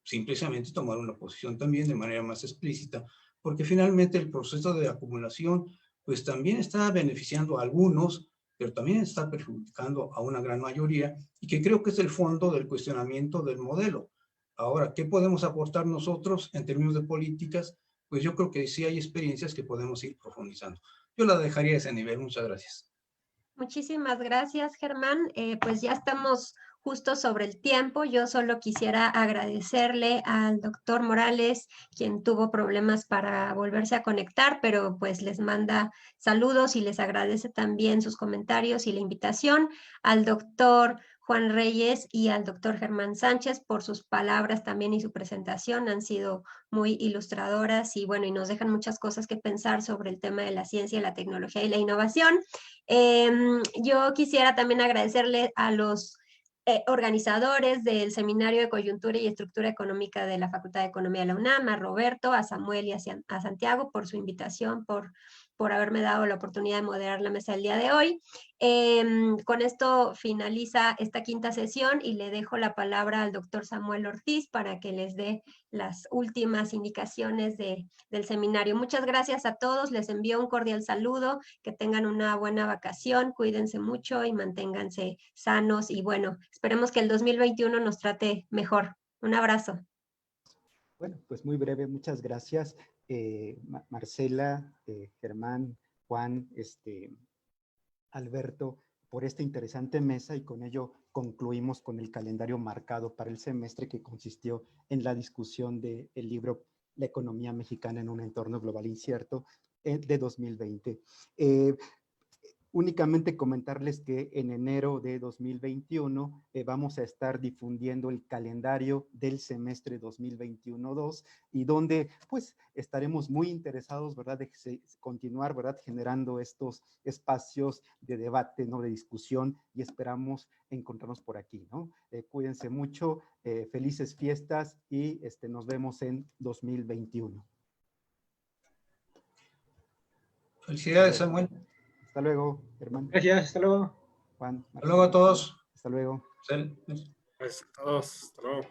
simplemente tomar una posición también de manera más explícita, porque finalmente el proceso de acumulación pues también está beneficiando a algunos, pero también está perjudicando a una gran mayoría, y que creo que es el fondo del cuestionamiento del modelo. Ahora, ¿qué podemos aportar nosotros en términos de políticas? Pues yo creo que sí hay experiencias que podemos ir profundizando. Yo la dejaría a ese nivel. Muchas gracias.
Muchísimas gracias, Germán. Pues ya estamos justo sobre el tiempo. Yo solo quisiera agradecerle al doctor Morales, quien tuvo problemas para volverse a conectar, pero pues les manda saludos y les agradece también sus comentarios y la invitación. Al doctor Juan Reyes y al doctor Germán Sánchez por sus palabras también y su presentación. Han sido muy ilustradoras y bueno, y nos dejan muchas cosas que pensar sobre el tema de la ciencia, la tecnología y la innovación. Yo quisiera también agradecerle a los organizadores del Seminario de Coyuntura y Estructura Económica de la Facultad de Economía de la UNAM, a Roberto, a Samuel y a Santiago por su invitación, por haberme dado la oportunidad de moderar la mesa del día de hoy. Con esto finaliza esta quinta sesión y le dejo la palabra al doctor Samuel Ortiz para que les dé las últimas indicaciones del seminario. Muchas gracias a todos, les envío un cordial saludo, que tengan una buena vacación, cuídense mucho y manténganse sanos y bueno, esperemos que el 2021 nos trate mejor. Un abrazo.
Bueno, pues muy breve, muchas gracias. Marcela, Germán, Juan, Alberto, por esta interesante mesa, y con ello concluimos con el calendario marcado para el semestre, que consistió en la discusión del libro La economía mexicana en un entorno global incierto de 2020. Únicamente comentarles que en enero de 2021 vamos a estar difundiendo el calendario del semestre 2021-2, y donde pues estaremos muy interesados, ¿verdad?, de continuar, ¿verdad?, generando estos espacios de debate, ¿no?, de discusión, y esperamos encontrarnos por aquí, ¿no? Cuídense mucho, felices fiestas, y nos vemos en 2021.
Felicidades, Samuel.
Hasta luego, hermano.
Gracias, hasta luego.
Juan.
Hasta luego a todos.
Hasta luego.
Sel.
Pues todos, hasta luego.